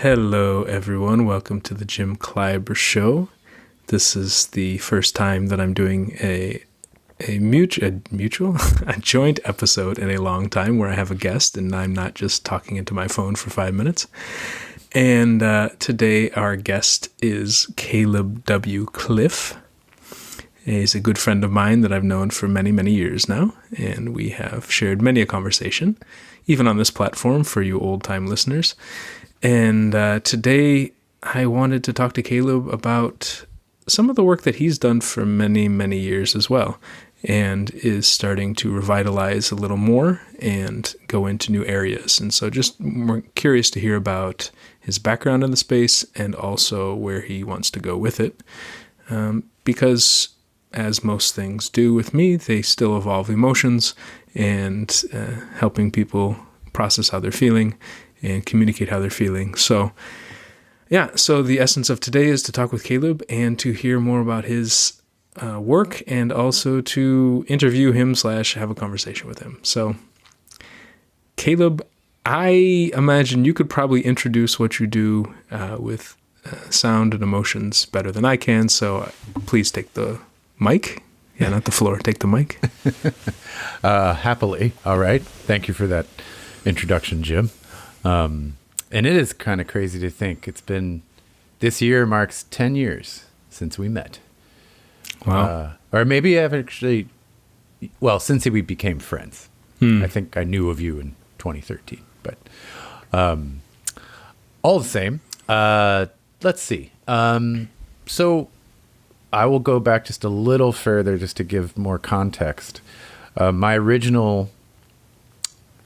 Hello, everyone. Welcome to the Jim Kleiber Show. This is the first time that I'm doing a joint episode in a long time where I have a guest and I'm not just talking into my phone for 5 minutes. And today our guest is Caleb W. Cliff. He's a good friend of mine that I've known for many, many years now, and we have shared many a conversation, even on this platform for you old-time listeners. And today I wanted to talk to Caleb about some of the work that he's done for many, many years as well, and is starting to revitalize a little more and go into new areas. And so just more curious to hear about his background in the space and also where he wants to go with it. Because as most things do with me, they still evolve emotions and helping people process how they're feeling and communicate how they're feeling. So the essence of today is to talk with Caleb and to hear more about his work and also to interview him / have a conversation with him. So Caleb, I imagine you could probably introduce what you do with sound and emotions better than I can. So please take the mic. Yeah, not the floor. Take the mic. Happily. All right. Thank you for that introduction, Jim. And it is kind of crazy to think this year marks 10 years since we met. Wow. Or maybe I've actually, since we became friends. I think I knew of you in 2013, but all the same, let's see. So I will go back just a little further just to give more context. My original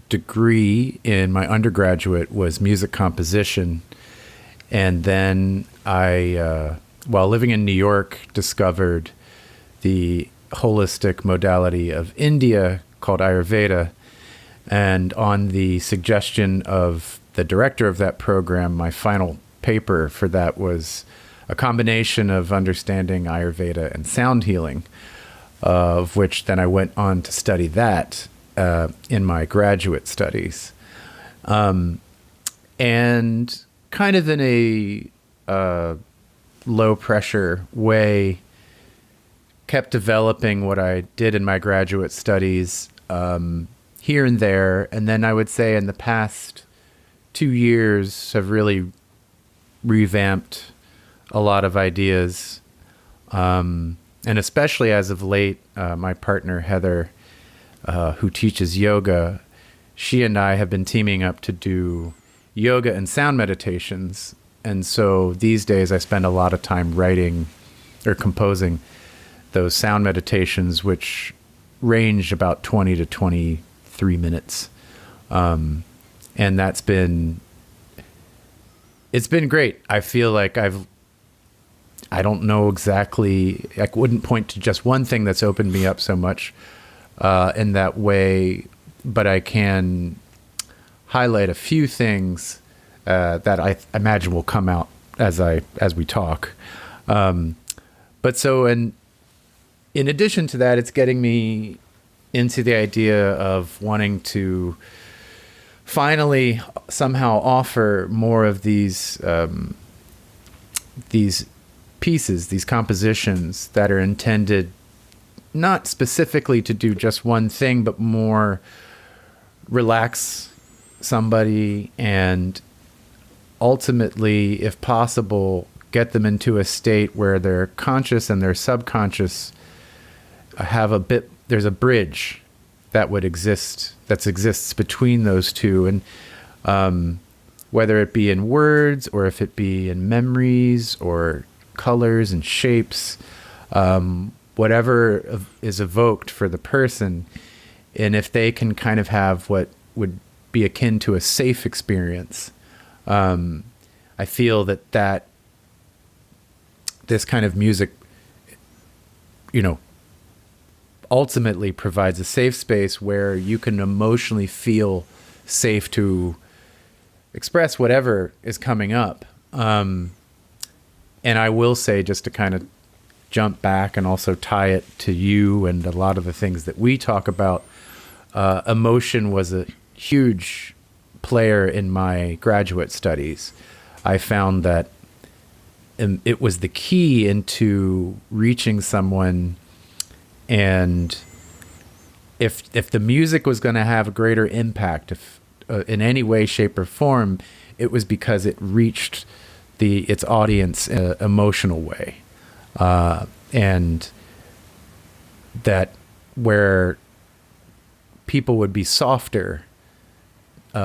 degree in my undergraduate was music composition. And then I, while living in New York, discovered the holistic modality of India called Ayurveda. And on the suggestion of the director of that program, my final paper for that was a combination of understanding Ayurveda and sound healing, of which then I went on to study that in my graduate studies. And kind of in a low pressure way, kept developing what I did in my graduate studies here and there. And then I would say in the past 2 years have really revamped a lot of ideas. And especially as of late, my partner, Heather, who teaches yoga, she and I have been teaming up to do yoga and sound meditations. And so these days I spend a lot of time writing or composing those sound meditations, which range about 20 to 23 minutes. And it's been great. I feel like I don't know exactly, I wouldn't point to just one thing that's opened me up so much in that way, but I can highlight a few things that I imagine will come out as we talk. But so in addition to that, it's getting me into the idea of wanting to finally somehow offer more of these pieces, these compositions that are intended not specifically to do just one thing, but more relax somebody and ultimately, if possible, get them into a state where their conscious and their subconscious there's a bridge that exists between those two. And whether it be in words or if it be in memories or colors and shapes, whatever is evoked for the person, and if they can kind of have what would be akin to a safe experience, I feel that this kind of music, ultimately provides a safe space where you can emotionally feel safe to express whatever is coming up. And I will say, just to kind of jump back and also tie it to you and a lot of the things that we talk about, emotion was a huge player in my graduate studies. I found that it was the key into reaching someone. And if the music was going to have a greater impact, if in any way, shape, or form, it was because it reached its audience in an emotional way, and that where people would be softer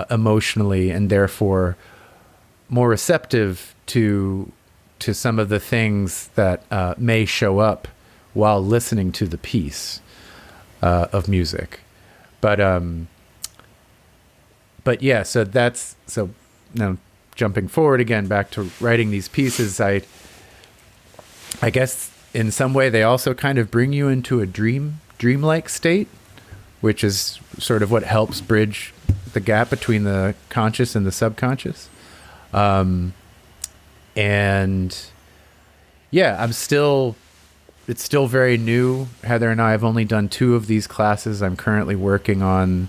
emotionally and therefore more receptive to some of the things that may show up while listening to the piece of music. But yeah, so now jumping forward again back to writing these pieces, I guess in some way they also kind of bring you into a dreamlike state, which is sort of what helps bridge the gap between the conscious and the subconscious. And yeah, it's still very new. Heather and I have only done 2 of these classes. I'm currently working on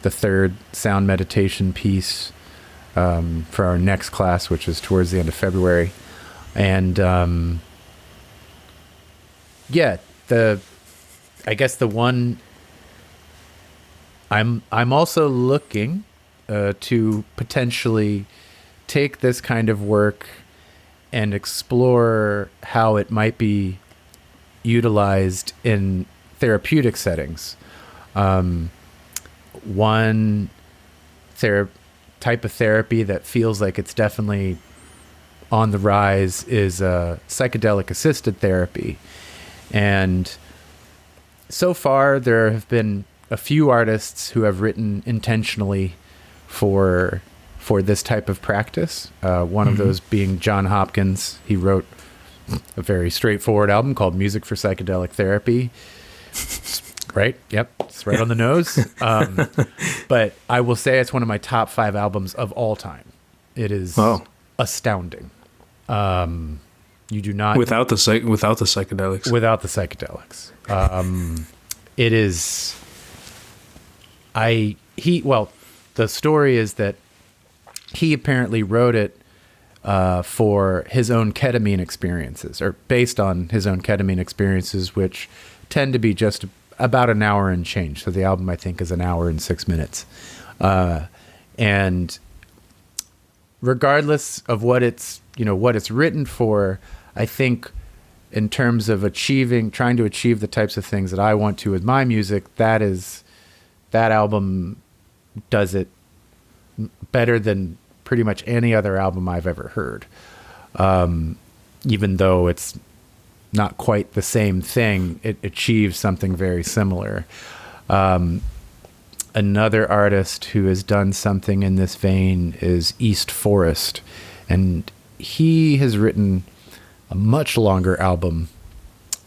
the 3rd sound meditation piece for our next class, which is towards the end of February. And yeah, I guess the one I'm also looking to potentially take this kind of work and explore how it might be utilized in therapeutic settings. One type of therapy that feels like it's definitely on the rise is psychedelic-assisted therapy. And so far, there have been a few artists who have written intentionally for this type of practice. One of those being John Hopkins. He wrote a very straightforward album called Music for Psychedelic Therapy. Right? Yep. It's right on the nose. But I will say it's one of my top 5 albums of all time. It is astounding. You do not... Without the psychedelics. Without the psychedelics. It is... the story is that he apparently wrote it for his own ketamine experiences, or based on his own ketamine experiences, which tend to be just about an hour and change. So the album, I think, is an hour and 6 minutes. And regardless of what it's written for, I think in terms of trying to achieve the types of things that I want to with my music, that album does it better than pretty much any other album I've ever heard. Even though it's not quite the same thing, it achieves something very similar. Another artist who has done something in this vein is East Forest, and he has written a much longer album.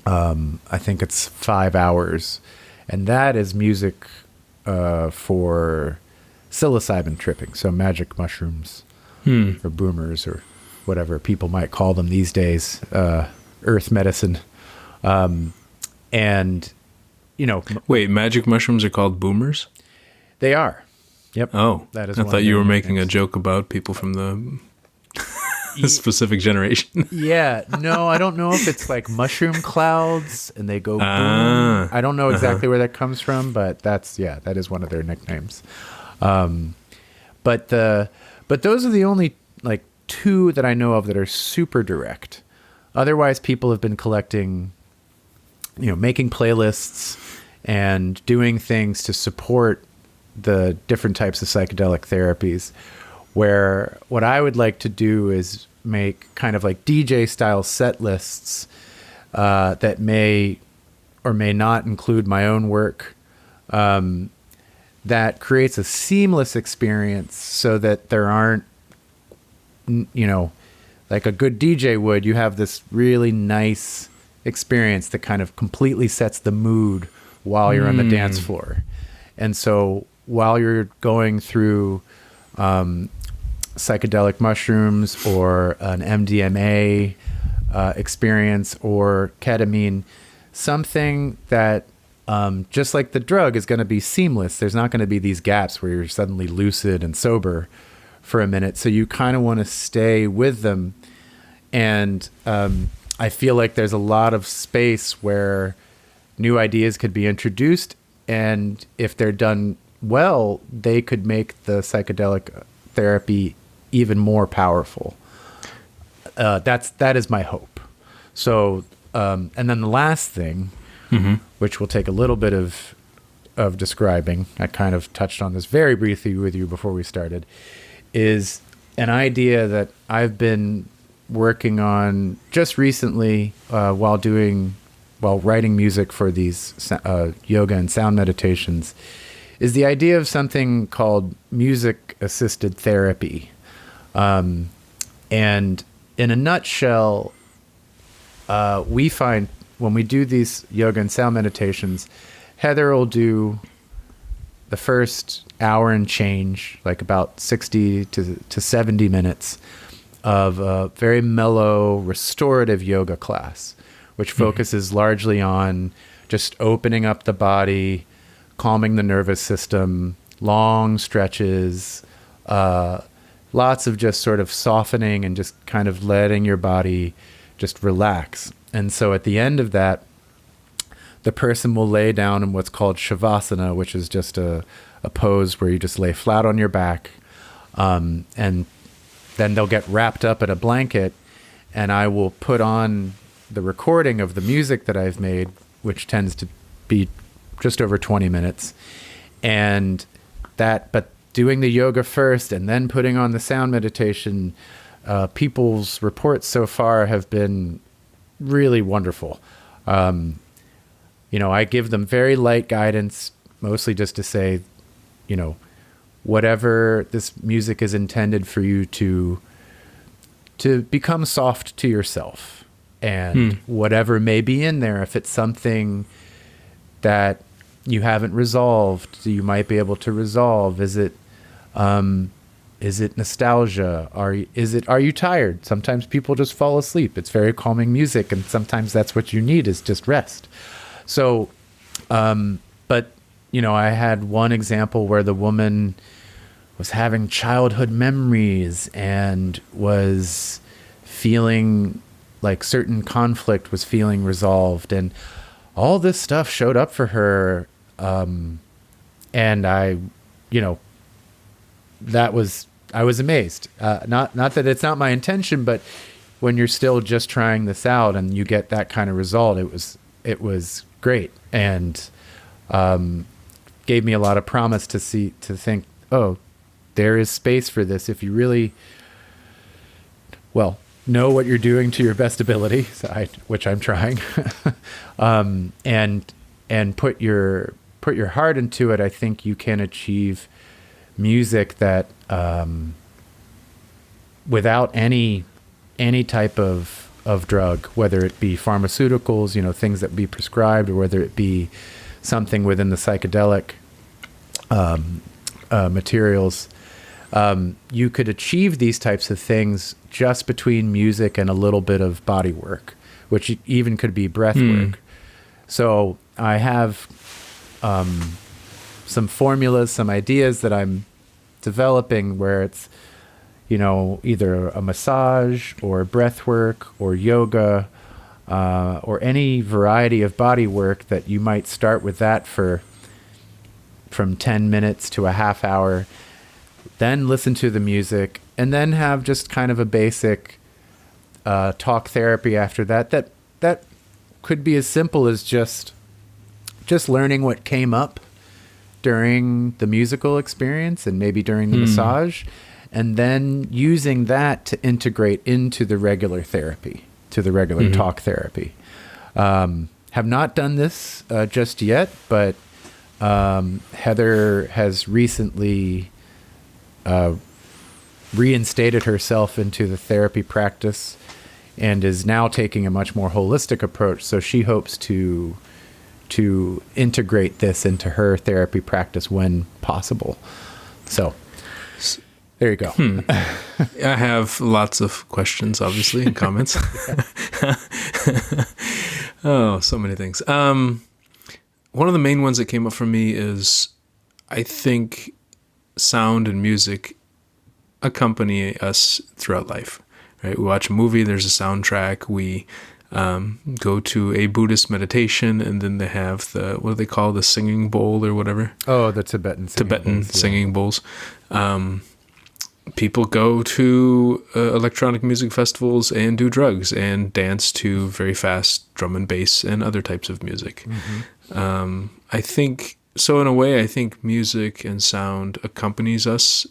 I think it's 5 hours, and that is music for psilocybin tripping, so magic mushrooms or boomers or whatever people might call them these days, earth medicine. And, Wait, magic mushrooms are called boomers? They are. Yep. Oh, that is. I thought you were making a joke about people from the specific generation. Yeah. No, I don't know if it's like mushroom clouds and they go boom. I don't know exactly where that comes from, but that is one of their nicknames. But those are the only 2 that I know of that are super direct. Otherwise, people have been collecting, making playlists and doing things to support the different types of psychedelic therapies, where what I would like to do is make kind of like DJ style set lists that may or may not include my own work, that creates a seamless experience so that there aren't, like a good DJ would, you have this really nice experience that kind of completely sets the mood while you're on the dance floor. And so while you're going through psychedelic mushrooms or an MDMA experience or ketamine, something that just like the drug is going to be seamless. There's not going to be these gaps where you're suddenly lucid and sober for a minute. So you kind of want to stay with them. And I feel like there's a lot of space where new ideas could be introduced. And if they're done well, they could make the psychedelic therapy even more powerful. That is my hope. So, and then the last thing, which will take a little bit of describing, I kind of touched on this very briefly with you before we started, is an idea that I've been working on just recently while writing music for these yoga and sound meditations, is the idea of something called music-assisted therapy. And in a nutshell, we find when we do these yoga and sound meditations, Heather will do the first hour and change, like about 60 to 70 minutes of a very mellow, restorative yoga class, which focuses largely on just opening up the body, calming the nervous system, long stretches, lots of just sort of softening and just kind of letting your body just relax. And so at the end of that, the person will lay down in what's called shavasana, which is just a pose where you just lay flat on your back. And then they'll get wrapped up in a blanket, and I will put on the recording of the music that I've made, which tends to be just over 20 minutes. But doing the yoga first and then putting on the sound meditation, people's reports so far have been really wonderful. I give them very light guidance, mostly just to say, whatever this music is intended for you to become soft to yourself, and whatever may be in there, if it's something that you haven't resolved, you might be able to resolve. Is it nostalgia? Are you tired? Sometimes people just fall asleep. It's very calming music, and sometimes that's what you need, is just rest. So, but I had one example where the woman was having childhood memories and was feeling like certain conflict was feeling resolved, and all this stuff showed up for her. And I was amazed. Not that it's not my intention, but when you're still just trying this out and you get that kind of result, it was great, and gave me a lot of promise to think, oh, there is space for this if you really know what you're doing to your best ability, which I'm trying, and put your heart into it. I think you can achieve music that without any type of drug, whether it be pharmaceuticals, things that be prescribed, or whether it be something within the psychedelic materials. You could achieve these types of things just between music and a little bit of body work, which even could be breath work. So I have some formulas, some ideas that I'm developing where it's, either a massage or breath work or yoga, or any variety of body work that you might start with that from 10 minutes to a half hour, then listen to the music, and then have just kind of a basic talk therapy after that could be as simple as just learning what came up during the musical experience and maybe during the massage, and then using that to integrate into the regular therapy, to the regular talk therapy. Have not done this just yet, but Heather has recently reinstated herself into the therapy practice and is now taking a much more holistic approach. So she hopes to integrate this into her therapy practice when possible. So there you go. I have lots of questions, obviously, and comments. Oh, so many things. One of the main ones that came up for me is, I think sound and music accompany us throughout life, right? We watch a movie, there's a soundtrack. We go to a Buddhist meditation, and then they have what do they call, the singing bowl or whatever? Oh, the Tibetan singing bowls. People go to electronic music festivals and do drugs and dance to very fast drum and bass and other types of music. I think, so in a way, I think music and sound accompanies us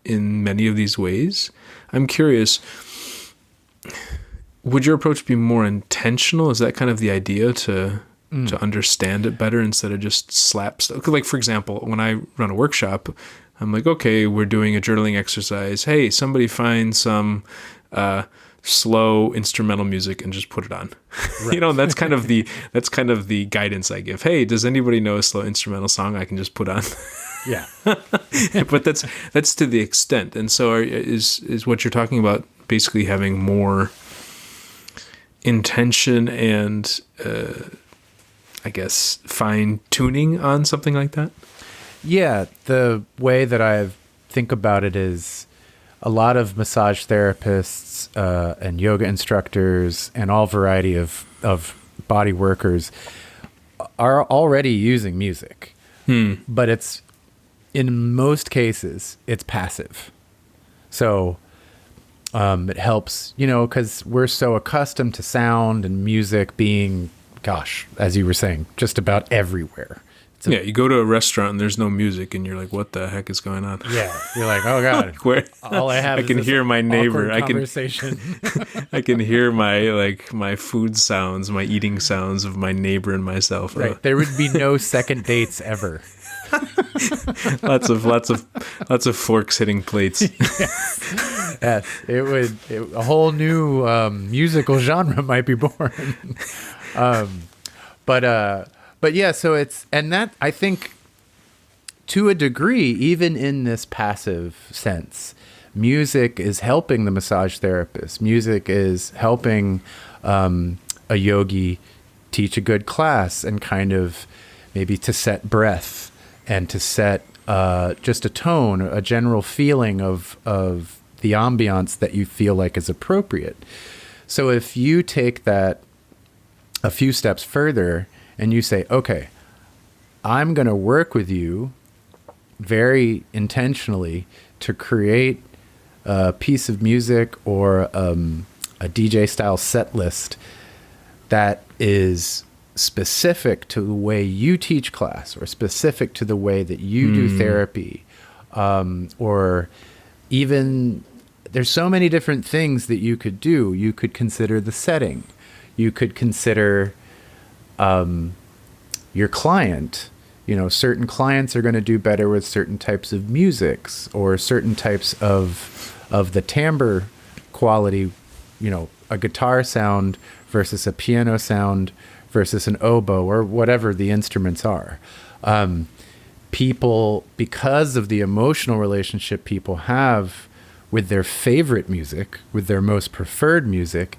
in many of these ways. I'm curious, would your approach be more intentional? Is that kind of the idea, to understand it better instead of just slap stuff? Like, for example, when I run a workshop, I'm like, okay, we're doing a journaling exercise. Hey, somebody find some slow instrumental music and just put it on. Right. That's kind of the guidance I give. Hey, does anybody know a slow instrumental song I can just put on? Yeah. But that's to the extent. And so is what you're talking about basically having more intention and I guess fine tuning on something like that? Yeah, the way that I think about it is a lot of massage therapists and yoga instructors and all variety of body workers are already using music, but it's, in most cases, it's passive. So it helps, because we're so accustomed to sound and music being, gosh, as you were saying, just about everywhere. Yeah, you go to a restaurant and there's no music, and you're like, "What the heck is going on?" Yeah, you're like, "Oh God, where all I have I can hear my neighbor. Conversation. I can hear my food sounds, my eating sounds of my neighbor and myself. Right, there would be no second dates ever. lots of forks hitting plates. Yes, a whole new musical genre might be born. But yeah, so and that, I think, to a degree, even in this passive sense, music is helping the massage therapist. Music is helping a yogi teach a good class, and kind of maybe to set breath and to set just a tone, a general feeling of the ambiance that you feel like is appropriate. So if you take that a few steps further, and you say, okay, I'm going to work with you very intentionally to create a piece of music or a DJ style set list that is specific to the way you teach class, or specific to the way that you do therapy, or even, there's so many different things that you could do. You could consider the setting. You could consider your client. Certain clients are going to do better with certain types of musics, or certain types of the timbre quality, a guitar sound versus a piano sound versus an oboe, or whatever the instruments are. People, because of the emotional relationship people have with their favorite music, with their most preferred music,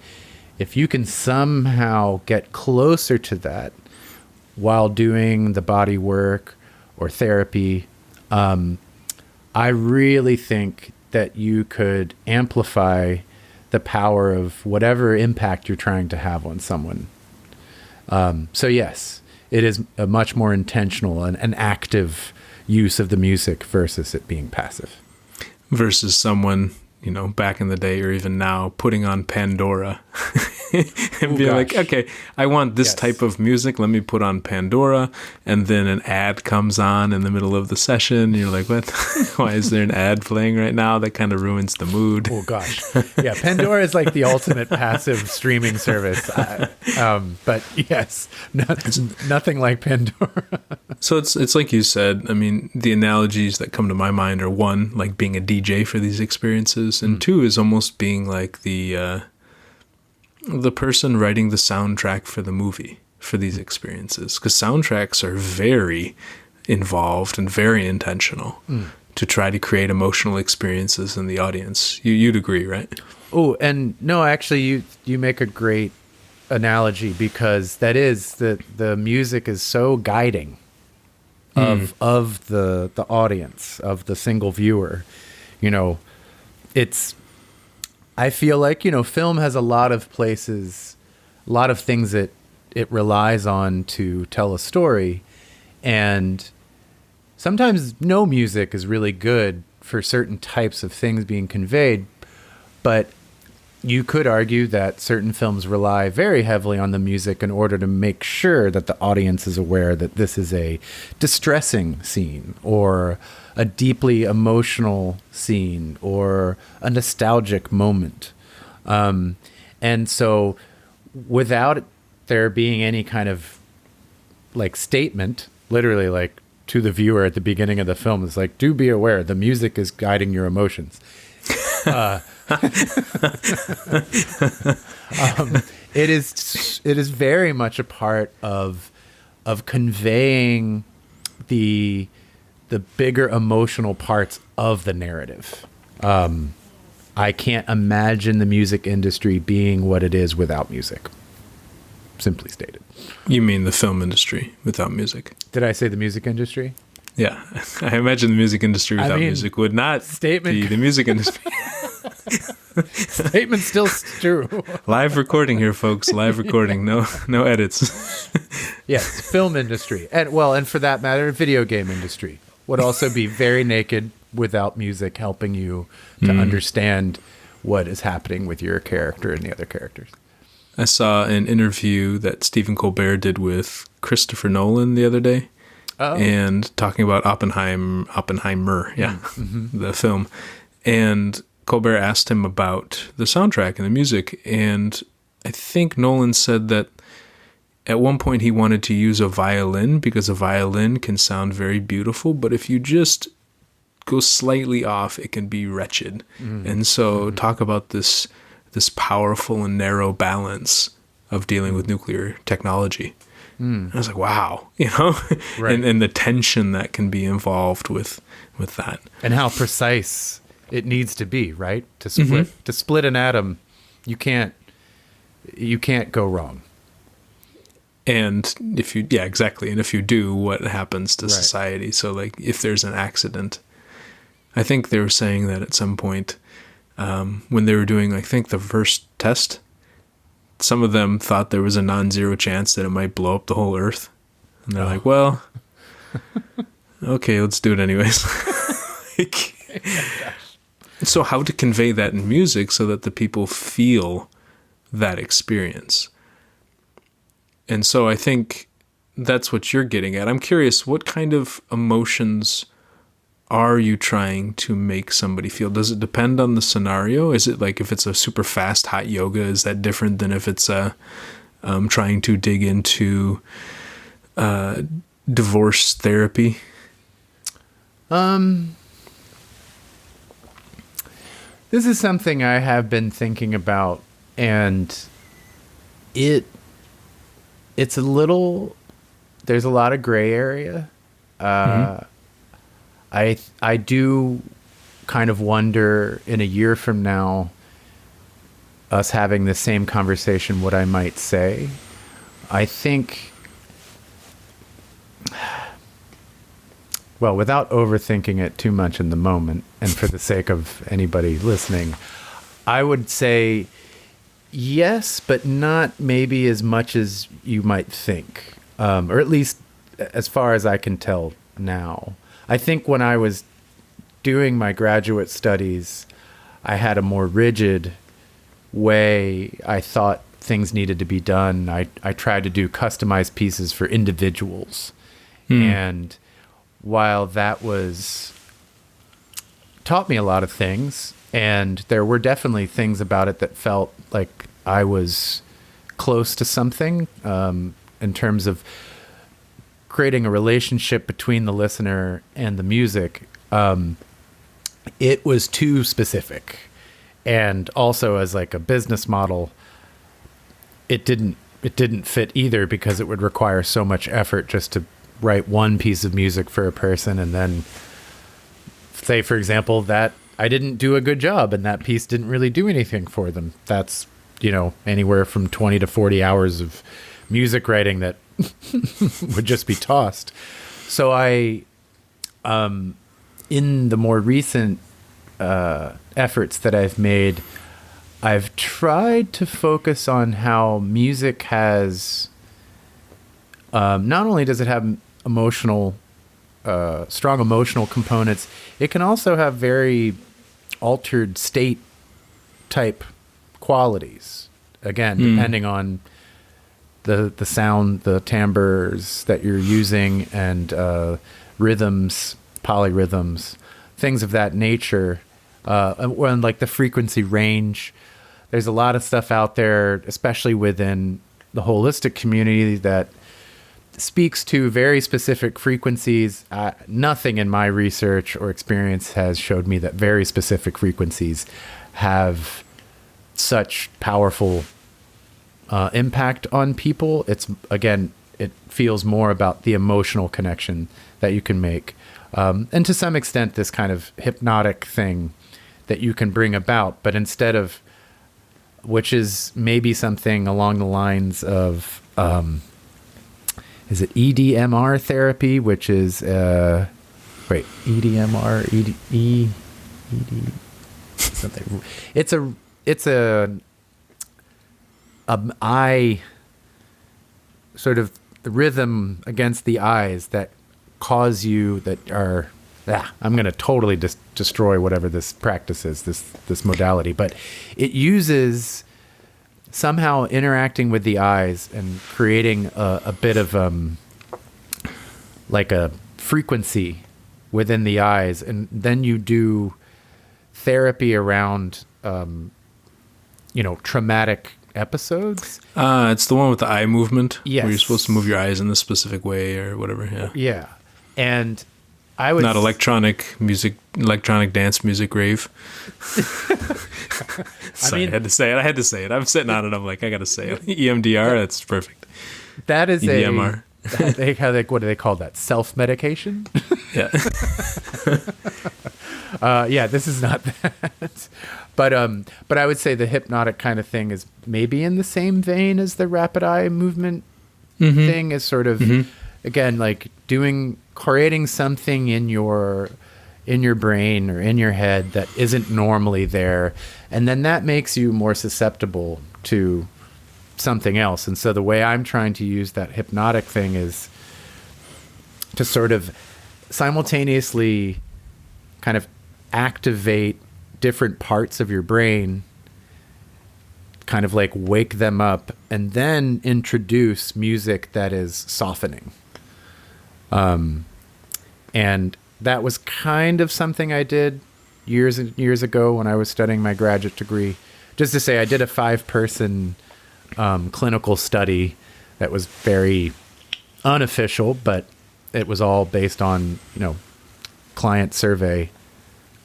if you can somehow get closer to that while doing the body work or therapy, I really think that you could amplify the power of whatever impact you're trying to have on someone. So yes, it is a much more intentional and an active use of the music versus it being passive. Versus someone, back in the day or even now, putting on Pandora and being like, okay, I want this type of music. Let me put on Pandora. And then an ad comes on in the middle of the session. You're like, what? Why is there an ad playing right now? That kind of ruins the mood. Oh, gosh. Yeah, Pandora is like the ultimate passive streaming service. But yes, nothing like Pandora. So it's like you said. I mean, the analogies that come to my mind are, one, like being a DJ for these experiences, and two is almost being like the person writing the soundtrack for the movie for these experiences, because soundtracks are very involved and very intentional to try to create emotional experiences in the audience. You'd agree, right? Oh, and no, actually, you make a great analogy, because that is the music is so guiding of the audience, of the single viewer. I feel like, film has a lot of places, a lot of things that it relies on to tell a story. And sometimes no music is really good for certain types of things being conveyed. But you could argue that certain films rely very heavily on the music in order to make sure that the audience is aware that this is a distressing scene or a deeply emotional scene or a nostalgic moment. And so without there being any kind of like statement, literally like to the viewer at the beginning of the film, it's like, do be aware, the music is guiding your emotions. It is very much a part of conveying the bigger emotional parts of the narrative. I can't imagine the music industry being what it is without music. Simply stated. You mean the film industry without music? Did I say the music industry? Yeah. I imagine the music industry without music would not be the music industry. Statement still true. Live recording here, folks. Live recording. No edits. Yes, film industry. And for that matter, video game industry would also be very naked without music helping you to understand what is happening with your character and the other characters. I saw an interview that Stephen Colbert did with Christopher Nolan the other day. Oh. And talking about Oppenheimer, the film. And Colbert asked him about the soundtrack and the music. And I think Nolan said that at one point he wanted to use a violin because a violin can sound very beautiful. But if you just go slightly off, it can be wretched. And so talk about this powerful and narrow balance of dealing with nuclear technology. I was like, wow, right. and the tension that can be involved with that. And how precise it needs to be, right? To split an atom, you can't go wrong. And exactly. And if you do, what happens to society? So like if there's an accident, I think they were saying that at some point, when they were doing, I think the first test, some of them thought there was a non-zero chance that it might blow up the whole Earth. And they're like, well, okay, let's do it anyways. So how to convey that in music so that the people feel that experience? And so I think that's what you're getting at. I'm curious, what kind of emotions are you trying to make somebody feel? Does it depend on the scenario? Is it like if it's a super fast hot yoga, is that different than if it's trying to dig into divorce therapy? This is something I have been thinking about, and it's a little, there's a lot of gray area. I do kind of wonder in a year from now, us having the same conversation, what I might say. I think, well, without overthinking it too much in the moment, and for the sake of anybody listening, I would say yes, but not maybe as much as you might think, or at least as far as I can tell now. I think when I was doing my graduate studies, I had a more rigid way I thought things needed to be done. I tried to do customized pieces for individuals. And while that taught me a lot of things, and there were definitely things about it that felt like I was close to something in terms of creating a relationship between the listener and the music, it was too specific. And also as like a business model, it didn't fit either, because it would require so much effort just to write one piece of music for a person, and then say, for example, that I didn't do a good job and that piece didn't really do anything for them. That's, anywhere from 20 to 40 hours of music writing that would just be tossed. So I, in the more recent efforts that I've made, I've tried to focus on how music has, not only does it have strong emotional components, it can also have very altered state type qualities. Again, depending on the sound, the timbres that you're using, and rhythms, polyrhythms, things of that nature, and like the frequency range. There's a lot of stuff out there, especially within the holistic community, that speaks to very specific frequencies. Nothing in my research or experience has showed me that very specific frequencies have such powerful impact on people. It feels more about the emotional connection that you can make. And to some extent, this kind of hypnotic thing that you can bring about, but instead of, which is maybe something along the lines of, is it EDMR therapy, which is, EDMR, something. It's a eye, sort of the rhythm against the eyes that cause you, that are, I'm going to totally destroy whatever this practice is, this modality, but it uses somehow interacting with the eyes and creating a bit of like a frequency within the eyes, and then you do therapy around traumatic episodes. It's the one with the eye movement. Yes. Where you're supposed to move your eyes in this specific way or whatever. Yeah. Yeah. And I would not electronic dance music rave. Sorry, I had to say it. I'm sitting on it. I'm like, I got to say it. EMDR, that's perfect. That is EDMR. What do they call that? Self-medication? Yeah. This is not that. But I would say the hypnotic kind of thing is maybe in the same vein as the rapid eye movement thing, is sort of, again, like creating something in your brain or in your head that isn't normally there, and then that makes you more susceptible to something else. And so the way I'm trying to use that hypnotic thing is to sort of simultaneously kind of activate different parts of your brain, kind of like wake them up, and then introduce music that is softening. And that was kind of something I did years and years ago when I was studying my graduate degree. Just to say, I did a 5-person clinical study that was very unofficial, but it was all based on, client survey.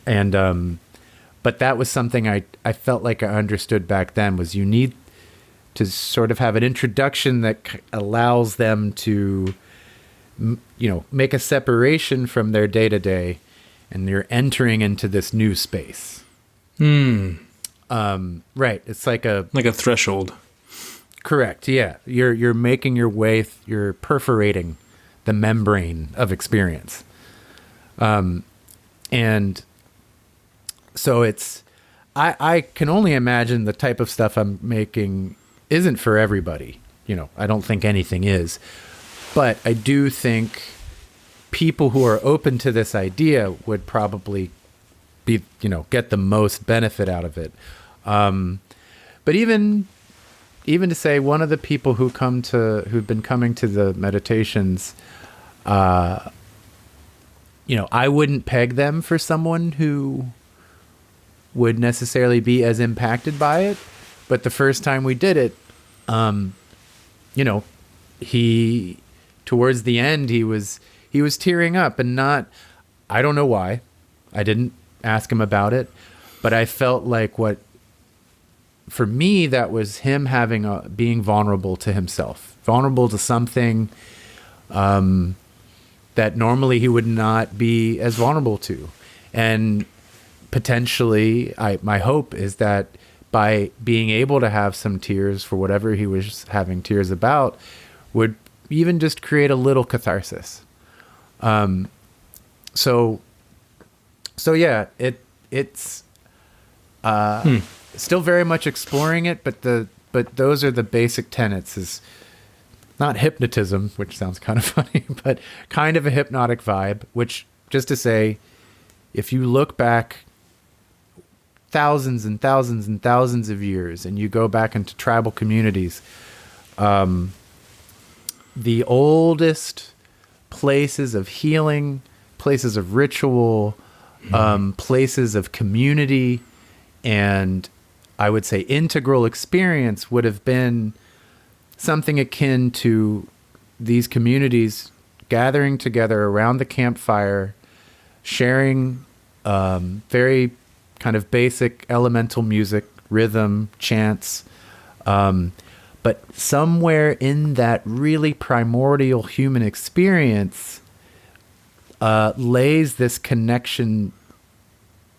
And, but that was something I felt like I understood back then, was you need to sort of have an introduction that allows them to, make a separation from their day-to-day, and you're entering into this new space. Right. It's like a threshold. Correct. Yeah. You're making your way, you're perforating the membrane of experience. And so I can only imagine the type of stuff I'm making isn't for everybody. I don't think anything is. But I do think people who are open to this idea would probably be, get the most benefit out of it. But even to say, one of the people who've been coming to the meditations, I wouldn't peg them for someone who would necessarily be as impacted by it. But the first time we did it, he, towards the end, he was tearing up, and I don't know why. I didn't ask him about it, but I felt like for me, that was him being vulnerable to himself, vulnerable to something that normally he would not be as vulnerable to. And potentially, my hope is that by being able to have some tears for whatever he was having tears about, would even just create a little catharsis. So yeah, it It's still very much exploring it, but those are the basic tenets. Is not hypnotism, which sounds kind of funny, but kind of a hypnotic vibe, which, just to say, if you look back thousands and thousands and thousands of years and you go back into tribal communities, the oldest places of healing, places of ritual, places of community, and I would say integral experience would have been something akin to these communities gathering together around the campfire, sharing very kind of basic elemental music, rhythm, chants. But somewhere in that really primordial human experience lays this connection,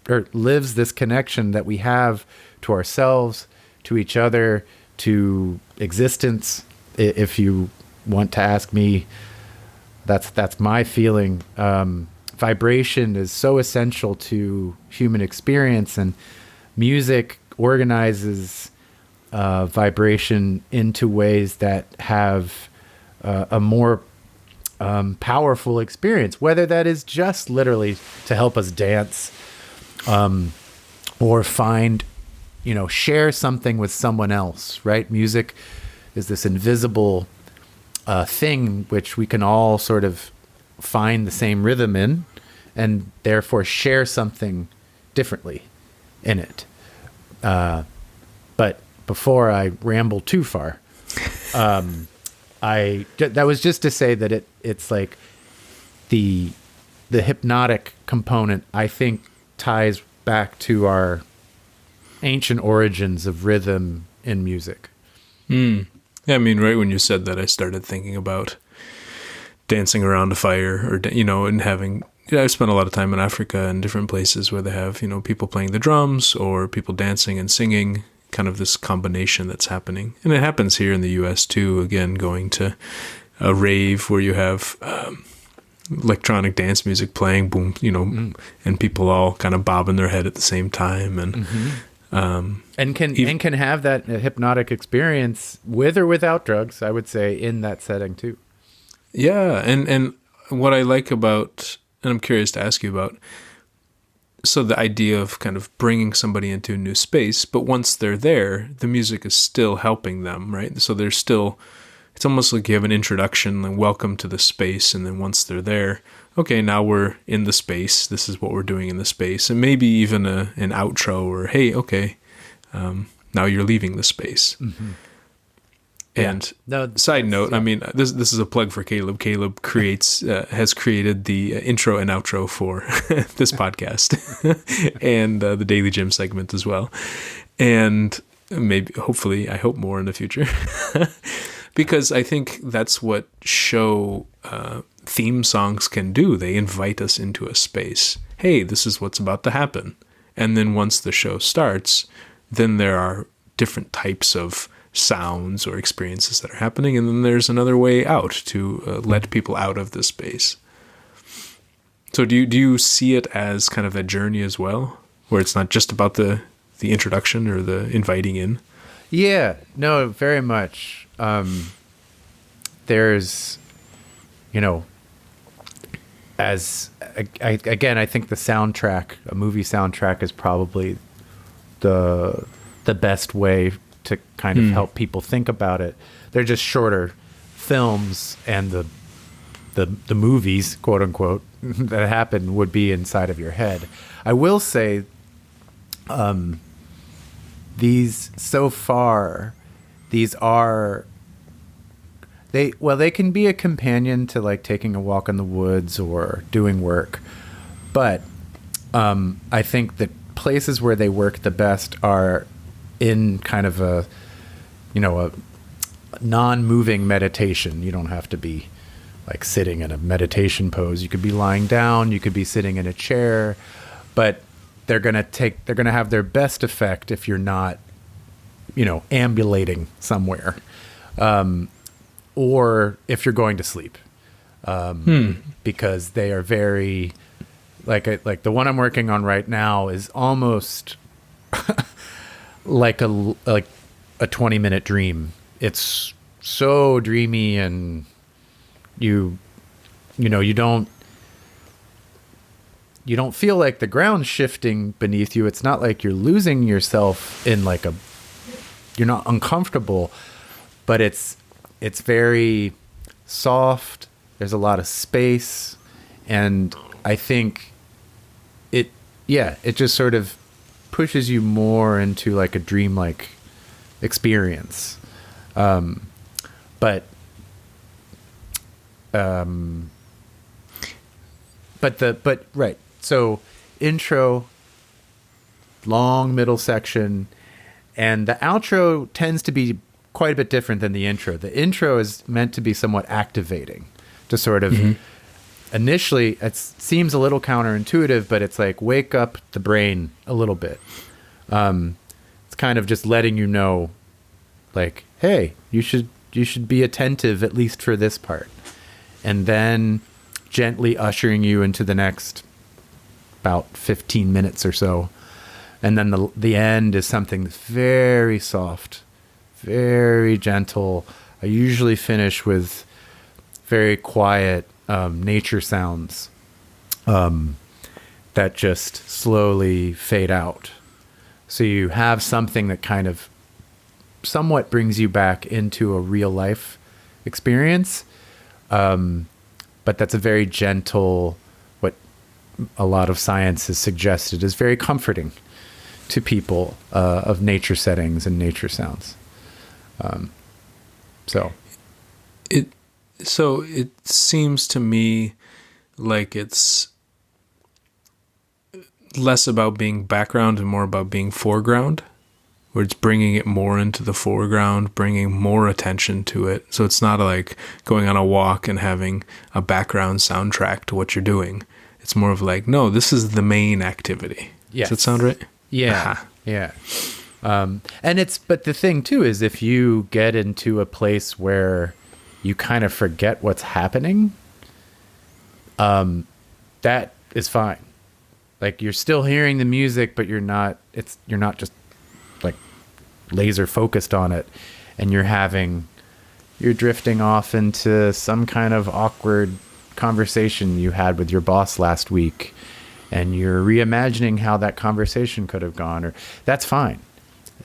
or lives this connection that we have to ourselves, to each other, to existence. If you want to ask me, that's my feeling. Vibration is so essential to human experience, and music organizes vibration into ways that have a more powerful experience, whether that is just literally to help us dance, or find, share something with someone else, right? Music is this invisible thing which we can all sort of find the same rhythm in, and therefore share something differently in it. But before I ramble too far, that was just to say that it's like the hypnotic component, I think, ties back to our ancient origins of rhythm in music. Yeah, I mean, right when you said that, I started thinking about dancing around a fire, or and having. I've spent a lot of time in Africa and different places where they have people playing the drums or people dancing and singing. Kind of this combination that's happening, and it happens here in the U.S. too. Again, going to a rave where you have electronic dance music playing, boom, and people all kind of bobbing their head at the same time, and can have that hypnotic experience with or without drugs, I would say, in that setting too. Yeah, and what I like about, and I'm curious to ask you about, so the idea of kind of bringing somebody into a new space, but once they're there, the music is still helping them, right? So they're still, it's almost like you have an introduction, and welcome to the space, and then once they're there, okay, now we're in the space, this is what we're doing in the space, and maybe even an outro, or hey, okay, now you're leaving the space. Mm-hmm. And side note, I mean, this is a plug for Caleb. Caleb has created the intro and outro for this podcast and the Daily Gym segment as well. And maybe, hopefully, I hope more in the future. Because I think that's what show theme songs can do. They invite us into a space. Hey, this is what's about to happen. And then once the show starts, then there are different types of sounds or experiences that are happening, and then there's another way out to let people out of the space. So do you see it as kind of a journey as well, where it's not just about the introduction or the inviting in? Yeah, no, very much. There's, as again, I think the soundtrack, a movie soundtrack, is probably the best way to kind of help people think about it. They're just shorter films, and the movies, quote unquote, that happen would be inside of your head. I will say, these are, they can be a companion to like taking a walk in the woods or doing work, but I think that places where they work the best are in kind of a non-moving meditation. You don't have to be like sitting in a meditation pose. You could be lying down, you could be sitting in a chair, but they're going to have their best effect if you're not, ambulating somewhere, or if you're going to sleep, because they are very, like the one I'm working on right now is almost like a 20-minute dream. It's so dreamy, and you know, you don't feel like the ground's shifting beneath you. It's not like you're losing yourself in like you're not uncomfortable, but it's very soft. There's a lot of space, and I think it just sort of pushes you more into like a dreamlike experience. But right. So intro, long middle section, and the outro tends to be quite a bit different than the intro. The intro is meant to be somewhat activating, to sort of initially, it seems a little counterintuitive, but it's like wake up the brain a little bit. It's kind of just letting you know, like, hey, you should be attentive at least for this part, and then gently ushering you into the next about 15 minutes or so. And then the end is something that's very soft, very gentle. I usually finish with very quiet nature sounds that just slowly fade out. So you have something that kind of somewhat brings you back into a real life experience. But that's a very gentle, what a lot of science has suggested is very comforting to people of nature settings and nature sounds. So it seems to me like it's less about being background and more about being foreground, where it's bringing it more into the foreground, bringing more attention to it. So it's not like going on a walk and having a background soundtrack to what you're doing. It's more of like, no, this is the main activity. Yes. Does that sound right? Yeah. Aha. Yeah. But the thing too is if you get into a place where you kind of forget what's happening, that is fine. Like you're still hearing the music, but you're not just like laser focused on it, and you're drifting off into some kind of awkward conversation you had with your boss last week, and you're reimagining how that conversation could have gone, or that's fine.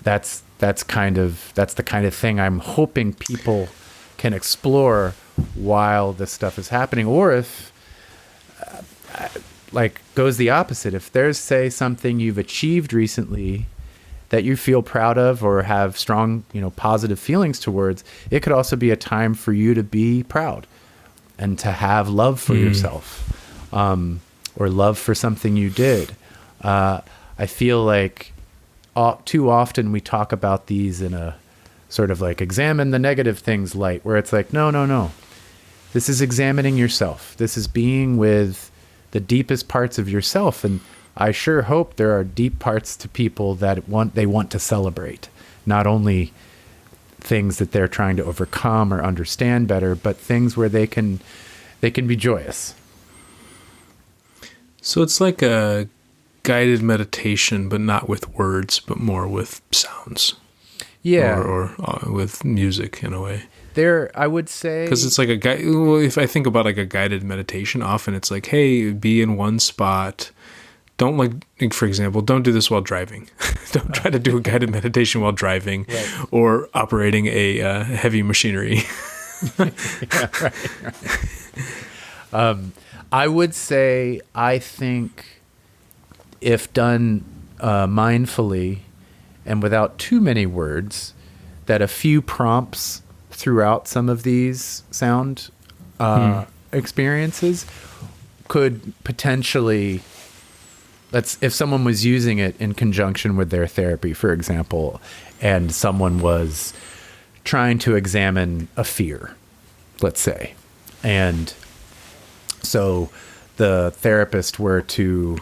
That's the kind of thing I'm hoping people can explore while this stuff is happening. Or if like goes the opposite, if there's, say, something you've achieved recently that you feel proud of or have strong, positive feelings towards, it could also be a time for you to be proud and to have love for yourself, or love for something you did. I feel like too often we talk about these in a sort of like examine the negative things light, where it's like, no. This is examining yourself. This is being with the deepest parts of yourself. And I sure hope there are deep parts to people that they want to celebrate, not only things that they're trying to overcome or understand better, but things where they can be joyous. So it's like a guided meditation, but not with words, but more with sounds. Yeah. Or with music in a way. I would say, because it's like if I think about like a guided meditation, often it's like, hey, be in one spot. Don't like for example, don't do this while driving. Don't try to do a guided meditation while driving, right, or operating a heavy machinery. Yeah, right. I would say, I think if done mindfully and without too many words, that a few prompts throughout some of these sound experiences could potentially, if someone was using it in conjunction with their therapy, for example, and someone was trying to examine a fear, let's say, and so the therapist were to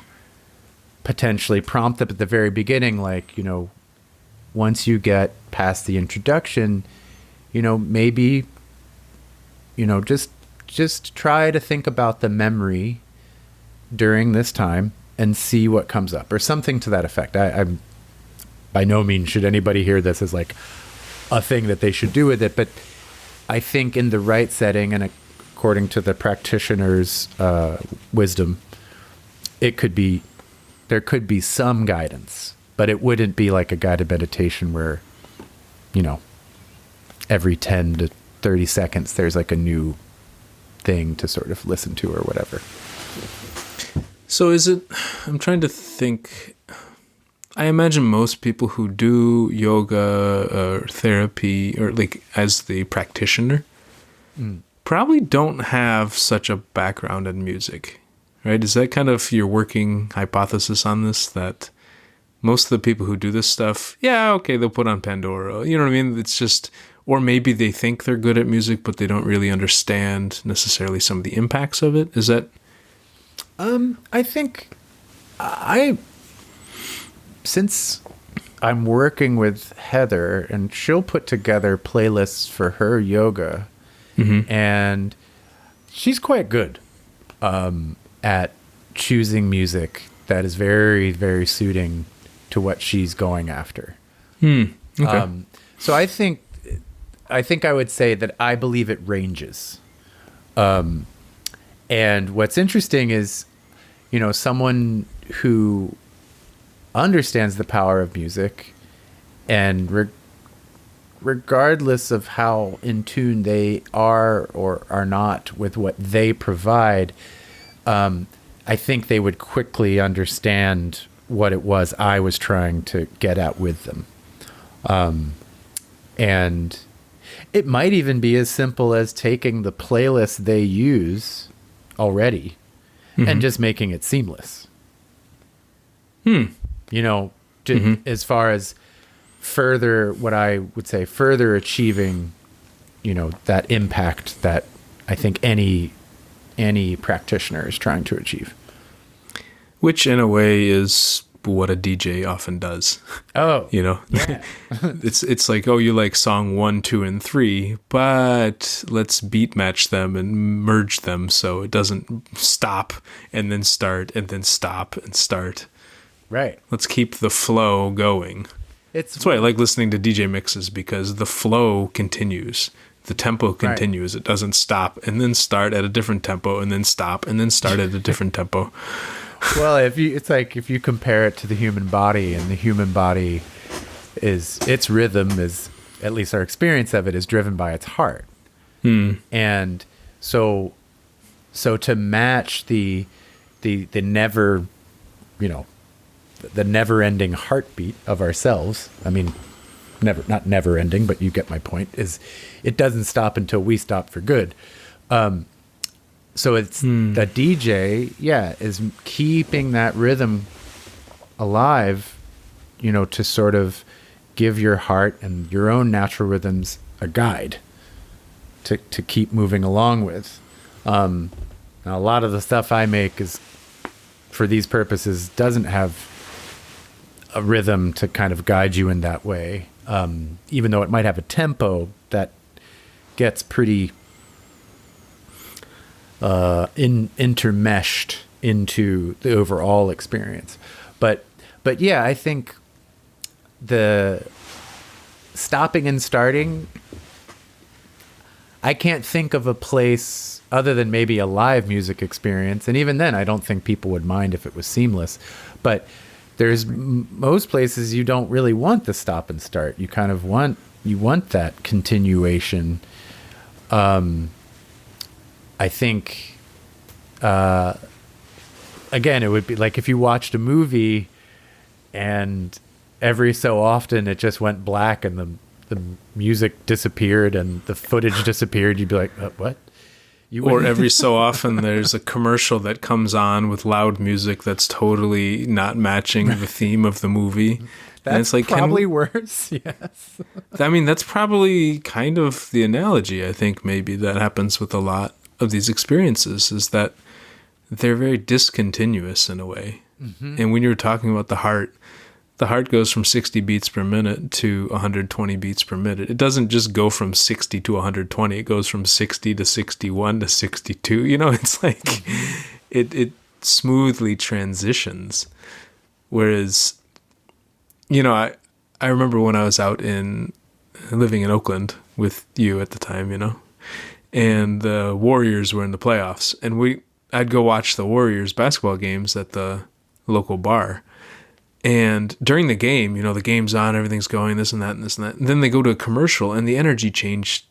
potentially prompt them at the very beginning, like, once you get past the introduction, maybe, just try to think about the memory during this time and see what comes up, or something to that effect. I'm by no means should anybody hear this as like a thing that they should do with it, but I think in the right setting and according to the practitioner's wisdom, there could be some guidance, but it wouldn't be like a guided meditation where, every 10 to 30 seconds there's like a new thing to sort of listen to or whatever. So I'm trying to think, I imagine most people who do yoga or therapy or like as the practitioner probably don't have such a background in music, right? Is that kind of your working hypothesis on this, that most of the people who do this stuff, yeah, okay, they'll put on Pandora, you know what I mean? It's just, or maybe they think they're good at music, but they don't really understand necessarily some of the impacts of it. Is that? I think since I'm working with Heather and she'll put together playlists for her yoga, and she's quite good at choosing music that is very, very suiting to what she's going after. Okay. So I think I would say that I believe it ranges. And what's interesting is, someone who understands the power of music and regardless of how in tune they are or are not with what they provide, I think they would quickly understand what it was I was trying to get at with them. And it might even be as simple as taking the playlist they use already and just making it seamless. As far as further achieving, that impact that I think any practitioner is trying to achieve. Which in a way is what a DJ often does. Oh, yeah. It's like, oh, you like song 1, 2, and 3, but let's beat match them and merge them so it doesn't stop and then start and then stop and start. Right. Let's keep the flow going. That's why I like listening to DJ mixes, because the flow continues. The tempo continues. Right. It doesn't stop and then start at a different tempo and then stop and then start at a different tempo. Well, it's like if you compare it to the human body, and the human body its rhythm is, at least our experience of it, is driven by its heart. And so to match the never, the never-ending heartbeat of ourselves, I mean, not never-ending, but you get my point, is it doesn't stop until we stop for good. So it's the DJ, is keeping that rhythm alive, to sort of give your heart and your own natural rhythms a guide to keep moving along with. Now a lot of the stuff I make is, for these purposes, doesn't have a rhythm to kind of guide you in that way. Even though it might have a tempo that gets pretty intermeshed into the overall experience. But yeah, I think the stopping and starting, I can't think of a place other than maybe a live music experience. And even then, I don't think people would mind if it was seamless. But there's most places you don't really want the stop and start. You kind of want that continuation. I think, again, it would be like if you watched a movie and every so often it just went black and the music disappeared and the footage disappeared, you'd be like, what? Or every so often there's a commercial that comes on with loud music that's totally not matching the theme of the movie. That's it's like, probably worse, yes. I mean, that's probably kind of the analogy, I think, maybe that happens with a lot of these experiences, is that they're very discontinuous in a way. And when you're talking about the heart goes from 60 beats per minute to 120 beats per minute. It doesn't just go from 60 to 120. It goes from 60 to 61 to 62. It's like it smoothly transitions. Whereas, I remember when I was living in Oakland with you at the time, and the Warriors were in the playoffs, and I'd go watch the Warriors basketball games at the local bar. And during the game, the game's on, everything's going, this and that and this and that. And then they go to a commercial and the energy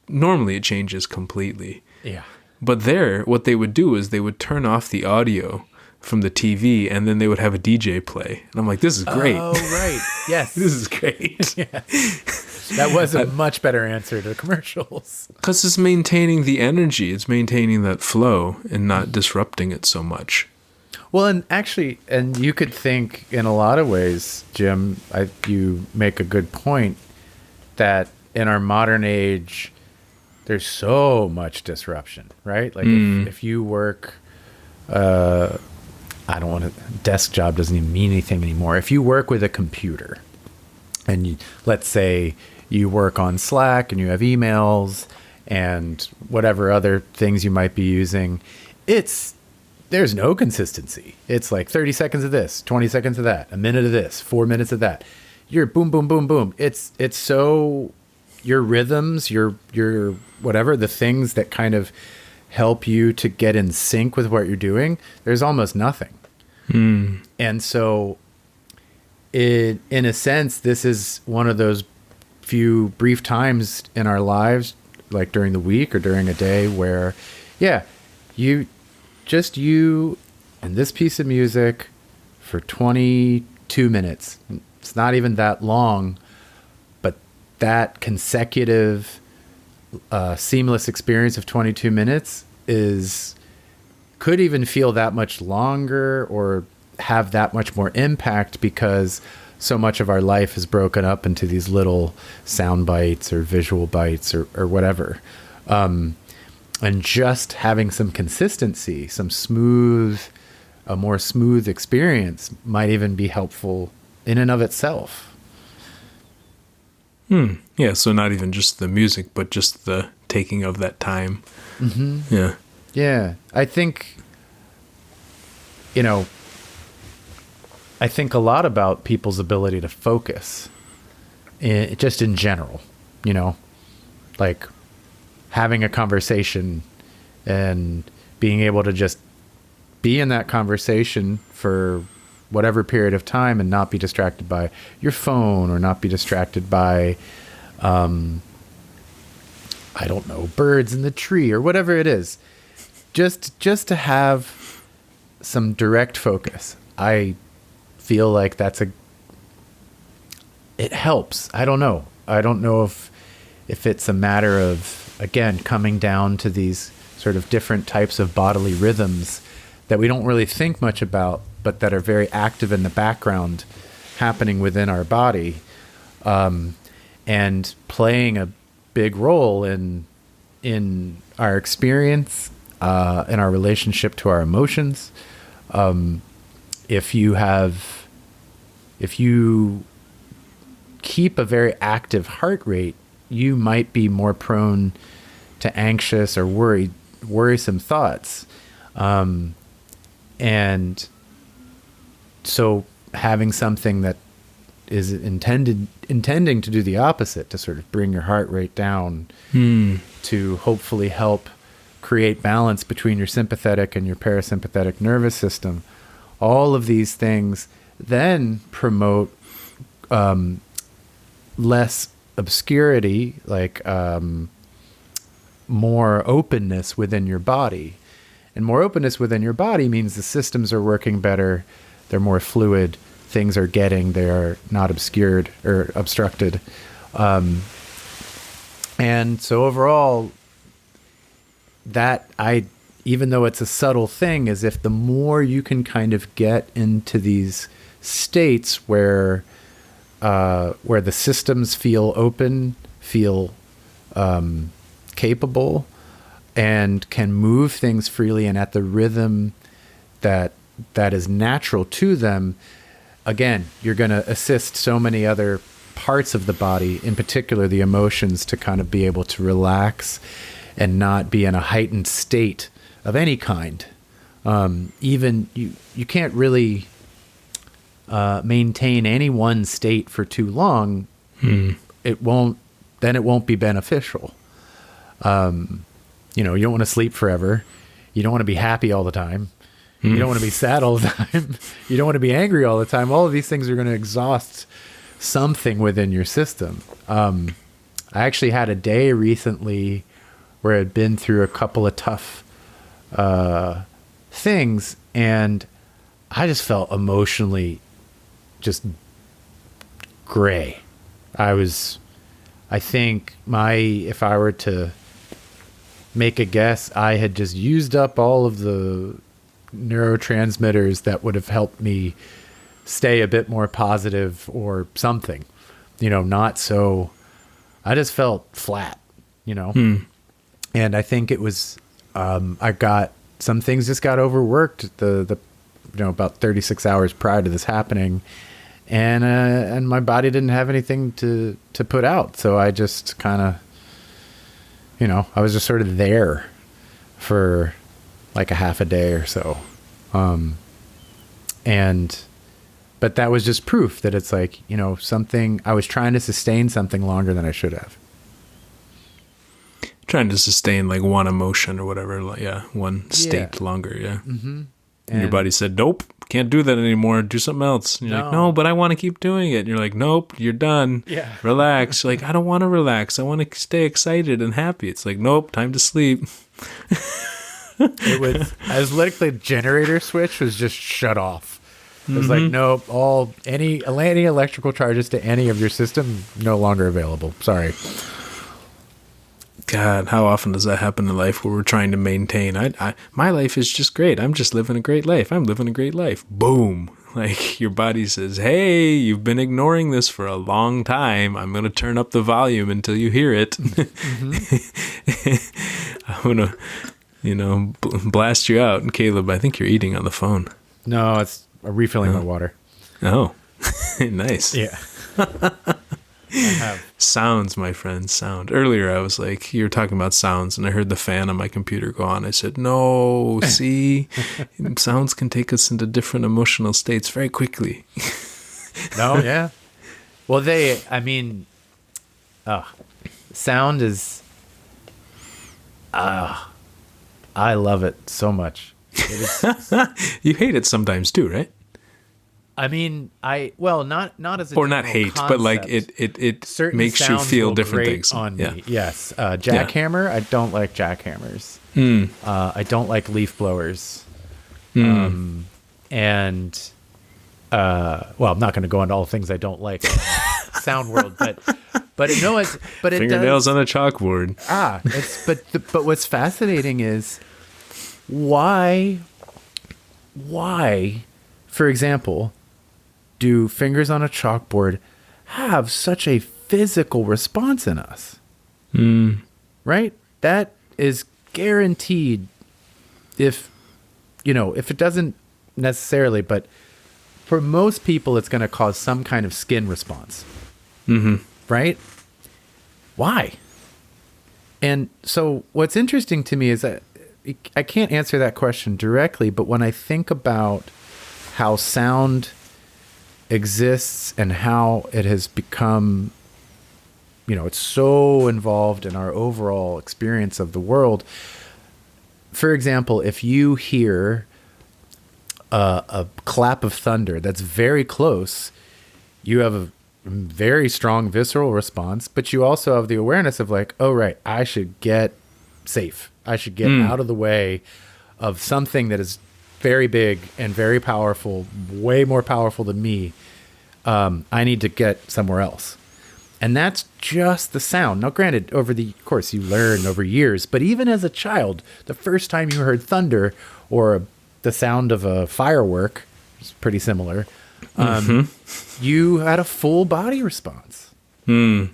normally it changes completely. Yeah. But there, what they would do is they would turn off the audio from the TV and then they would have a DJ play. And I'm like, this is great. Oh, right. Yes. This is great. Yes. That was a much better answer to the commercials. Because it's maintaining the energy. It's maintaining that flow and not disrupting it so much. Well, and actually, and you could think in a lot of ways, Jim, you make a good point that in our modern age, there's so much disruption, right? Like if you work, desk job doesn't even mean anything anymore. If you work with a computer and let's say you work on Slack and you have emails and whatever other things you might be using, there's no consistency. It's like 30 seconds of this, 20 seconds of that, a minute of this, 4 minutes of that. You're boom, boom, boom, boom. It's so your rhythms, your whatever, the things that kind of help you to get in sync with what you're doing, there's almost nothing. And so in a sense, this is one of those few brief times in our lives, like during the week or during a day where, just you and this piece of music for 22 minutes. It's not even that long, but that consecutive, seamless experience of 22 minutes could even feel that much longer or have that much more impact because so much of our life is broken up into these little sound bites or visual bites or whatever. And just having some consistency, a more smooth experience might even be helpful in and of itself. Yeah, so not even just the music, but just the taking of that time. Mm-hmm. Yeah. Yeah. I think a lot about people's ability to focus, just in general, like having a conversation and being able to just be in that conversation for whatever period of time and not be distracted by your phone or not be distracted by, birds in the tree or whatever it is. Just to have some direct focus. I feel like it helps. I don't know. I don't know if it's a matter of, again, coming down to these sort of different types of bodily rhythms that we don't really think much about, but that are very active in the background happening within our body, and playing a big role in our experience, in our relationship to our emotions. If you keep a very active heart rate, you might be more prone to anxious or worrisome thoughts. And so having something that is intending to do the opposite, to sort of bring your heart rate down, to hopefully help create balance between your sympathetic and your parasympathetic nervous system, all of these things then promote less obscurity, like more openness within your body. And more openness within your body means the systems are working better, they're more fluid, they're not obscured or obstructed. And so overall, even though it's a subtle thing, is if the more you can kind of get into these states where the systems feel open, feel capable, and can move things freely and at the rhythm that is natural to them, again, you're going to assist so many other parts of the body, in particular the emotions, to kind of be able to relax and not be in a heightened state of any kind. Even you can't really maintain any one state for too long. It won't be beneficial. You don't want to sleep forever. You don't want to be happy all the time. You don't want to be sad all the time. You don't want to be angry all the time. All of these things are going to exhaust something within your system. I actually had a day recently where I'd been through a couple of tough things, and I just felt emotionally just gray. I think if I were to make a guess, I had just used up all of the neurotransmitters that would have helped me stay a bit more positive or something, not so. I just felt flat, and I think it was, I got some things just got overworked about 36 hours prior to this happening, and my body didn't have anything to put out. So I just kind of, I was just sort of there for like a half a day or so. But that was just proof that it's like, something, I was trying to sustain something longer than I should have. Trying to sustain like one emotion or whatever. One state longer. Yeah. Mm-hmm. And your body said, nope, can't do that anymore. Do something else. And you're like, no, but I want to keep doing it. And you're like, nope, you're done. Yeah. Relax. You're like, I don't want to relax. I want to stay excited and happy. It's like, nope, time to sleep. I was like, the generator switch was just shut off. It was like, nope, any electrical charges to any of your system, no longer available. Sorry. God, how often does that happen in life where we're trying to maintain? My life is just great. I'm just living a great life. I'm living a great life. Boom. Like your body says, hey, you've been ignoring this for a long time. I'm going to turn up the volume until you hear it. I'm going to, blast you out. And Caleb, I think you're eating on the phone. No, it's refilling my water. Oh, nice. Yeah. I have. Sounds, my friend, sound. Earlier, I was like, you were talking about sounds, and I heard the fan on my computer go on. I said, no, see, sounds can take us into different emotional states very quickly. No, yeah. Well, sound is, I love it so much. It is, you hate it sometimes too, right? I mean, not as a or not hate, concept. But like it Certain makes you feel will different grate things on yeah. me. Yes, jackhammer. I don't like jackhammers. I don't like leaf blowers. I'm not going to go into all the things I don't like in the sound world, but it fingernails does, on a chalkboard. But what's fascinating is why, for example, do fingers on a chalkboard have such a physical response in us? Right? That is guaranteed. If it doesn't necessarily, but for most people, it's going to cause some kind of skin response. Right? Why? And so what's interesting to me is that I can't answer that question directly, but when I think about how sound exists and how it has become, it's so involved in our overall experience of the world. For example, if you hear a clap of thunder that's very close, you have a very strong visceral response, but you also have the awareness of like, oh, right, I should get safe. I should get out of the way of something that is very big and very powerful, way more powerful than me. I need to get somewhere else. And that's just the sound. Now, granted, over the course, you learn over years, but even as a child, the first time you heard thunder or the sound of a firework, it's pretty similar, you had a full body response. And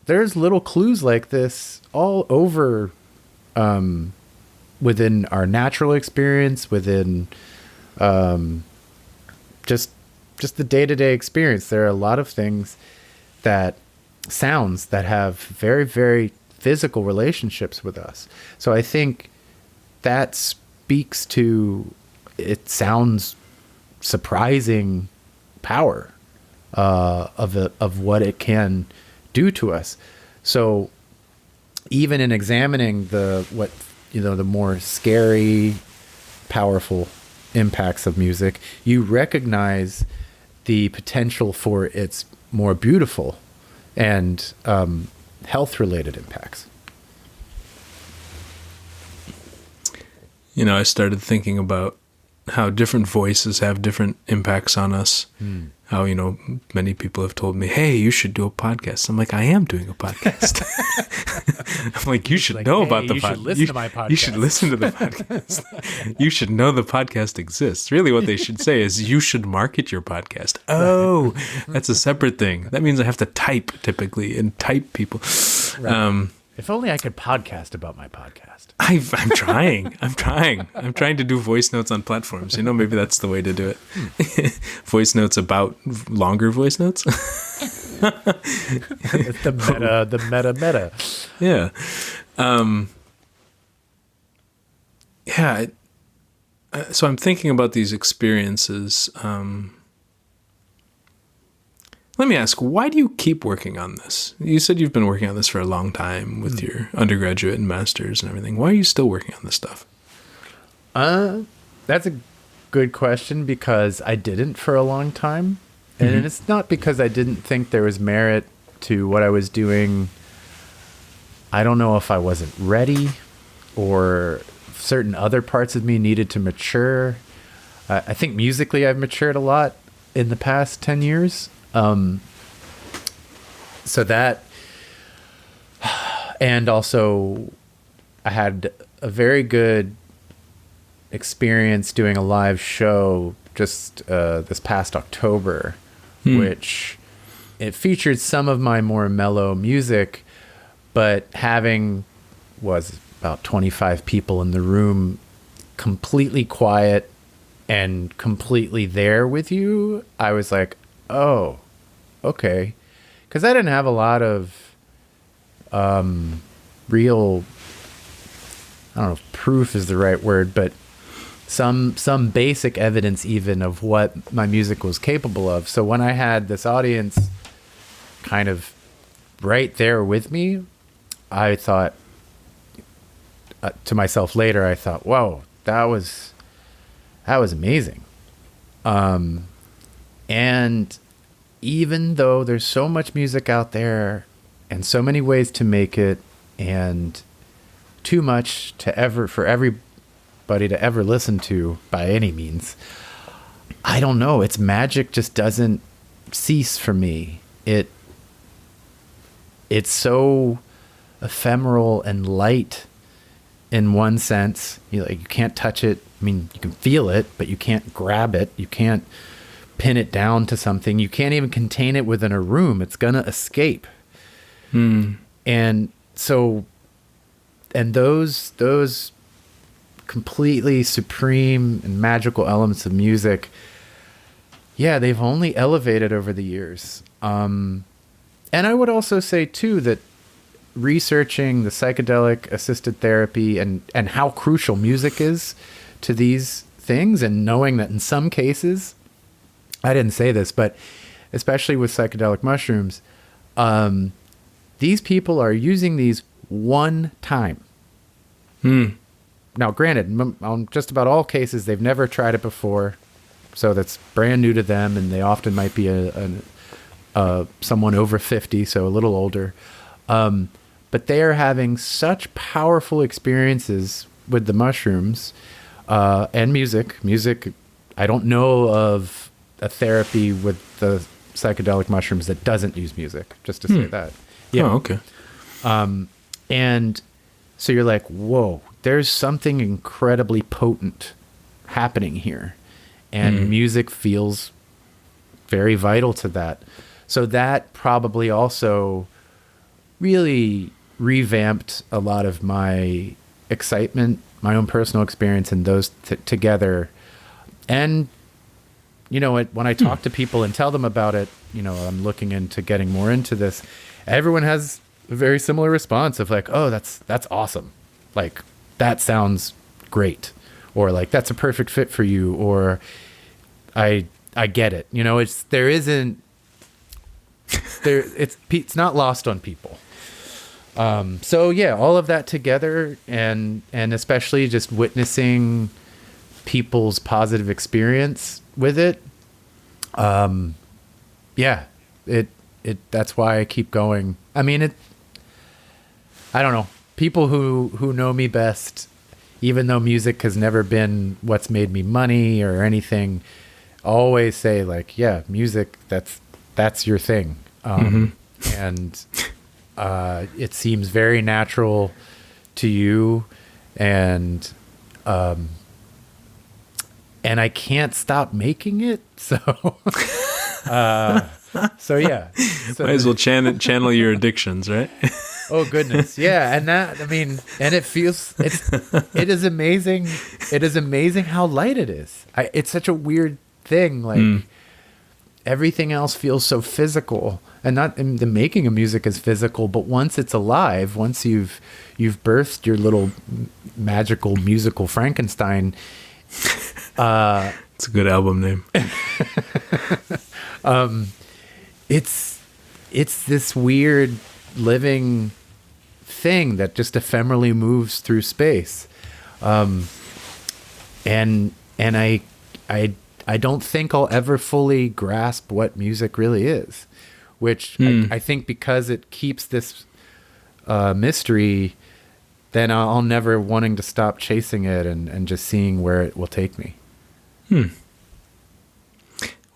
there's little clues like this all over within our natural experience, within just the day-to-day experience. There are a lot of things sounds that have very, very physical relationships with us. So I think that's speaks to, it sounds surprising power of what it can do to us. So even in examining the more scary, powerful impacts of music, you recognize the potential for its more beautiful and health-related impacts. I started thinking about how different voices have different impacts on us. How, many people have told me, hey, you should do a podcast. I'm like, I am doing a podcast. I'm like, you should know about the podcast. You should listen to my podcast. You should listen to the podcast. You should know the podcast exists. Really what they should say is you should market your podcast. Oh, that's a separate thing. That means I have to type typically and type people. Right. If only I could podcast about my podcast. I'm trying. I'm trying to do voice notes on platforms. Maybe that's the way to do it. Voice notes about longer voice notes. the meta. Yeah. So I'm thinking about these experiences. Let me ask, why do you keep working on this? You said you've been working on this for a long time with your undergraduate and master's and everything. Why are you still working on this stuff? That's a good question, because I didn't for a long time. And it's not because I didn't think there was merit to what I was doing. I don't know if I wasn't ready or certain other parts of me needed to mature. I think musically I've matured a lot in the past 10 years. So that, and also I had a very good experience doing a live show just this past October, which it featured some of my more mellow music, but was about 25 people in the room, completely quiet and completely there with you. I was like, oh, okay. Because I didn't have a lot of real, I don't know if proof is the right word, but some basic evidence even of what my music was capable of. So when I had this audience kind of right there with me, I thought to myself later, I thought, whoa, that was amazing. And even though there's so much music out there and so many ways to make it and too much for everybody to ever listen to by any means, I don't know. Its magic just doesn't cease for me. It's so ephemeral and light in one sense. You can't touch it. I mean, you can feel it, but you can't grab it. You can't pin it down to something. You can't even contain it within a room. It's gonna escape. And so, and those completely supreme and magical elements of music, yeah, they've only elevated over the years. And I would also say too that researching the psychedelic-assisted therapy and how crucial music is to these things, and knowing that in some cases, I didn't say this, but especially with psychedelic mushrooms, these people are using these one time. Now, granted, on just about all cases, they've never tried it before, so that's brand new to them, and they often might be someone over 50, so a little older. But they are having such powerful experiences with the mushrooms and music. Music, I don't know of a therapy with the psychedelic mushrooms that doesn't use music, just to say that. Yeah. Oh, okay. And so you're like, whoa, there's something incredibly potent happening here. And music feels very vital to that. So that probably also really revamped a lot of my excitement, my own personal experience, and those together. And when I talk to people and tell them about it, I'm looking into getting more into this, everyone has a very similar response of like, oh, that's awesome. Like, that sounds great. or like, that's a perfect fit for you, or I get it. You know, it's not lost on people. So yeah, all of that together, and especially just witnessing people's positive experience with it. Yeah, that's why I keep going. I mean, I don't know. People who know me best, even though music has never been what's made me money or anything, always say like, yeah, music, that's your thing. And it seems very natural to you, and I can't stop making it. So, so yeah. So, might as well channel your addictions, right? Oh goodness. Yeah. And and it is amazing. It is amazing how light it is. It's such a weird thing. Like everything else feels so physical, and the making of music is physical, but once it's alive, once you've birthed your little magical musical Frankenstein, it's a good album name. It's this weird living thing that just ephemerally moves through space. And I don't think I'll ever fully grasp what music really is, which I think because it keeps this mystery, then I'll never wanting to stop chasing it and just seeing where it will take me.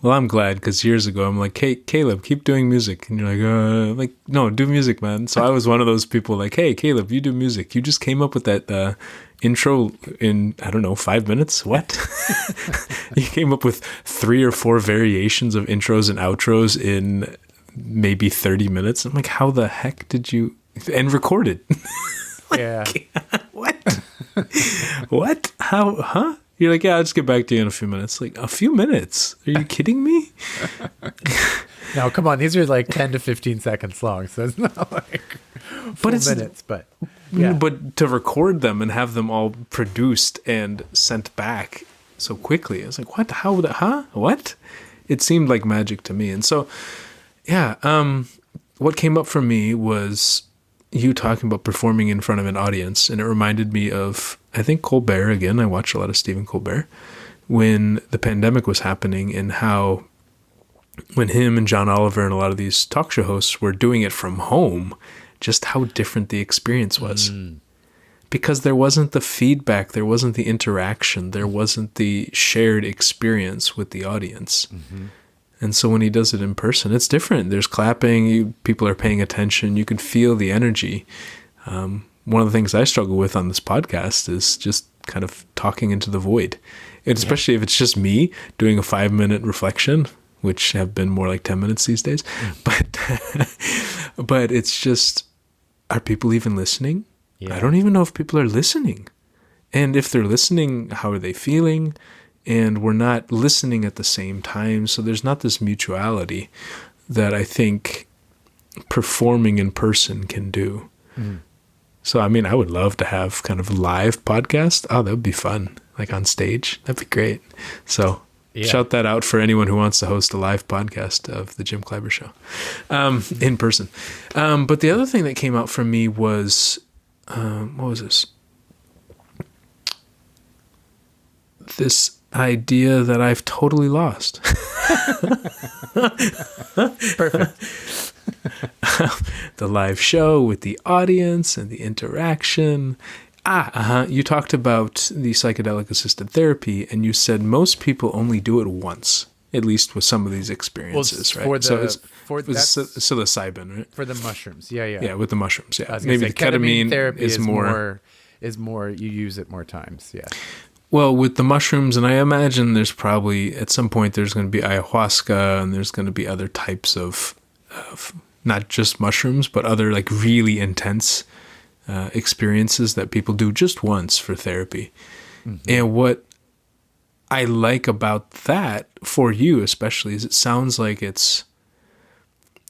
Well, I'm glad, because years ago I'm like, hey, Caleb, keep doing music. And you're like, no, do music, man. So I was one of those people like, hey, Caleb, you do music. You just came up with that intro in, I don't know, 5 minutes. What? You came up with 3 or 4 variations of intros and outros in maybe 30 minutes. I'm like, how the heck did you... And recorded. Like, yeah. What? What? How? Huh? You're like, yeah, I'll just get back to you in a few minutes. Like, a few minutes? Are you kidding me? No, come on. These are like 10 to 15 seconds long, so it's not like full minutes. But yeah. But to record them and have them all produced and sent back so quickly, I was like, what? How? Huh? What? It seemed like magic to me. And so, yeah, what came up for me was you talking about performing in front of an audience, and it reminded me of, I think, Colbert again. I watched a lot of Stephen Colbert when the pandemic was happening, and how when him and John Oliver and a lot of these talk show hosts were doing it from home, just how different the experience was. Because there wasn't the feedback, there wasn't the interaction, there wasn't the shared experience with the audience. And so when he does it in person, it's different. There's clapping, people are paying attention, you can feel the energy. One of the things I struggle with on this podcast is just kind of talking into the void. And especially if it's just me doing a 5-minute reflection, which have been more like 10 minutes these days. But it's just, are people even listening? Yeah. I don't even know if people are listening. And if they're listening, how are they feeling? And we're not listening at the same time. So there's not this mutuality that I think performing in person can do. So, I mean, I would love to have kind of live podcast. Oh, that would be fun. Like on stage. That'd be great. So shout that out for anyone who wants to host a live podcast of the Jim Kleiber Show in person. But the other thing that came out for me was, what was this? This idea that I've totally lost. Perfect. The live show with the audience and the interaction. You talked about the psychedelic-assisted therapy, and you said most people only do it once, at least with some of these experiences, right? Psilocybin, right? For the mushrooms, yeah. Yeah, with the mushrooms, yeah. Maybe the ketamine therapy is more, you use it more times, yeah. Well, with the mushrooms, and I imagine there's probably, at some point, there's going to be ayahuasca, and there's going to be other types of not just mushrooms, but other like really intense experiences that people do just once for therapy. And what I like about that for you especially is it sounds like it's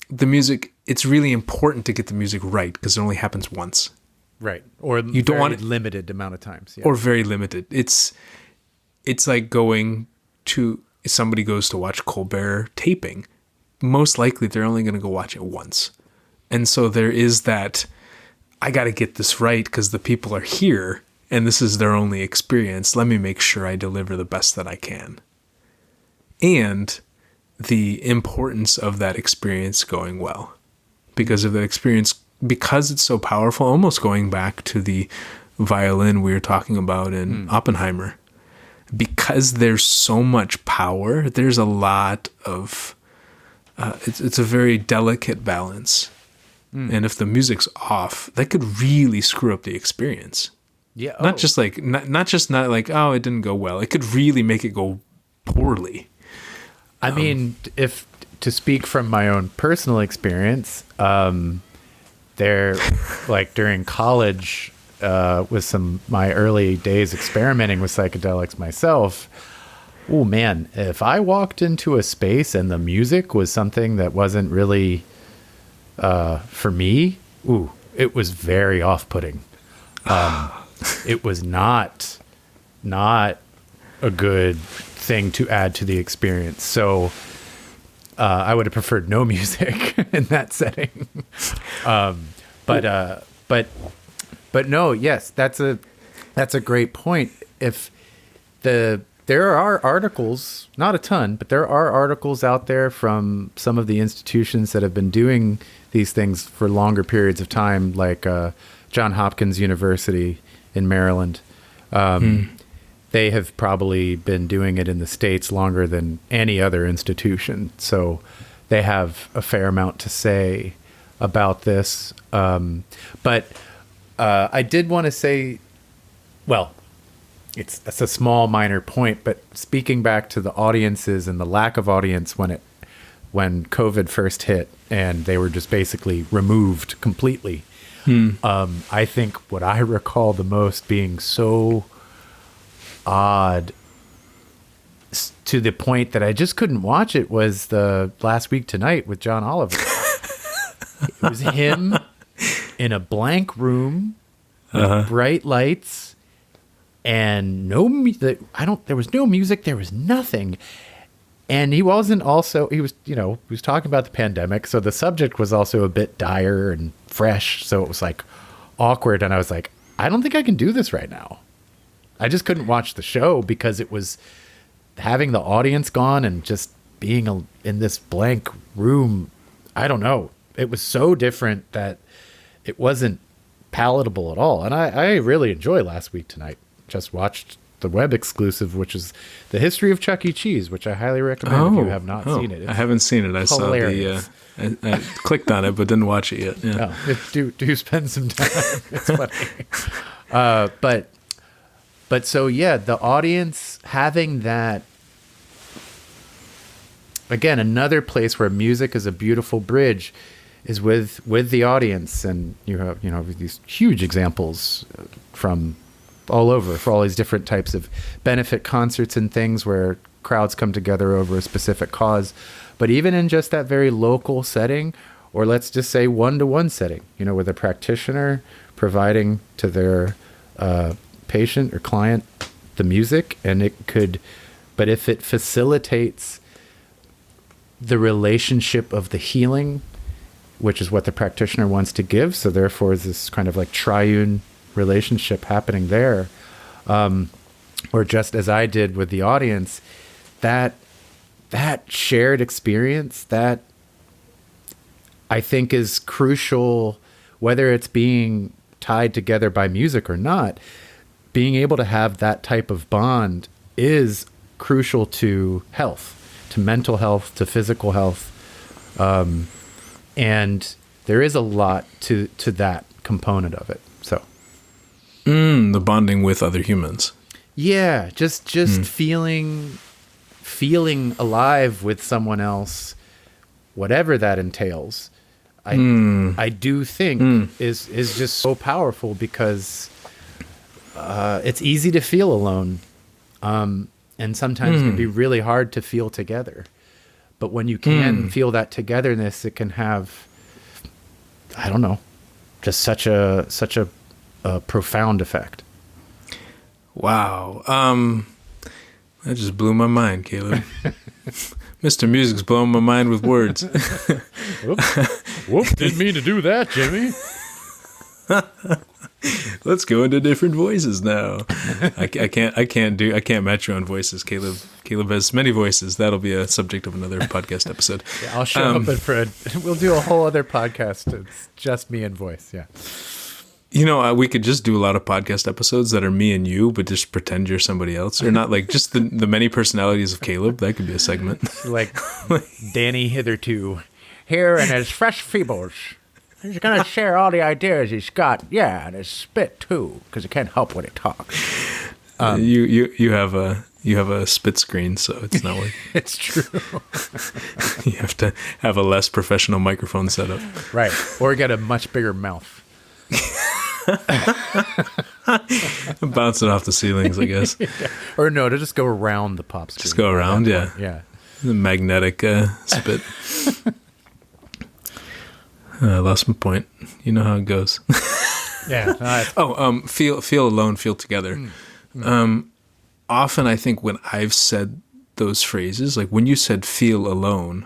the music, it's really important to get the music right because it only happens once. Right. Or You don't want it, limited amount of times. Yeah. or very limited. It's like going to, somebody goes to watch Colbert taping. Most likely they're only going to go watch it once. And so there is that, I got to get this right because the people are here and this is their only experience. Let me make sure I deliver the best that I can. And the importance of that experience going well. Because of the experience, because it's so powerful, almost going back to the violin we were talking about in Oppenheimer. Because there's so much power, there's a lot of, it's a very delicate balance. And if the music's off, that could really screw up the experience. Yeah. Not just like, not like, oh, it didn't go well. It could really make it go poorly. I mean, if to speak from my own personal experience, there, like during college, with my early days experimenting with psychedelics myself, oh man, if I walked into a space and the music was something that wasn't really for me, it was very off-putting. It was not a good thing to add to the experience. So I would have preferred no music in that setting. But no, yes, that's a great point. If there are articles, not a ton, but there are articles out there from some of the institutions that have been doing these things for longer periods of time, like Johns Hopkins University in Maryland. They have probably been doing it in the States longer than any other institution. So they have a fair amount to say about this. But I did want to say, well, it's a small minor point, but speaking back to the audiences and the lack of audience when COVID first hit and they were just basically removed completely. I think what I recall the most being so odd to the point that I just couldn't watch it was the Last Week Tonight with John Oliver. It was him in a blank room with bright lights and there was no music, there was nothing. And he was talking about the pandemic, so the subject was also a bit dire and fresh, so it was like awkward, and I was like, I don't think I can do this right now. I just couldn't watch the show because it was having the audience gone and just being in this blank room. I don't know. It was so different that it wasn't palatable at all. And I really enjoy Last Week Tonight. Just watched the web exclusive, which is The History of Chuck E. Cheese, which I highly recommend if you have not seen it. I haven't seen it. I hilarious. saw I clicked on it, but didn't watch it yet. Yeah. Do spend some time. It's funny. But so, yeah, the audience having that, again, another place where music is a beautiful bridge is with the audience. And you have these huge examples from all over for all these different types of benefit concerts and things where crowds come together over a specific cause. But even in just that very local setting, or let's just say one-to-one setting, with a practitioner providing to their patient or client the music, but if it facilitates the relationship of the healing, which is what the practitioner wants to give, so therefore is this kind of like triune relationship happening there, or just as I did with the audience, that shared experience, that I think is crucial, whether it's being tied together by music or not. Being able to have that type of bond is crucial to health, to mental health, to physical health. And there is a lot to that component of it. So the bonding with other humans. Yeah, just feeling alive with someone else, whatever that entails. I do think is just so powerful because it's easy to feel alone, and sometimes it can be really hard to feel together. But when you can feel that togetherness, it can have, I don't know, just such a a profound effect. Wow. That just blew my mind, Caleb. Mr. Music's blowing my mind with words. Whoop, didn't mean to do that, Jimmy. Let's go into different voices now. I can't match you on voices, Caleb. Caleb has many voices. That'll be a subject of another podcast episode. Yeah, I'll show up and Fred. We'll do a whole other podcast. It's just me and voice. Yeah. You know, we could just do a lot of podcast episodes that are me and you, but just pretend you're somebody else, or not, like just the many personalities of Caleb. That could be a segment. Like Danny hitherto here in his fresh feebles. He's going to share all the ideas he's got. Yeah, and his spit too, because he can't help when he talks. You have a spit screen, so it's not like It's true. you have to have a less professional microphone setup. Right. Or get a much bigger mouth. Bounce it off the ceilings, I guess. Yeah. Or no, to just go around the pop screen. Just go around, yeah. Yeah. The magnetic spit. I lost my point. You know how it goes. Yeah. Feel alone, feel together. Often I think when I've said those phrases, like when you said feel alone,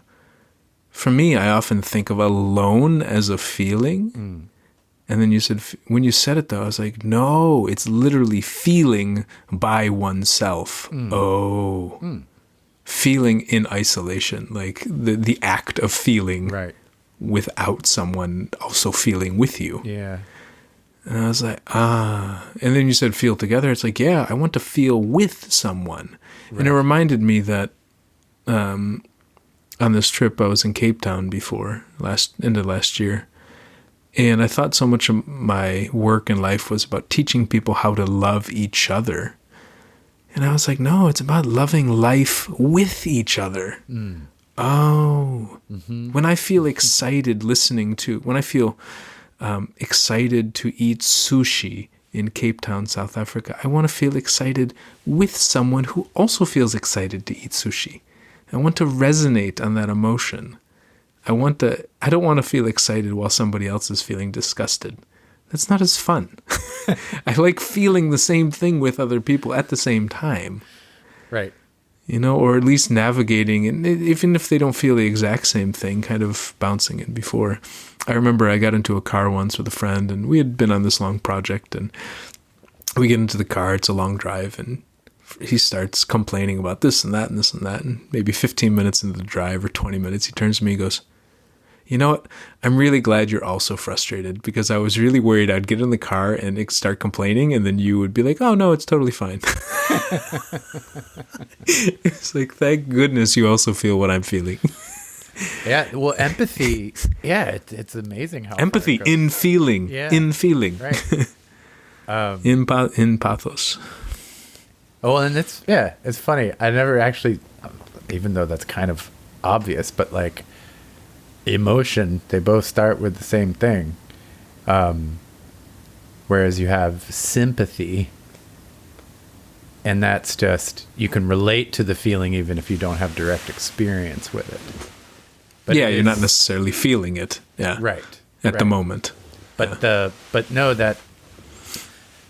for me, I often think of alone as a feeling. And then you said, when you said it though, I was like, no, it's literally feeling by oneself. Feeling in isolation, like the act of feeling. Right. Without someone also feeling with you. Yeah. And I was like, And then you said feel together. It's like, yeah, I want to feel with someone. Right. And it reminded me that on this trip, I was in Cape Town before, end of last year. And I thought so much of my work in life was about teaching people how to love each other. And I was like, no, it's about loving life with each other. When I feel excited when I feel excited to eat sushi in Cape Town, South Africa, I want to feel excited with someone who also feels excited to eat sushi. I want to resonate on that emotion. I don't want to feel excited while somebody else is feeling disgusted. That's not as fun. I like feeling the same thing with other people at the same time. Right. You know, or at least navigating, and even if they don't feel the exact same thing, kind of bouncing it before. I remember I got into a car once with a friend, and we had been on this long project, and we get into the car, it's a long drive, and he starts complaining about this and that and this and that, and maybe 15 minutes into the drive or 20 minutes, he turns to me and goes, you know what? I'm really glad you're also frustrated, because I was really worried I'd get in the car and start complaining, and then you would be like, oh, no, it's totally fine. It's like, thank goodness you also feel what I'm feeling. Yeah, well, empathy, yeah, it's amazing how empathy in feeling, right? in pathos. Oh, and it's funny. I never actually, even though that's kind of obvious, but like emotion, they both start with the same thing. Whereas you have sympathy, and that's just, you can relate to the feeling even if you don't have direct experience with it. But yeah, you're not necessarily feeling it. Yeah. Right. At the moment. But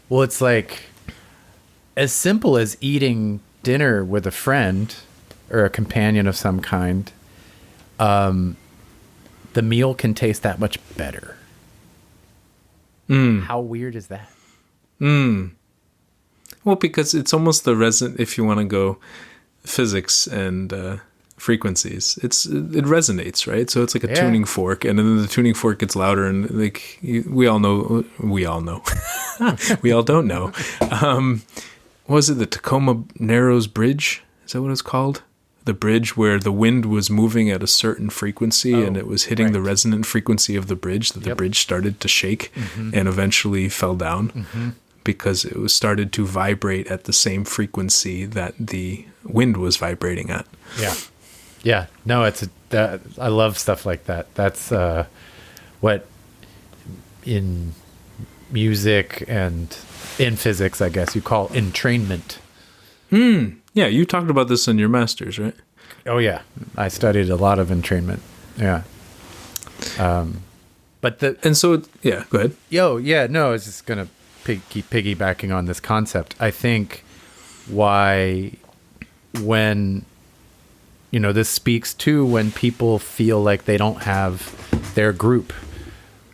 it's like as simple as eating dinner with a friend or a companion of some kind. The meal can taste that much better. How weird is that? Well, because it's almost the if you want to go physics and frequencies, it resonates, right? So it's like a tuning fork, and then the tuning fork gets louder, and like we all know, we all don't know. What was it, the Tacoma Narrows Bridge? Is that what it's called? The bridge where the wind was moving at a certain frequency, and it was hitting the resonant frequency of the bridge, that the bridge started to shake and eventually fell down because it was started to vibrate at the same frequency that the wind was vibrating at. Yeah. Yeah. No, I love stuff like that. That's what in music and in physics, I guess you call entrainment. Yeah, you talked about this in your master's, right? Oh, yeah. I studied a lot of entrainment. Yeah. Go ahead. No, I was just going to keep piggybacking on this concept, I think why when, this speaks to when people feel like they don't have their group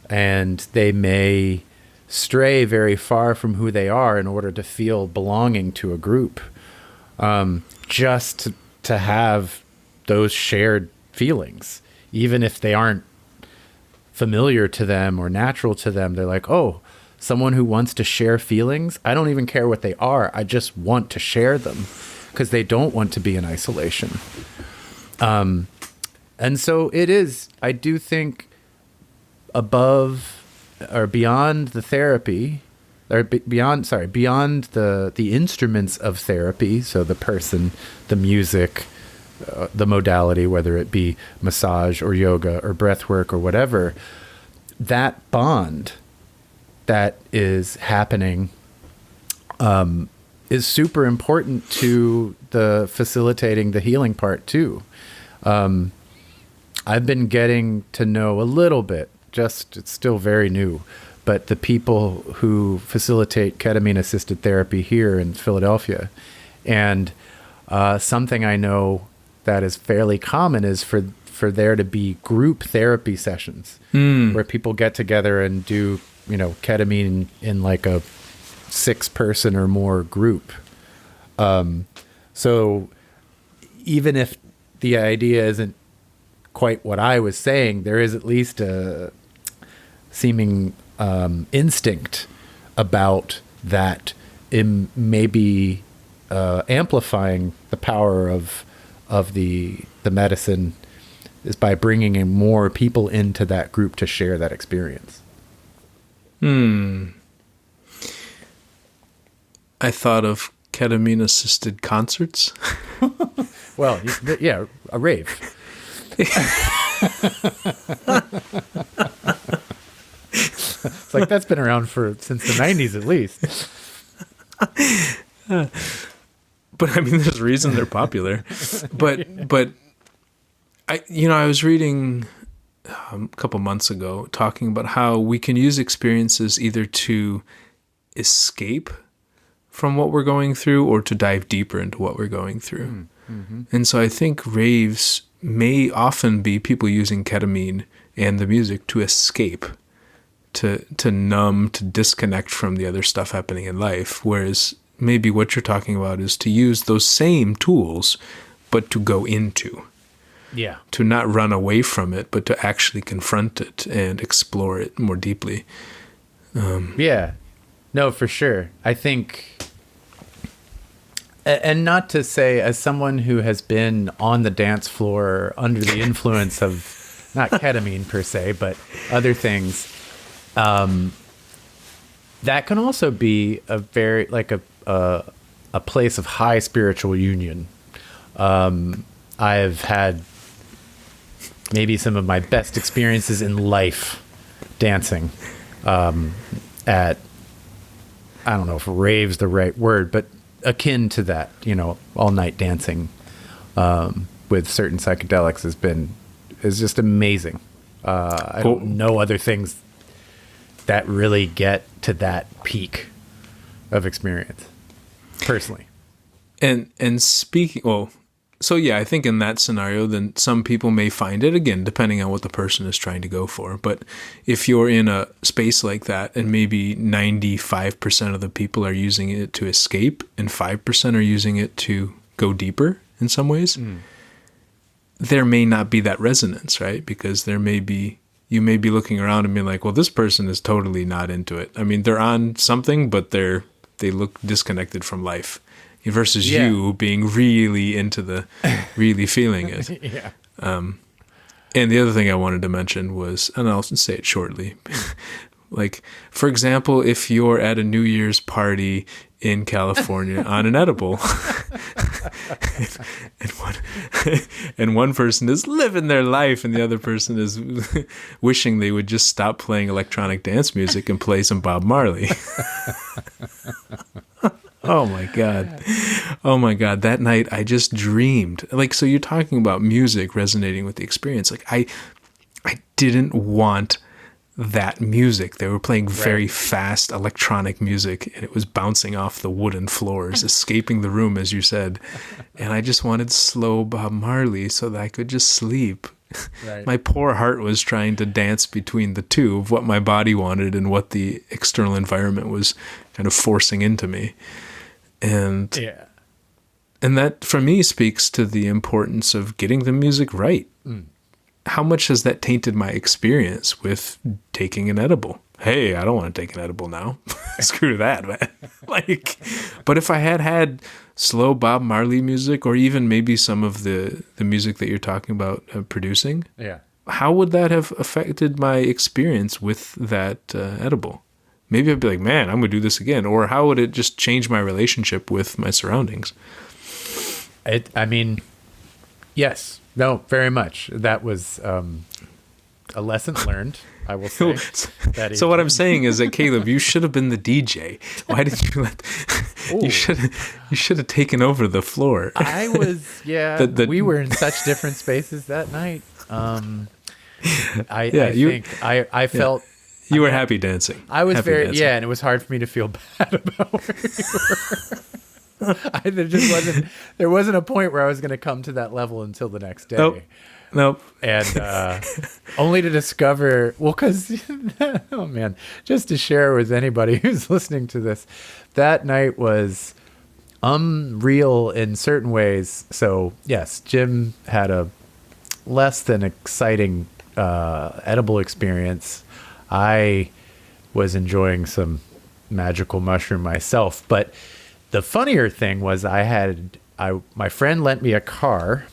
and they may stray very far from who they are in order to feel belonging to a group. Just to have those shared feelings, even if they aren't familiar to them or natural to them, they're like, oh, someone who wants to share feelings, I don't even care what they are. I just want to share them because they don't want to be in isolation. And so it is, I do think, above or beyond the therapy, or beyond the instruments of therapy, so the person, the music, the modality, whether it be massage or yoga or breath work or whatever, that bond that is happening is super important to the facilitating the healing part too. I've been getting to know a little bit, it's still very new, but the people who facilitate ketamine-assisted therapy here in Philadelphia. And something I know that is fairly common is for there to be group therapy sessions where people get together and do, ketamine in like a 6-person or more group. So even if the idea isn't quite what I was saying, there is at least a seeming instinct about that in maybe amplifying the power of the medicine is by bringing in more people into that group to share that experience. I thought of ketamine-assisted concerts. Well, yeah, a rave. It's like that's been around since the 90s at least. But I mean, there's a reason they're popular. But I was reading a couple months ago talking about how we can use experiences either to escape from what we're going through or to dive deeper into what we're going through. Mm-hmm. And so I think raves may often be people using ketamine and the music to escape, to numb, to disconnect from the other stuff happening in life. Whereas maybe what you're talking about is to use those same tools, but to go into. Yeah. To not run away from it, but to actually confront it and explore it more deeply. Yeah. No, for sure. I think, and not to say, as someone who has been on the dance floor under the influence of not ketamine per se, but other things, that can also be a very, like a place of high spiritual union. I've had maybe some of my best experiences in life dancing at, I don't know if rave's the right word, but akin to that, all night dancing with certain psychedelics is just amazing. I don't know other things that really get to that peak of experience personally. And speaking, so yeah, I think in that scenario, then some people may find it, again, depending on what the person is trying to go for. But if you're in a space like that and maybe 95% of the people are using it to escape and 5% are using it to go deeper in some ways, there may not be that resonance, right? Because you may be looking around and being like, well, this person is totally not into it. I mean, they're on something, but they look disconnected from life. Versus you being really into really feeling it. Yeah. And the other thing I wanted to mention was, and I'll say it shortly, like, for example, if you're at a New Year's party in California on an edible, and one person is living their life and the other person is wishing they would just stop playing electronic dance music and play some Bob Marley. Oh my God. That night I just dreamed. Like, so you're talking about music resonating with the experience. Like I didn't want that music. They were playing very Right. fast electronic music, and it was bouncing off the wooden floors, escaping the room, as you said. And I just wanted slow Bob Marley so that I could just sleep. Right. My poor heart was trying to dance between the two of what my body wanted and what the external environment was kind of forcing into me. And Yeah. and that, for me, speaks to the importance of getting the music right. How much has that tainted my experience with taking an edible? Hey, I don't want to take an edible now. Screw that, man. But if I had slow Bob Marley music, or even maybe some of the music that you're talking about producing, Yeah. how would that have affected my experience with that edible? Maybe I'd be like, man, I'm going to do this again. Or how would it just change my relationship with my surroundings? I mean, yes. No, very much. That was a lesson learned, I will say. So what I'm saying is that, Caleb, you should have been the DJ. Why did you let... You should have taken over the floor. I was, yeah. We were in such different spaces that night. I felt... You were happy dancing. I was happy very, dancing. yeah, and it was hard for me to feel bad about where you were. There wasn't a point where I was going to come to that level until the next day. Nope. And only to discover, well, because, oh man, just to share with anybody who's listening to this, that night was unreal in certain ways. So yes, Jim had a less than exciting edible experience. I was enjoying some magical mushroom myself, but the funnier thing was my friend lent me a car,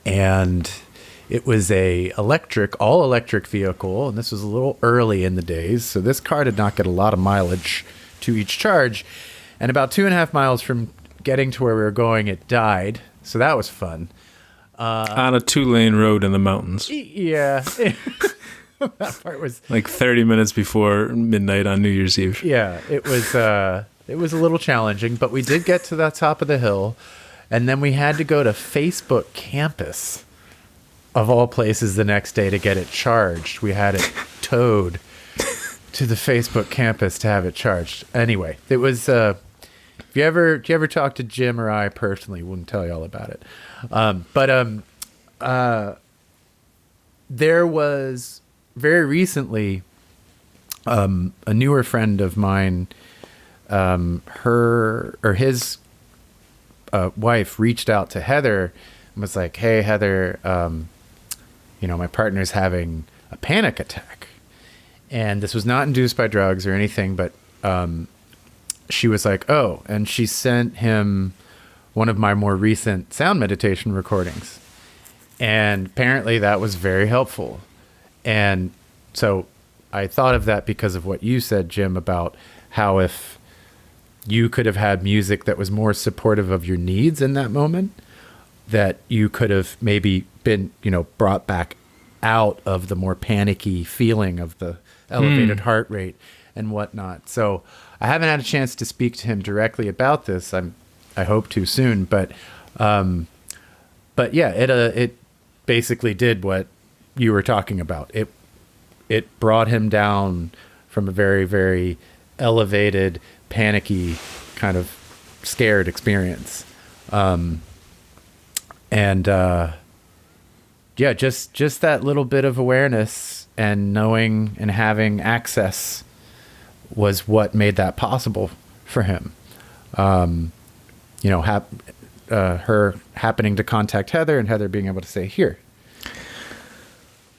and it was all electric vehicle, and this was a little early in the days, so this car did not get a lot of mileage to each charge, and about 2.5 miles from getting to where we were going, it died, so that was fun. On a 2-lane road in the mountains. Yeah. That part was... Like 30 minutes before midnight on New Year's Eve. Yeah, it was a little challenging, but we did get to the top of the hill, and then we had to go to Facebook campus, of all places, the next day to get it charged. We had it towed to the Facebook campus to have it charged. Anyway, it was... if you ever talk to Jim or I personally, wouldn't tell you all about it. There was... very recently, a newer friend of mine, his wife reached out to Heather and was like, "Hey, Heather, my partner's having a panic attack," and this was not induced by drugs or anything, but she was like, "Oh," and she sent him one of my more recent sound meditation recordings, and apparently that was very helpful. And so I thought of that because of what you said, Jim, about how if you could have had music that was more supportive of your needs in that moment, that you could have maybe been, brought back out of the more panicky feeling of the elevated heart rate and whatnot. So I haven't had a chance to speak to him directly about this. I hope to soon, but yeah, it basically did what you were talking about. It brought him down from a very, very elevated, panicky, kind of scared experience. Just that little bit of awareness and knowing and having access was what made that possible for him. Her happening to contact Heather and Heather being able to say, "Here."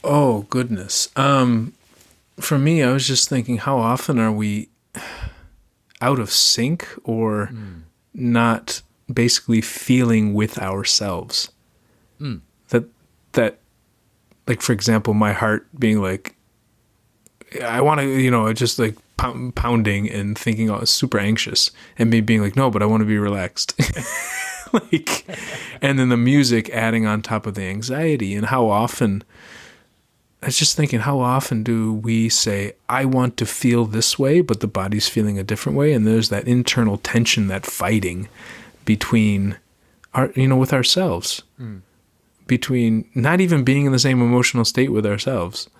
Oh, goodness. For me, I was just thinking, how often are we out of sync or not basically feeling with ourselves? That, like, for example, my heart being like, I want to, just like pounding and thinking I was super anxious, and me being like, no, but I want to be relaxed. And then the music adding on top of the anxiety. And how often... I was just thinking, how often do we say, I want to feel this way, but the body's feeling a different way? And there's that internal tension, that fighting between with ourselves, between not even being in the same emotional state with ourselves.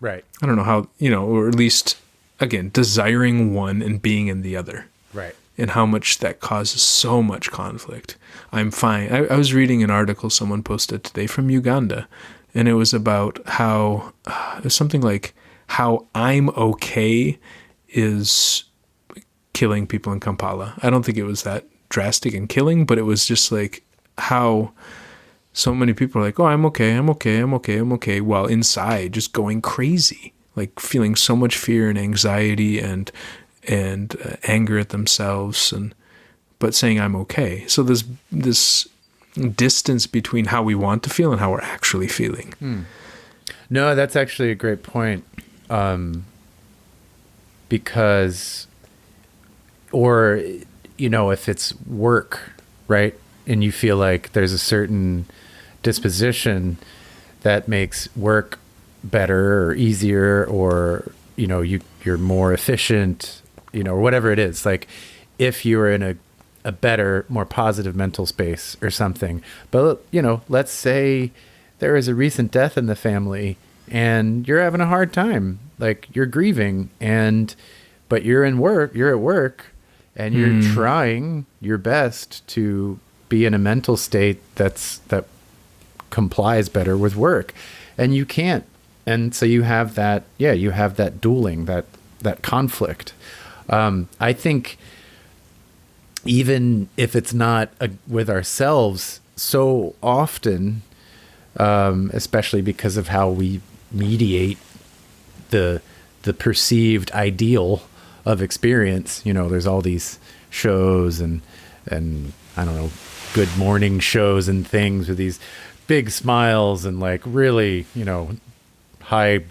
Right. I don't know how, or at least, again, desiring one and being in the other. Right. And how much that causes so much conflict. I'm fine. I was reading an article someone posted today from Uganda, and it was about how, it was something like how I'm okay is killing people in Kampala. I don't think it was that drastic in killing, but it was just like how so many people are like, oh, I'm okay, I'm okay, I'm okay, I'm okay, while inside just going crazy, like feeling so much fear and anxiety and anger at themselves, but saying I'm okay. So there's this distance between how we want to feel and how we're actually feeling. No, that's actually a great point. Because, or, if it's work, right? And you feel like there's a certain disposition that makes work better or easier, or, you're more efficient, or whatever it is. Like if you were in a better, more positive mental space or something. But, let's say there is a recent death in the family and you're having a hard time, like you're grieving, but you're at work and you're trying your best to be in a mental state that complies better with work, and you can't. And so you have that dueling, that conflict. I think even if it's not with ourselves so often, especially because of how we mediate the perceived ideal of experience, there's all these shows and I don't know, good morning shows and things with these big smiles and like really, high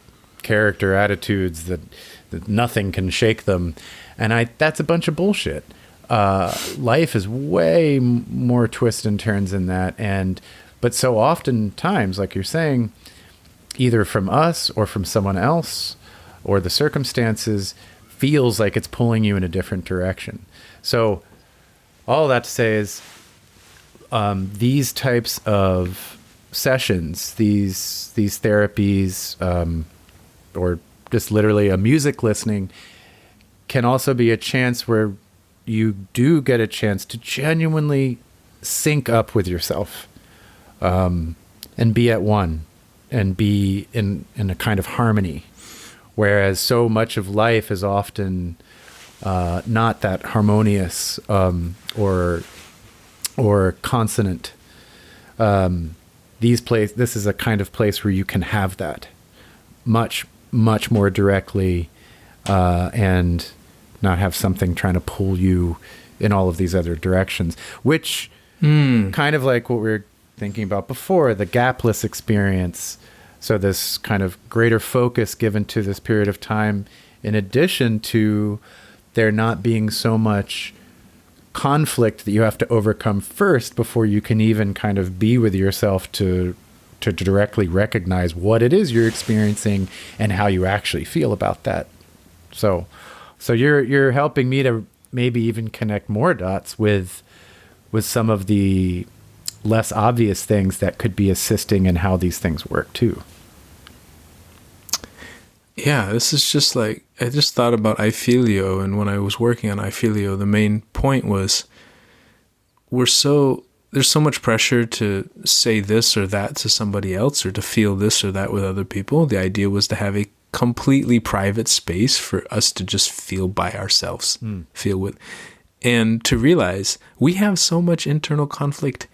character attitudes that nothing can shake them. And that's a bunch of bullshit. Life is way more twists and turns than that. But so oftentimes, like you're saying, either from us or from someone else or the circumstances, feels like it's pulling you in a different direction. So all that to say is these types of sessions, these therapies, or just literally a music listening, can also be a chance where you do get a chance to genuinely sync up with yourself, and be at one and be in a kind of harmony. Whereas so much of life is often not that harmonious or consonant. This is a kind of place where you can have that much, much more directly, and not have something trying to pull you in all of these other directions, which kind of like what we were thinking about before, the gapless experience. So this kind of greater focus given to this period of time, in addition to there not being so much conflict that you have to overcome first before you can even kind of be with yourself to directly recognize what it is you're experiencing and how you actually feel about that. So you're helping me to maybe even connect more dots with some of the less obvious things that could be assisting in how these things work too. Yeah, this is just like, I just thought about iFeelio, and when I was working on iFeelio, the main point was there's so much pressure to say this or that to somebody else or to feel this or that with other people. The idea was to have a completely private space for us to just feel by ourselves, feel with, and to realize we have so much internal conflict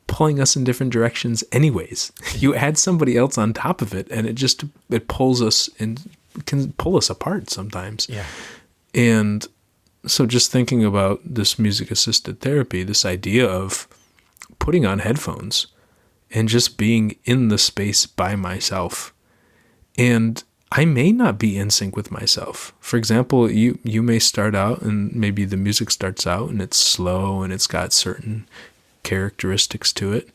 pulling us in different directions anyways. You add somebody else on top of it and it pulls us and can pull us apart sometimes. Yeah. And so just thinking about this music assisted therapy, this idea of putting on headphones and just being in the space by myself. And I may not be in sync with myself. For example, you may start out and maybe the music starts out and it's slow and it's got certain characteristics to it.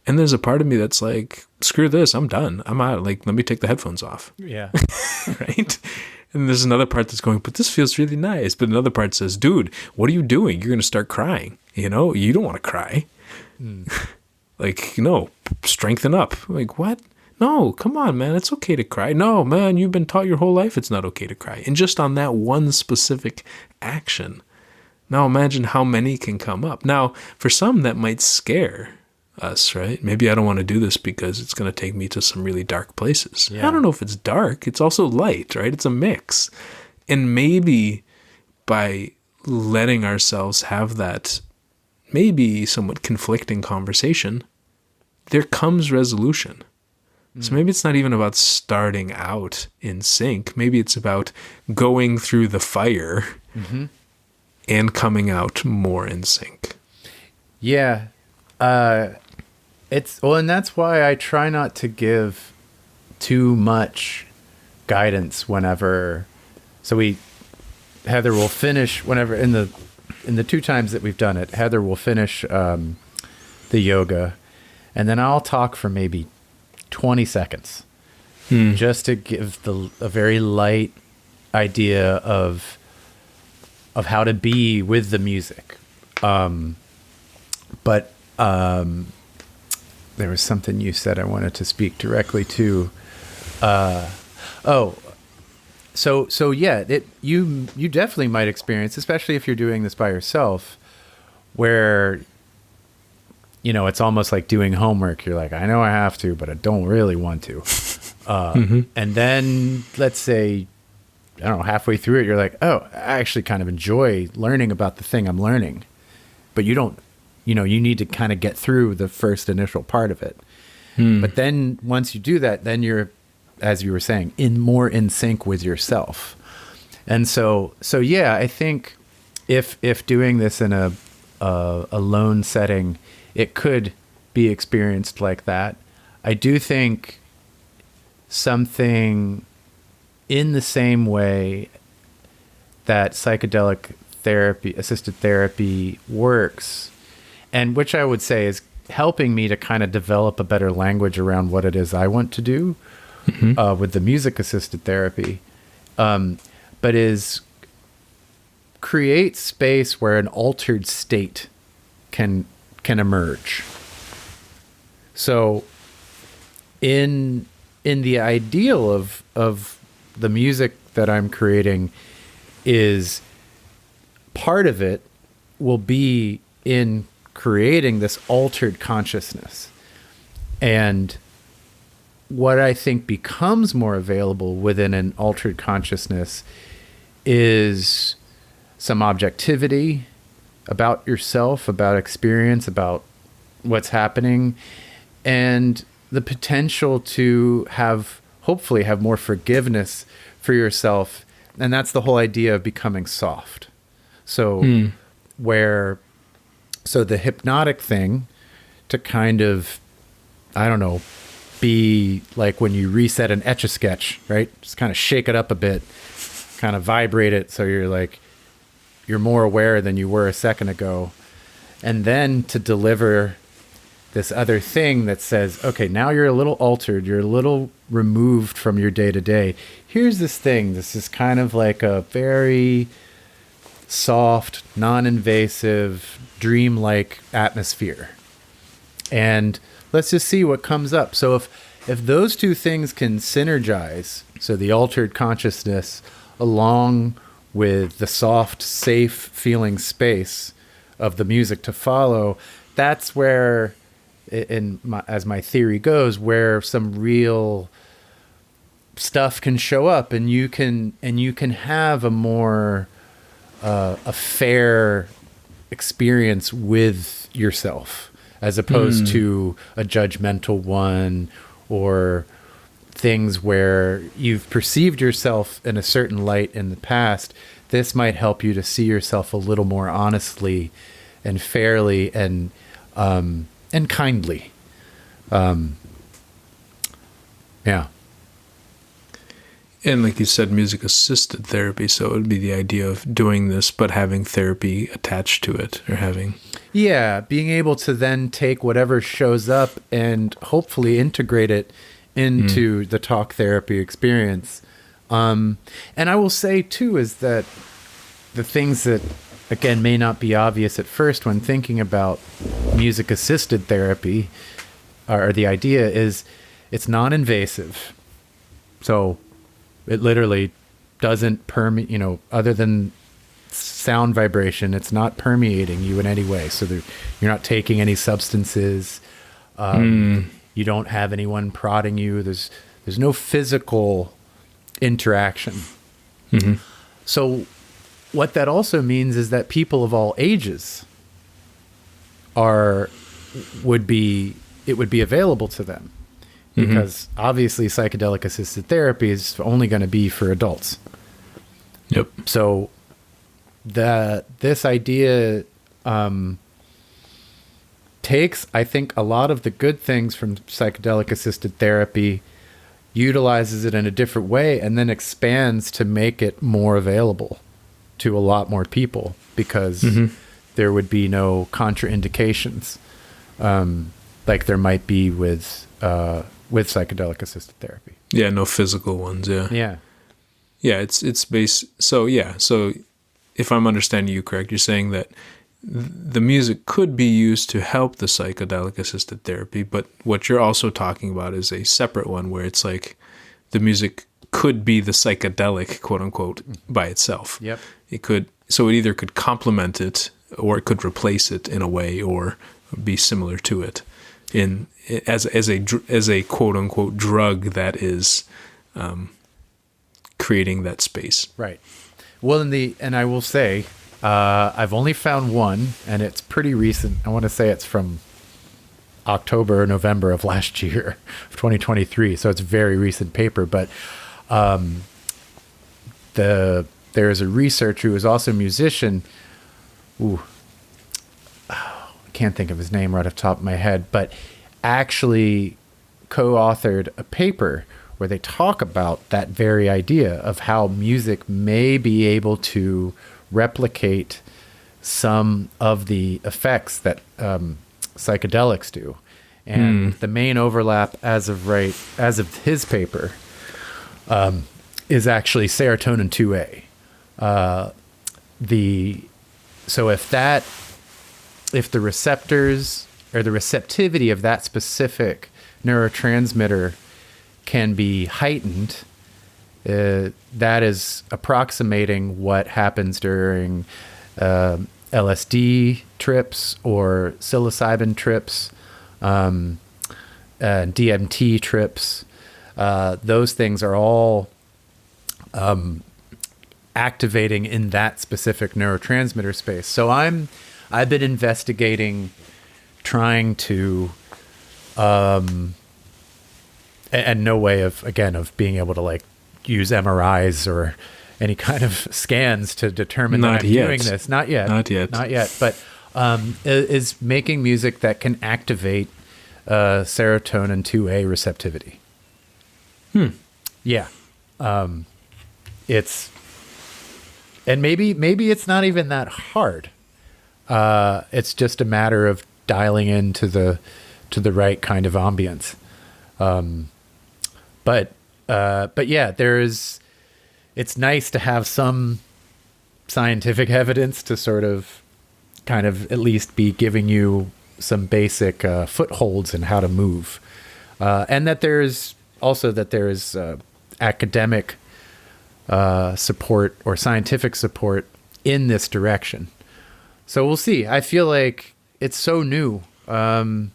And there's a part of me that's like, screw this, I'm done. I'm out. Like, let me take the headphones off. Yeah. Right? And there's another part that's going, but this feels really nice. But another part says, dude, what are you doing? You're going to start crying. You don't want to cry. Like, no, strengthen up. Like, what? No, come on, man. It's okay to cry. No, man, you've been taught your whole life it's not okay to cry. And just on that one specific action. Now imagine how many can come up. Now, for some, that might scare us, right? Maybe I don't want to do this because it's going to take me to some really dark places. Yeah. I don't know if it's dark. It's also light, right? It's a mix. And maybe by letting ourselves have that maybe somewhat conflicting conversation, there comes resolution. So maybe it's not even about starting out in sync. Maybe it's about going through the fire and coming out more in sync. Yeah. And that's why I try not to give too much guidance whenever. So Heather will finish whenever in the 2 times that we've done it. Heather will finish the yoga, and then I'll talk for maybe 20 seconds, just to give a very light idea of how to be with the music. But there was something you said I wanted to speak directly to. So yeah, you definitely might experience, especially if you're doing this by yourself, where, you know, it's almost like doing homework. You're like, I know I have to, but I don't really want to. And then let's say, I don't know, halfway through it, you're like, oh, I actually kind of enjoy learning about the thing I'm learning. But you don't, you know, you need to kind of get through the first initial part of it. But then once you do that, then you're, as you were saying, more in sync with yourself. And so yeah, I think if doing this in a lone setting, it could be experienced like that. I do think something in the same way that psychedelic assisted therapy works, and which I would say is helping me to kind of develop a better language around what it is I want to do with the music-assisted therapy, but is create space where an altered state can emerge. So in the ideal of the music that I'm creating, is part of it will be in creating this altered consciousness. And what I think becomes more available within an altered consciousness is some objectivity about yourself, about experience, about what's happening, and the potential to hopefully have more forgiveness for yourself. And that's the whole idea of becoming soft. So so the hypnotic thing, to kind of, I don't know, be like when you reset an Etch-a-Sketch, right? Just kind of shake it up a bit, kind of vibrate it so you're more aware than you were a second ago. And then to deliver this other thing that says, okay, now you're a little altered, you're a little removed from your day-to-day. Here's this thing. This is kind of like a very soft, non-invasive, dreamlike atmosphere. And let's just see what comes up. So if those two things can synergize, so the altered consciousness along with the soft, safe feeling space of the music to follow, that's where, as my theory goes, where some real stuff can show up, and you can have a more a fair experience with yourself, as opposed to a judgmental one, or things where you've perceived yourself in a certain light in the past. This might help you to see yourself a little more honestly and fairly and kindly. Yeah. And like you said, music-assisted therapy, so it would be the idea of doing this but having therapy attached to it, or having... Yeah, being able to then take whatever shows up and hopefully integrate it into the talk therapy experience. And I will say, too, is that the things that, again, may not be obvious at first when thinking about music-assisted therapy, or the idea is It's non-invasive. So it literally doesn't permeate, other than sound vibration, it's not permeating you in any way. So you're not taking any substances. You don't have anyone prodding you. There's no physical interaction. Mm-hmm. So what that also means is that people of all ages would be available to them, because obviously psychedelic assisted therapy is only going to be for adults. Yep. So this idea takes, I think, a lot of the good things from psychedelic assisted therapy, utilizes it in a different way, and then expands to make it more available to a lot more people, because there would be no contraindications like there might be with psychedelic assisted therapy. Yeah, no physical ones. Yeah. It's based. So if I'm understanding you correct, you're saying that the music could be used to help the psychedelic assisted therapy, but what you're also talking about is a separate one where it's like the music could be the psychedelic, quote unquote, by itself. Yep. It either could complement it, or it could replace it in a way, or be similar to it as a quote unquote drug that is creating that space. Right. Well, and I will say, I've only found one, and it's pretty recent. I want to say it's from October or November of last year, of 2023. So it's a very recent paper. But there's a researcher who is also a musician. I can't think of his name right off the top of my head, but actually co-authored a paper where they talk about that very idea of how music may be able to replicate some of the effects that psychedelics do. And the main overlap as of his paper is actually serotonin 2A. If the receptors or the receptivity of that specific neurotransmitter can be heightened, that is approximating what happens during LSD trips or psilocybin trips, DMT trips. Those things are all activating in that specific neurotransmitter space. So I've been investigating, trying to, and no way of being able to like use MRIs or any kind of scans to determine that I'm doing this. Not yet. But is making music that can activate serotonin 2A receptivity. Yeah. And maybe it's not even that hard. It's just a matter of dialing into the right kind of ambience. But yeah, it's nice to have some scientific evidence to sort of kind of at least be giving you some basic footholds in how to move. And that there's academic support or scientific support in this direction. So we'll see. I feel like it's so new. The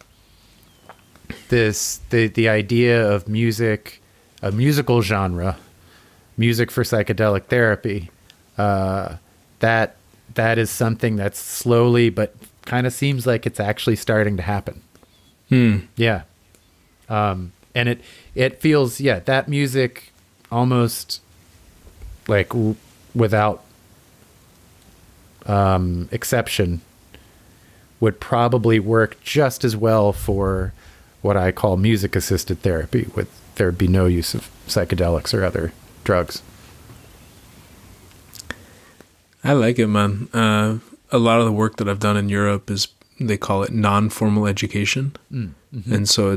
idea of music, a musical genre, music for psychedelic therapy, that is something that's slowly but kind of seems like it's actually starting to happen. Yeah. And it feels, that music almost like without exception would probably work just as well for what I call music assisted therapy, with there'd be no use of psychedelics or other drugs. I like it, man. A lot of the work that I've done in Europe is, they call it non-formal education. Mm-hmm. And so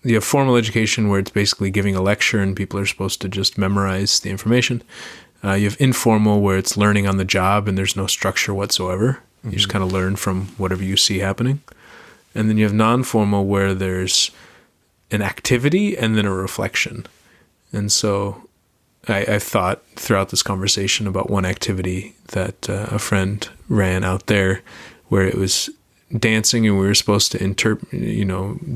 you have formal education where it's basically giving a lecture and people are supposed to just memorize the information. You have informal where it's learning on the job and there's no structure whatsoever. Mm-hmm. You just kind of learn from whatever you see happening. And then you have non-formal where there's an activity and then a reflection. And so I thought throughout this conversation about one activity that a friend ran out there, where it was dancing, and we were supposed to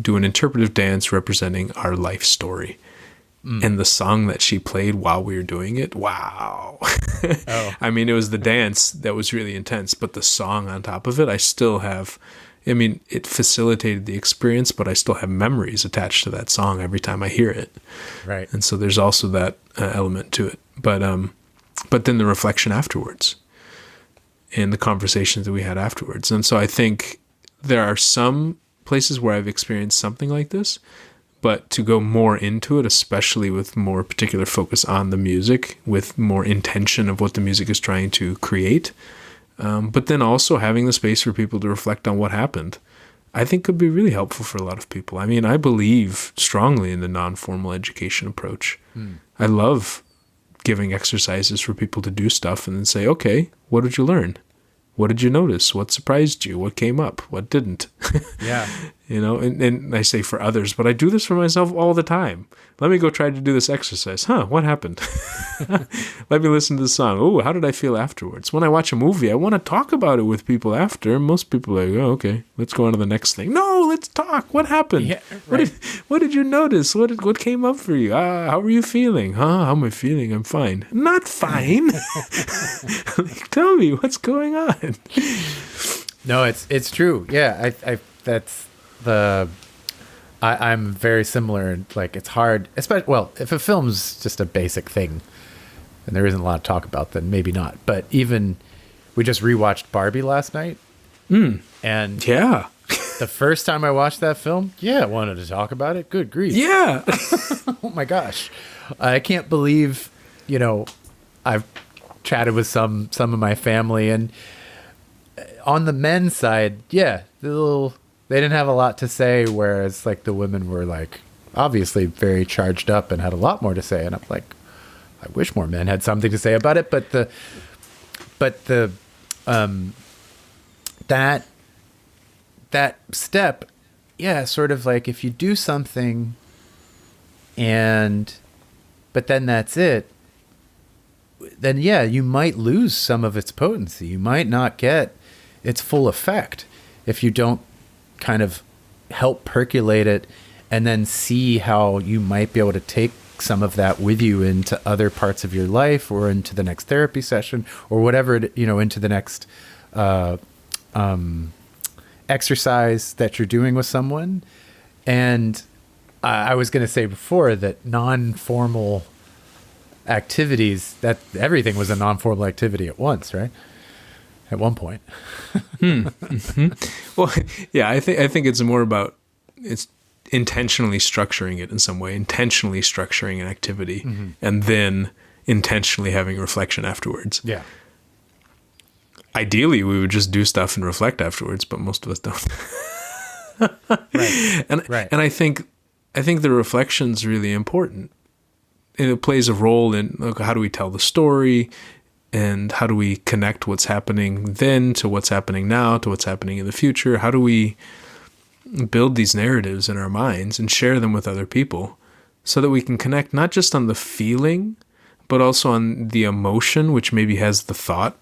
do an interpretive dance representing our life story. And the song that she played while we were doing it, wow. Oh. I mean, it was the dance that was really intense, but the song on top of it, it facilitated the experience, but I still have memories attached to that song every time I hear it. Right. And so there's also that element to it. But then the reflection afterwards and the conversations that we had afterwards. And so I think there are some places where I've experienced something like this, but to go more into it, especially with more particular focus on the music, with more intention of what the music is trying to create, but then also having the space for people to reflect on what happened, I think could be really helpful for a lot of people. I mean, I believe strongly in the non-formal education approach. I love giving exercises for people to do stuff and then say, okay, what did you learn? What did you notice? What surprised you? What came up? What didn't? Yeah. And I say for others, but I do this for myself all the time. Let me go try to do this exercise. What happened? Let me listen to the song. Oh, how did I feel afterwards? When I watch a movie, I want to talk about it with people after. Most people are like, oh, okay, let's go on to the next thing. No, let's talk. What happened? Yeah, right. What did you notice? What came up for you? How are you feeling? How am I feeling? I'm fine. Not fine. Tell me what's going on. No, it's true. Yeah, I'm very similar. Like, it's hard, especially, if a film's just a basic thing and there isn't a lot to talk about, then maybe not. But even, we just rewatched Barbie last night. And yeah, the first time I watched that film, I wanted to talk about it. Good grief. Yeah. Oh my gosh. I can't believe, I've chatted with some of my family, and on the men's side, they didn't have a lot to say, whereas like the women were like obviously very charged up and had a lot more to say. And I'm like, I wish more men had something to say about it. But that step, sort of like, if you do something but then that's it, then you might lose some of its potency. You might not get its full effect if you don't kind of help percolate it and then see how you might be able to take some of that with you into other parts of your life, or into the next therapy session, or whatever, into the next exercise that you're doing with someone. And I was going to say before that non-formal activities, that everything was a non-formal activity at once, right? At one point. Mm-hmm. Well, yeah, I think it's more about, it's intentionally structuring it in some way, intentionally structuring an activity, and then intentionally having reflection afterwards. Yeah. Ideally, we would just do stuff and reflect afterwards, but most of us don't. Right. And I think the reflection's really important. And it plays a role in, how do we tell the story, and how do we connect what's happening then to what's happening now to what's happening in the future? How do we build these narratives in our minds and share them with other people so that we can connect not just on the feeling, but also on the emotion, which maybe has the thought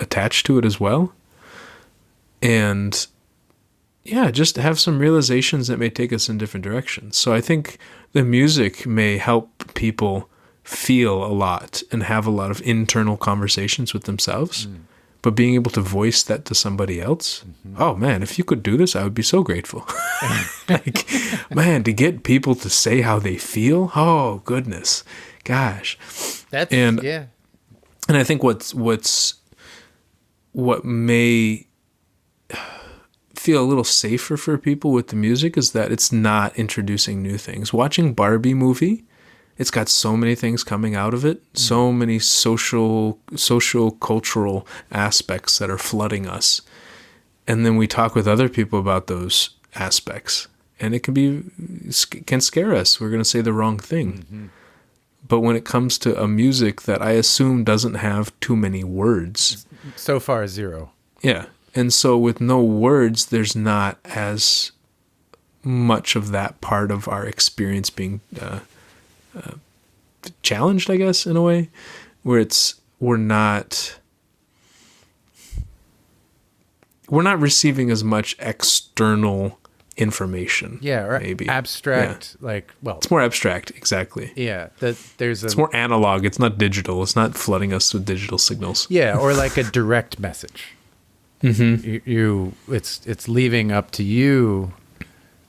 attached to it as well. And just have some realizations that may take us in different directions. So I think the music may help people feel a lot and have a lot of internal conversations with themselves, but being able to voice that to somebody else, oh man, if you could do this, I would be so grateful. Like, man, to get people to say how they feel, oh goodness, gosh. And I think what may feel a little safer for people with the music is that it's not introducing new things. Watching Barbie movie, it's got so many things coming out of it, so many social, cultural aspects that are flooding us. And then we talk with other people about those aspects, and it can scare us. We're going to say the wrong thing. But when it comes to a music that I assume doesn't have too many words. So far, zero. Yeah. And so with no words, there's not as much of that part of our experience being challenged, I guess, in a way, where we're not receiving as much external information. Yeah, or maybe abstract, like, well, it's more abstract, exactly. Yeah, it's more analog. It's not digital. It's not flooding us with digital signals. Yeah, or like a direct message. It's leaving up to you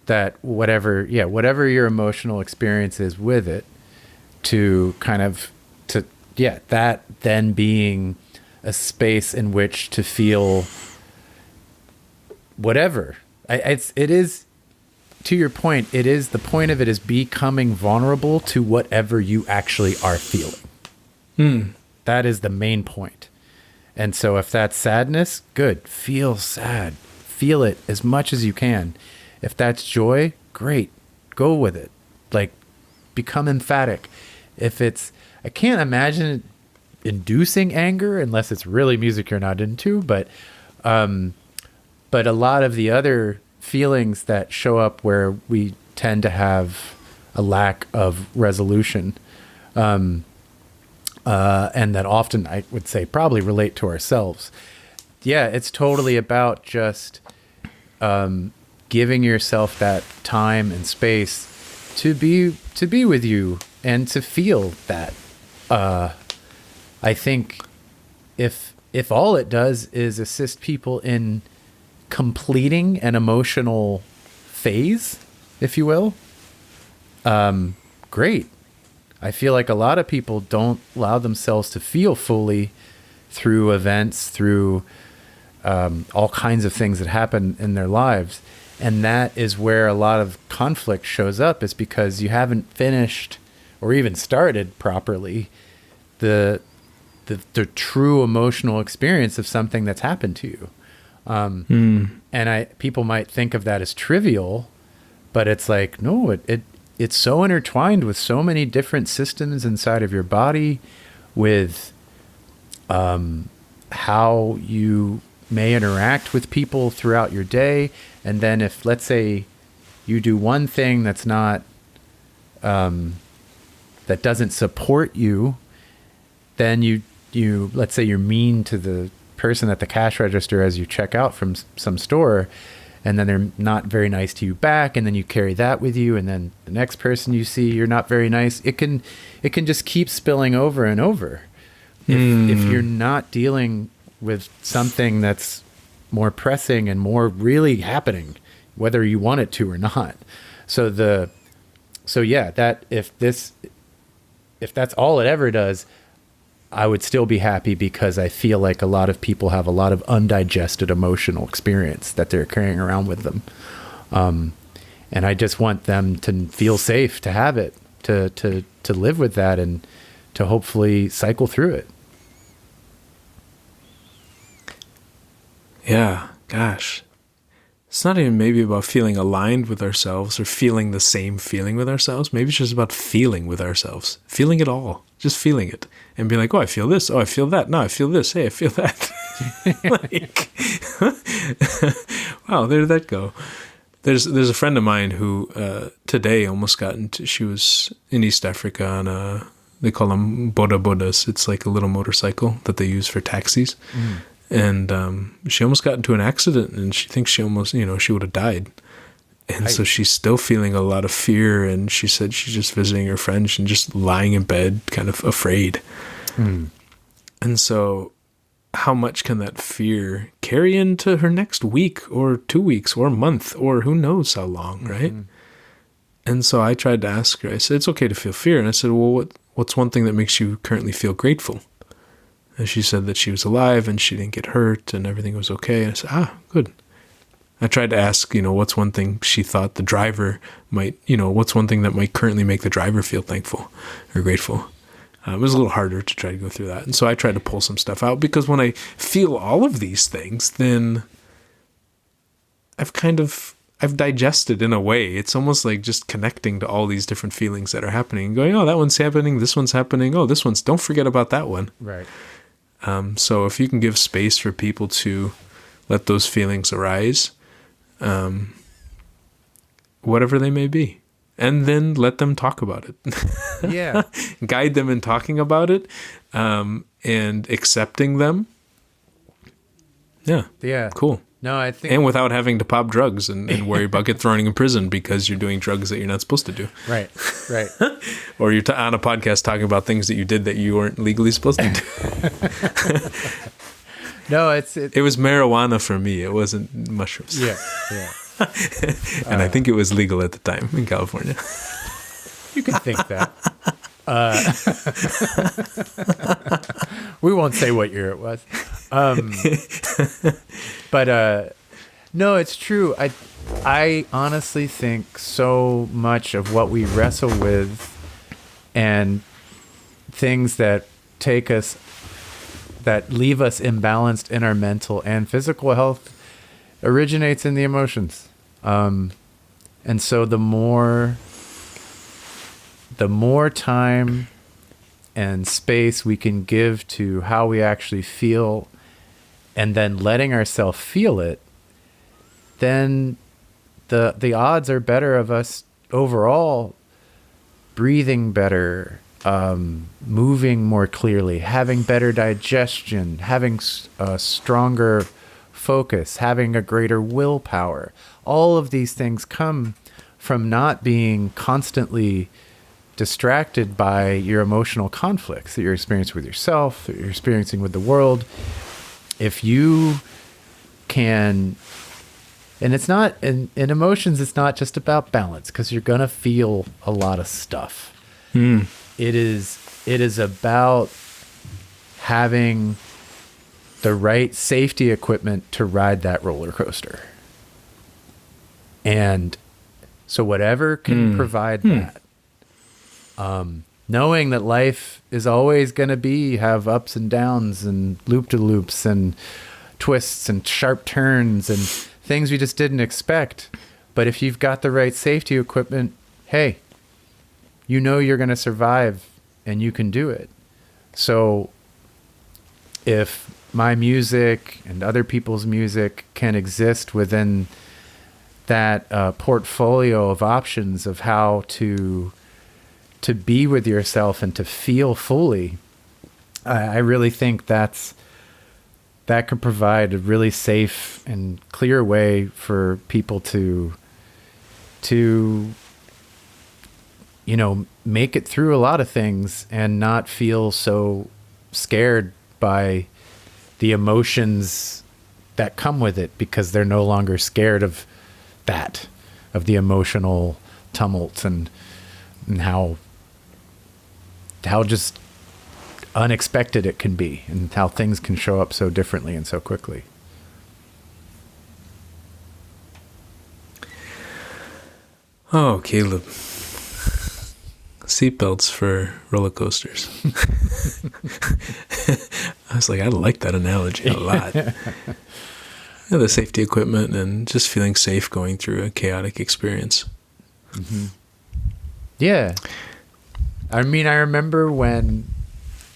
that whatever your emotional experience is with it, that then being a space in which to feel whatever. It is, to your point, the point of it is becoming vulnerable to whatever you actually are feeling. That is the main point. And so if that's sadness, good. Feel sad. Feel it as much as you can. If that's joy, great. Go with it. Like, become emphatic. If it's, I can't imagine inducing anger unless it's really music you're not into, but a lot of the other feelings that show up where we tend to have a lack of resolution, and that often, I would say, probably relate to ourselves. Yeah, it's totally about just giving yourself that time and space to be with you and to feel that. I think if all it does is assist people in completing an emotional phase, if you will, great. I feel like a lot of people don't allow themselves to feel fully through events, through all kinds of things that happen in their lives. And that is where a lot of conflict shows up, is because you haven't finished or even started properly the true emotional experience of something that's happened to you. And people might think of that as trivial, but it's like, no, it's so intertwined with so many different systems inside of your body, with how you may interact with people throughout your day. And then if, let's say, you do one thing that's not, that doesn't support you, then you let's say you're mean to the person at the cash register as you check out from some store, and then they're not very nice to you back, and then you carry that with you, and then the next person you see, you're not very nice. It can just keep spilling over and over if you're not dealing with something that's more pressing and more really happening, whether you want it to or not. So yeah, that if that's all it ever does, I would still be happy, because I feel like a lot of people have a lot of undigested emotional experience that they're carrying around with them. And I just want them to feel safe to have it, to live with that, and to hopefully cycle through it. Yeah, gosh. It's not even maybe about feeling aligned with ourselves or feeling the same feeling with ourselves. Maybe it's just about feeling with ourselves, feeling it all, just feeling it, and being like, oh, I feel this. Oh, I feel that. No, I feel this. Hey, I feel that. Like, wow, there did that go. There's a friend of mine who today almost got into, she was in East Africa on they call them boda bodas. It's like a little motorcycle that they use for taxis. And she almost got into an accident, and she thinks she almost, she would have died. And so she's still feeling a lot of fear, and she said she's just visiting her friends and just lying in bed, kind of afraid. And so how much can that fear carry into her next week or 2 weeks or a month or who knows how long, right? And so I tried to ask her, I said, it's okay to feel fear. And I said, well, what's one thing that makes you currently feel grateful? And she said that she was alive and she didn't get hurt and everything was okay. And I said, good. I tried to ask, what's one thing she thought the driver might, what's one thing that might currently make the driver feel thankful or grateful? It was a little harder to try to go through that. And so I tried to pull some stuff out, because when I feel all of these things, then I've digested in a way. It's almost like just connecting to all these different feelings that are happening, going, oh, that one's happening. This one's happening. Oh, this one's, don't forget about that one. Right. So if you can give space for people to let those feelings arise, whatever they may be. And then let them talk about it. Yeah. Guide them in talking about it, and accepting them. Yeah. Yeah. Cool. No, I think... And without having to pop drugs and worry about get thrown in prison because you're doing drugs that you're not supposed to do. Right. Or you're on a podcast talking about things that you did that you weren't legally supposed to do. No, it was marijuana for me. It wasn't mushrooms. Yeah. And I think it was legal at the time in California. You can think that. We won't say what year it was. But no, it's true. I honestly think so much of what we wrestle with and things that take us, that leave us imbalanced in our mental and physical health, originates in the emotions. And so the more time and space we can give to how we actually feel, and then letting ourselves feel it, then the odds are better of us overall breathing better, moving more clearly, having better digestion, having a stronger focus, having a greater willpower. All of these things come from not being constantly distracted by your emotional conflicts that you're experiencing with yourself, that you're experiencing with the world. If you can, and it's not, in emotions, it's not just about balance, because you're going to feel a lot of stuff. It is about having the right safety equipment to ride that roller coaster. And so whatever can provide that, knowing that life is always going to have ups and downs and loop-de-loops and twists and sharp turns and things we just didn't expect. But if you've got the right safety equipment, hey, you know you're going to survive and you can do it. So if my music and other people's music can exist within that portfolio of options of how to be with yourself and to feel fully, I really think that could provide a really safe and clear way for people to make it through a lot of things and not feel so scared by the emotions that come with it, because they're no longer scared of the emotional tumults and how just unexpected it can be, and how things can show up so differently and so quickly. Oh, Caleb. Seatbelts for roller coasters. I was like, I like that analogy a lot. The safety equipment and just feeling safe going through a chaotic experience. Mm-hmm. Yeah. I mean, I remember when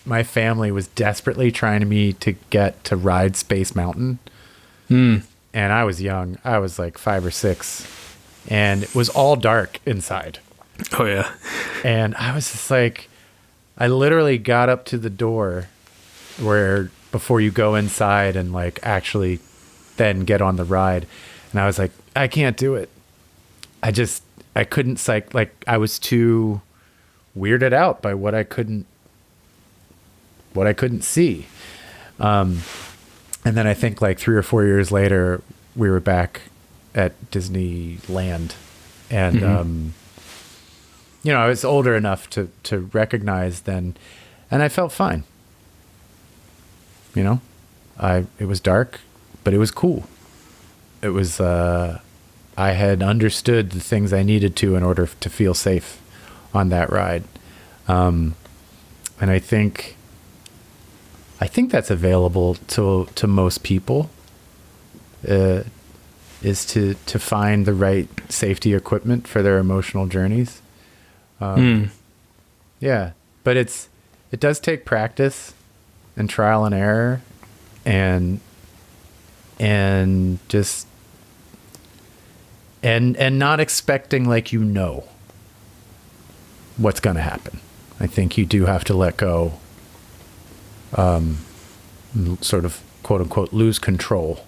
my family was desperately trying me to get to ride Space Mountain. And I was young. I was like 5 or 6. And it was all dark inside. Oh, yeah. And I was just like, I literally got up to the door before you go inside and like actually then get on the ride. And I was like, I can't do it. I couldn't I was too weirded out by what I couldn't see. And then I think like 3 or 4 years later, we were back at Disneyland, and I was older enough to recognize then, and I felt fine. It was dark, but it was cool. It was, I had understood the things I needed to in order to feel safe on that ride. And I think that's available to most people, is to find the right safety equipment for their emotional journeys. Yeah, but it does take practice and trial and error and just and not expecting like what's going to happen. I think you do have to let go, sort of quote unquote lose control.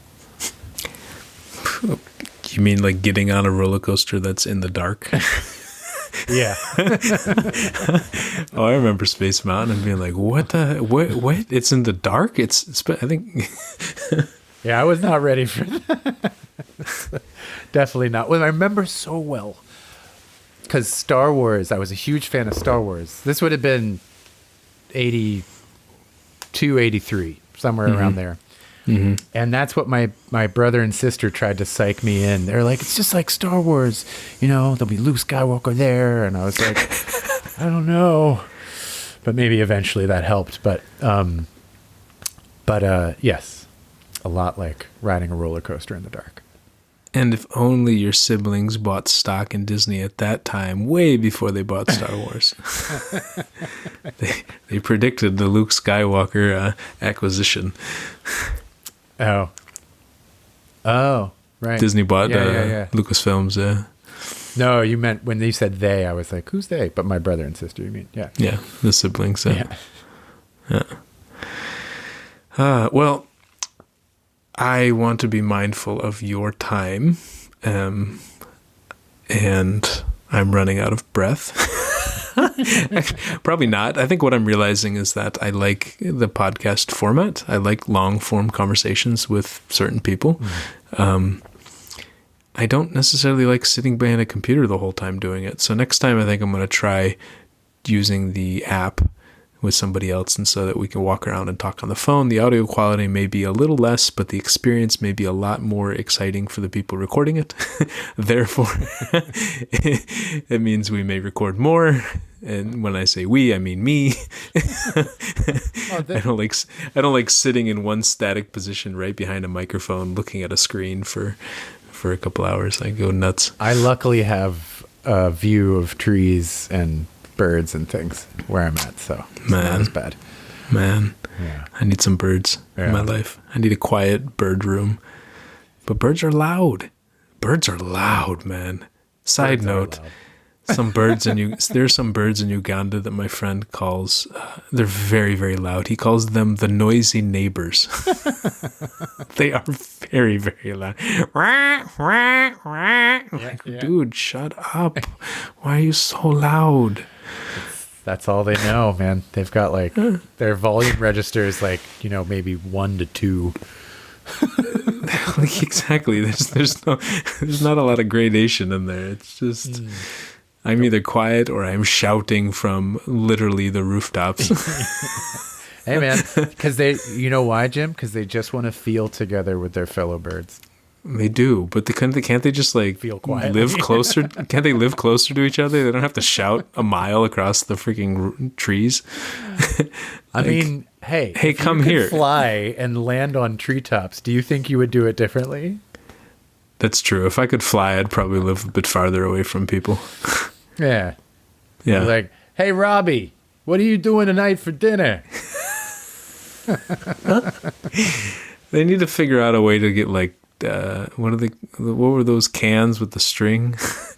You mean like getting on a roller coaster that's in the dark? Yeah. Oh, I remember Space Mountain and being like, what? It's in the dark? I think. Yeah, I was not ready for that. Definitely not. Well, I remember so well. Because Star Wars, I was a huge fan of Star Wars. This would have been 82, 83, somewhere around there. Mm-hmm. And that's what my brother and sister tried to psych me in. They're like, it's just like Star Wars. There'll be Luke Skywalker there. And I was like, I don't know. But maybe eventually that helped. But yes, a lot like riding a roller coaster in the dark. And if only your siblings bought stock in Disney at that time, way before they bought Star Wars. They predicted the Luke Skywalker acquisition. Oh, right. Disney bought Lucasfilms. No, you meant when you said they, I was like, who's they? But my brother and sister, you mean? Yeah. Yeah, the siblings. Yeah. Well, I want to be mindful of your time, and I'm running out of breath. Probably not. I think what I'm realizing is that I like the podcast format. I like long-form conversations with certain people. I don't necessarily like sitting behind a computer the whole time doing it. So next time I think I'm going to try using the app with somebody else, and so that we can walk around and talk on the phone. The audio quality may be a little less, but the experience may be a lot more exciting for the people recording it. Therefore, it means we may record more. And when I say we, I mean me. I don't like sitting in one static position right behind a microphone looking at a screen for a couple hours. I go nuts. I luckily have a view of trees and birds and things where I'm at, so it's not as bad. Man, I need some birds in my life. I need a quiet bird room. But birds are loud. Birds are loud, man. Side note, there's some birds in Uganda that my friend calls, they're very, very loud. He calls them the noisy neighbors. They are very, very loud. Dude, shut up. Why are you so loud? That's all they know, man. They've got like their volume register is like, maybe 1 to 2. Exactly. There's not a lot of gradation in there. It's just I'm either quiet or I'm shouting from literally the rooftops. Hey man, because you know why, Jim? Because they just want to feel together with their fellow birds. They do, but can't they just like feel quietly? Live closer? Can't they live closer to each other? They don't have to shout a mile across the freaking trees. I mean, hey, come here. Fly and land on treetops. Do you think you would do it differently? That's true. If I could fly, I'd probably live a bit farther away from people. Yeah. Yeah. Like, hey, Robbie, what are you doing tonight for dinner? They need to figure out a way to get like, what were those cans with the string?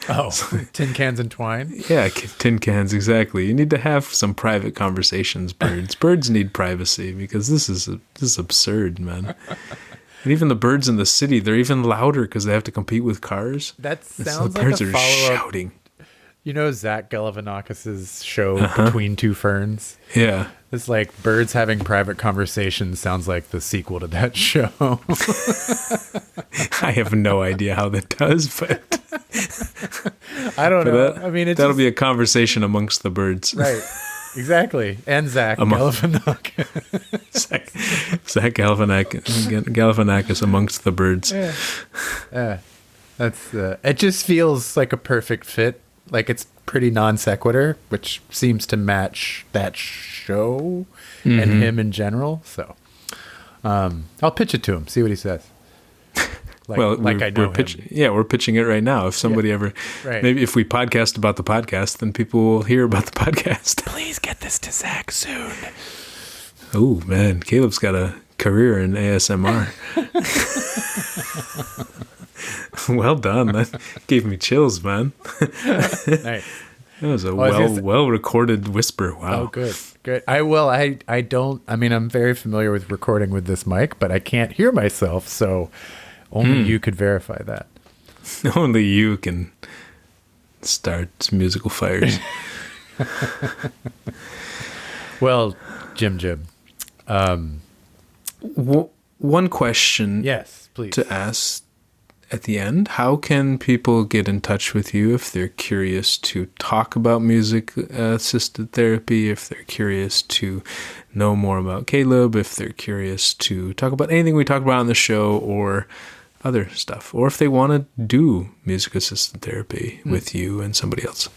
Oh, tin cans and twine? Yeah, tin cans, exactly. You need to have some private conversations, birds. Birds need privacy because this is absurd, man. And even the birds in the city, they're even louder because they have to compete with cars. That sounds so the like birds a are follow-up. shouting. You know Zach Galifianakis' show Between Two Ferns? Yeah. It's like birds having private conversations sounds like the sequel to that show. I have no idea how that does, but I don't know. That'll be a conversation amongst the birds. Right. Exactly. And Zach Galifianakis. Zach Galifianakis amongst the birds. Yeah. That's it just feels like a perfect fit. Like it's pretty non sequitur, which seems to match that show and him in general. So I'll pitch it to him, see what he says. We're pitching it right now. If somebody maybe if we podcast about the podcast, then people will hear about the podcast. Please get this to Zach soon. Oh man, Caleb's got career in ASMR. Well done. That gave me chills, man. Nice. That was a well recorded whisper. Wow. Oh, good. Good. I'm very familiar with recording with this mic, but I can't hear myself, so only you could verify that. Only you can start musical fires. Well, Jim. One question Yes, please. to ask at the end. How can people get in touch with you if they're curious to talk about music-assisted therapy, if they're curious to know more about Caleb, if they're curious to talk about anything we talked about on the show or other stuff, or if they want to do music-assisted therapy with you and somebody else?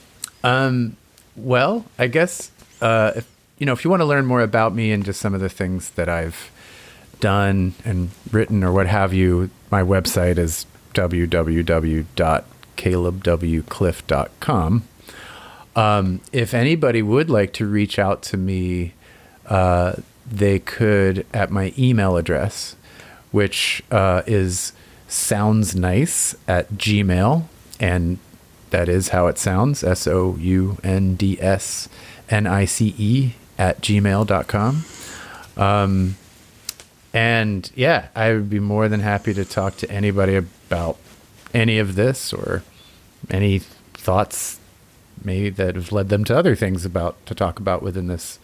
Well, I guess if you want to learn more about me and just some of the things that I've done and written or what have you, my website is www.calebwcliff.com. If anybody would like to reach out to me, they could at my email address, which is soundsnice@gmail.com, and that is how it sounds, soundsnice@gmail.com. And yeah, I would be more than happy to talk to anybody about any of this or any thoughts maybe that have led them to other things to talk about within this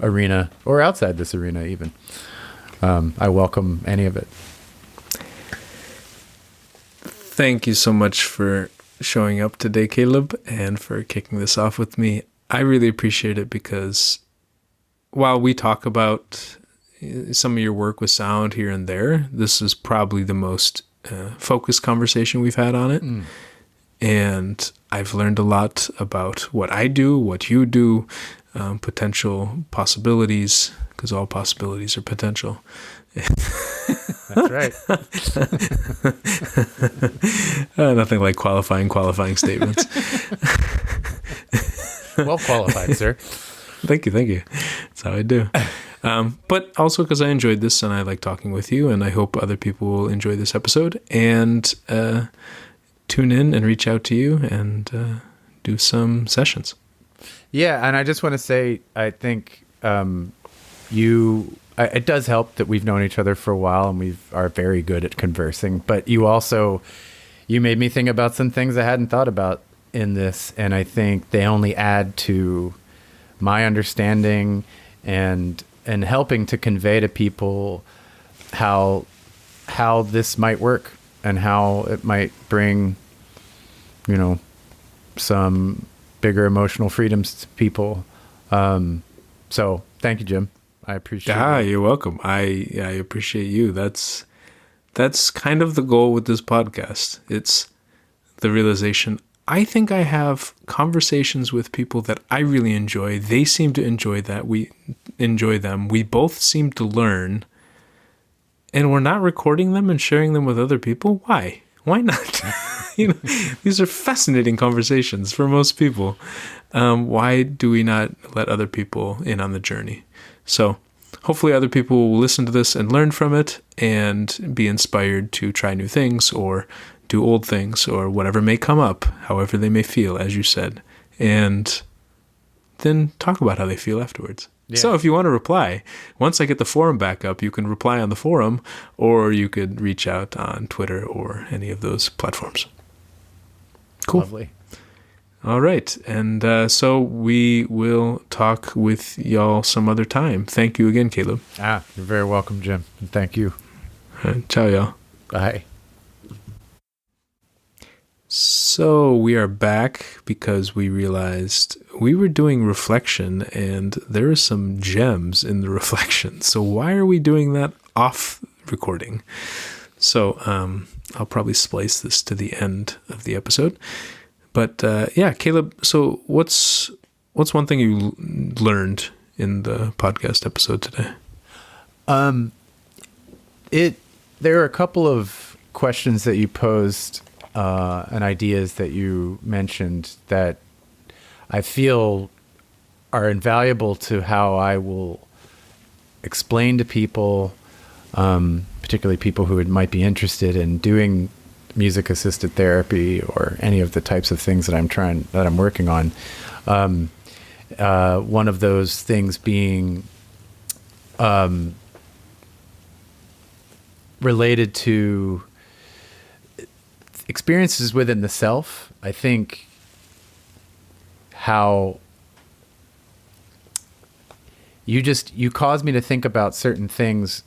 arena or outside this arena even. I welcome any of it. Thank you so much for showing up today, Caleb, and for kicking this off with me. I really appreciate it because while we talk about some of your work with sound here and there, this is probably the most focused conversation we've had on it. And I've learned a lot about what I do, what you do, potential possibilities, because all possibilities are potential. That's right. Nothing like qualifying statements. Well qualified, sir. Thank you. That's how I do. But also because I enjoyed this and I like talking with you, and I hope other people will enjoy this episode and tune in and reach out to you and do some sessions. Yeah, and I just want to say, I think it does help that we've known each other for a while and we are very good at conversing, but you made me think about some things I hadn't thought about in this, and I think they only add to my understanding and helping to convey to people how this might work and how it might bring, some bigger emotional freedoms to people. So thank you, Jim. I appreciate it. You're welcome. I appreciate you. That's kind of the goal with this podcast. It's the realization, I think I have conversations with people that I really enjoy. They seem to enjoy that. We enjoy them. We both seem to learn. And we're not recording them and sharing them with other people. Why? Why not? These are fascinating conversations for most people. Why do we not let other people in on the journey? So hopefully other people will listen to this and learn from it and be inspired to try new things or do old things or whatever may come up, however they may feel, as you said, and then talk about how they feel afterwards. Yeah. So if you want to reply, once I get the forum back up, you can reply on the forum, or you could reach out on Twitter or any of those platforms. Cool. Lovely. All right. And so we will talk with y'all some other time. Thank you again, Caleb. You're very welcome, Jim. And thank you. All right, ciao, y'all. Bye. So we are back because we realized we were doing reflection and there are some gems in the reflection. So why are we doing that off recording? So I'll probably splice this to the end of the episode. But yeah, Caleb, so what's one thing you learned in the podcast episode today? There are a couple of questions that you posed and ideas that you mentioned that I feel are invaluable to how I will explain to people particularly people who might be interested in doing music assisted therapy or any of the types of things that I'm working on. One of those things being related to experiences within the self. I think how you caused me to think about certain things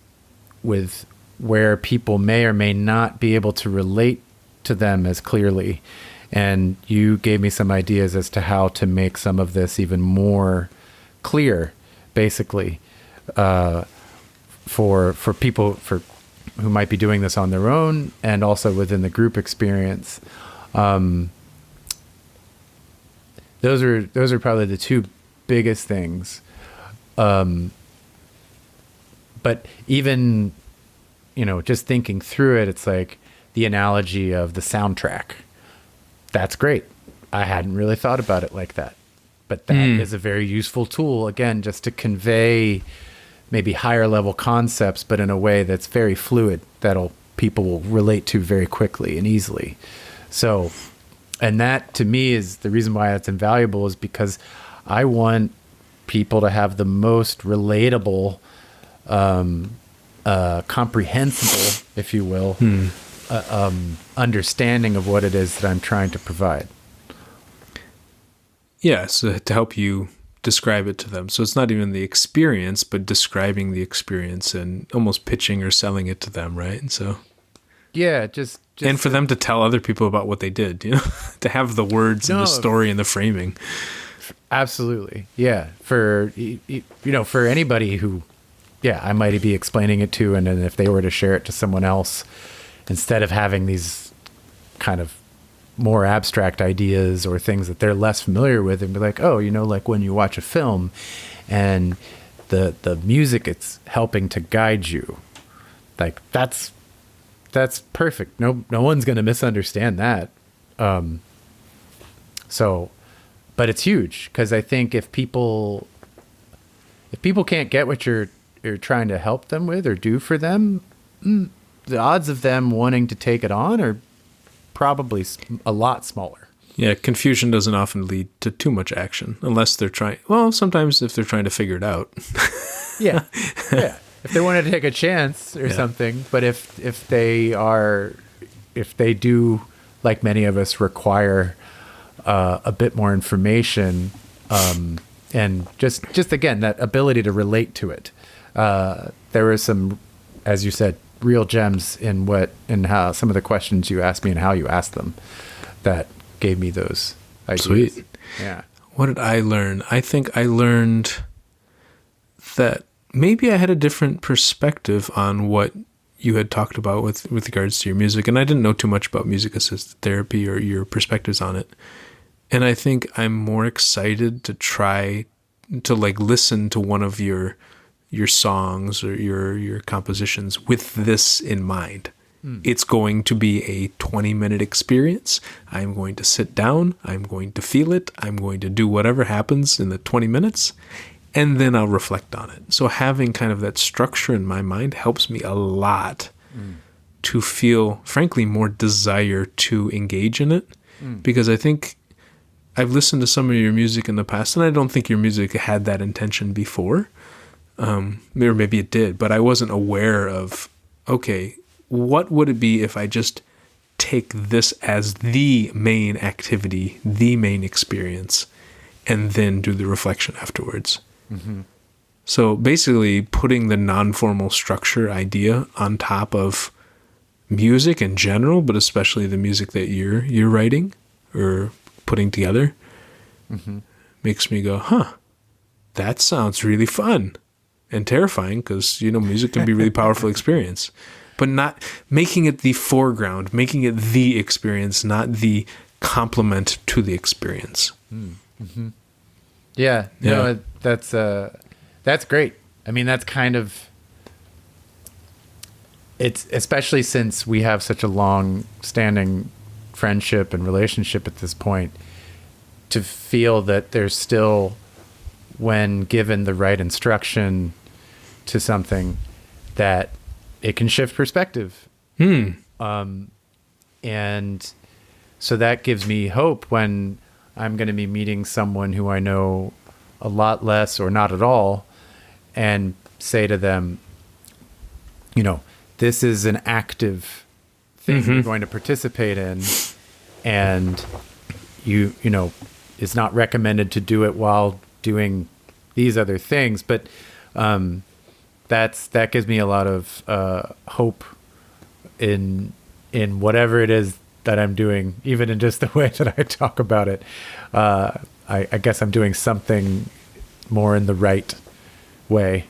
with where people may or may not be able to relate to them as clearly. And you gave me some ideas as to how to make some of this even more clear, basically, for people who might be doing this on their own and also within the group experience. Those are probably the two biggest things. But even, just thinking through it, it's like the analogy of the soundtrack. That's great. I hadn't really thought about it like that. But that is a very useful tool, again, just to convey maybe higher level concepts, but in a way that's very fluid, people will relate to very quickly and easily. So, and that to me is the reason why that's invaluable, is because I want people to have the most relatable, comprehensible, if you will, understanding of what it is that I'm trying to provide. Yeah, so to help you describe it to them. So it's not even the experience, but describing the experience and almost pitching or selling it to them, right? And so, yeah, just and for them to tell other people about what they did, to have the words and the story and the framing. Absolutely, yeah. For for anybody who, I might be explaining it to, and then if they were to share it to someone else, instead of having these kind of more abstract ideas or things that they're less familiar with, and be like, oh, like when you watch a film and the music, it's helping to guide you. Like that's perfect. No one's going to misunderstand that. But it's huge, because I think if people can't get what you're trying to help them with or do for them, the odds of them wanting to take it on are probably a lot smaller. Yeah, confusion doesn't often lead to too much action unless they're trying. Well, sometimes if they're trying to figure it out. Yeah. If they wanted to take a chance or something, but if they do, like many of us, require a bit more information, and just again that ability to relate to it. There were some, as you said, real gems in how some of the questions you asked me and how you asked them that gave me those ideas. Sweet. Yeah. What did I learn? I think I learned that maybe I had a different perspective on what you had talked about with regards to your music. And I didn't know too much about music assisted therapy or your perspectives on it. And I think I'm more excited to try to listen to one of your songs or your compositions with this in mind. It's going to be a 20-minute experience. I'm going to sit down. I'm going to feel it. I'm going to do whatever happens in the 20 minutes, and then I'll reflect on it. So having kind of that structure in my mind helps me a lot to feel, frankly, more desire to engage in it, because I think I've listened to some of your music in the past, and I don't think your music had that intention before. Or maybe it did, but I wasn't aware of, okay, what would it be if I just take this as the main activity, the main experience, and then do the reflection afterwards? Mm-hmm. So basically putting the non-formal structure idea on top of music in general, but especially the music that you're writing or putting together, makes me go, that sounds really fun and terrifying, because music can be a really powerful experience, but not making it the foreground, making it the experience, not the complement to the experience. Yeah, no, that's great. I mean, that's kind of, it's especially since we have such a long standing friendship and relationship at this point, to feel that there's still, when given the right instruction to something, that it can shift perspective. And so that gives me hope when I'm going to be meeting someone who I know a lot less or not at all, and say to them, this is an active thing you're going to participate in, and it's not recommended to do it while doing these other things. But that gives me a lot of hope in whatever it is that I'm doing, even in just the way that I talk about it. I guess I'm doing something more in the right way.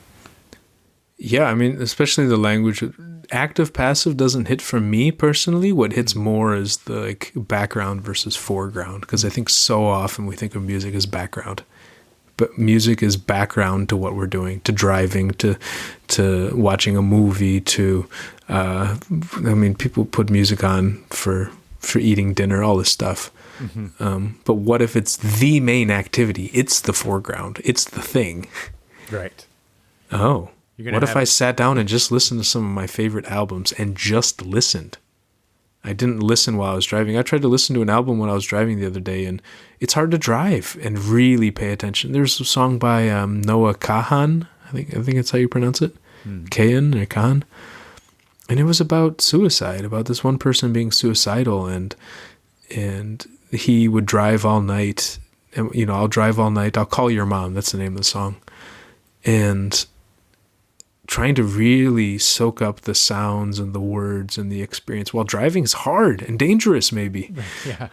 Yeah, I mean, especially the language. Active passive doesn't hit for me personally. What hits more is the background versus foreground, because I think so often we think of music as background, but music is background to what we're doing, to driving, to watching a movie, to people put music on for eating dinner, all this stuff. But what if it's the main activity? It's the foreground. It's the thing. Right. Oh. What if I sat down and just listened to some of my favorite albums and just listened? I didn't listen while I was driving. I tried to listen to an album when I was driving the other day, and it's hard to drive and really pay attention. There's a song by Noah Kahan. I think that's how you pronounce it. Kahan or Kahan. And it was about suicide, about this one person being suicidal, and he would drive all night. And I'll drive all night. I'll call your mom. That's the name of the song. And trying to really soak up the sounds and the words and the experience while driving is hard and dangerous, maybe. Yeah.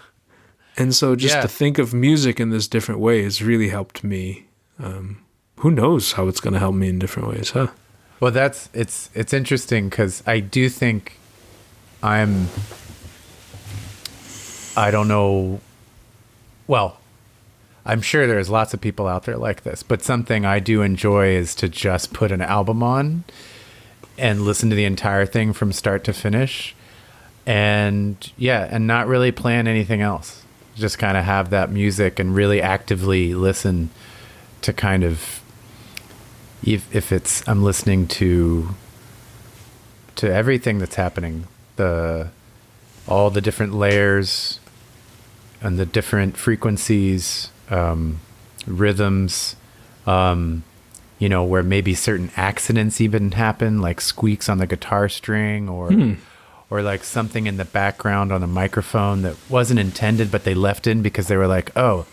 And so just to think of music in this different way has really helped me. Who knows how it's going to help me in different ways, huh? Well, it's interesting, because I do think I don't know. Well, I'm sure there's lots of people out there like this, but something I do enjoy is to just put an album on and listen to the entire thing from start to finish, and not really plan anything else. Just kind of have that music and really actively listen to kind of, if it's, I'm listening to everything that's happening, all the different layers and the different frequencies, rhythms, where maybe certain accidents even happen, like squeaks on the guitar string, or like something in the background on the microphone that wasn't intended, but they left in because they were like, oh,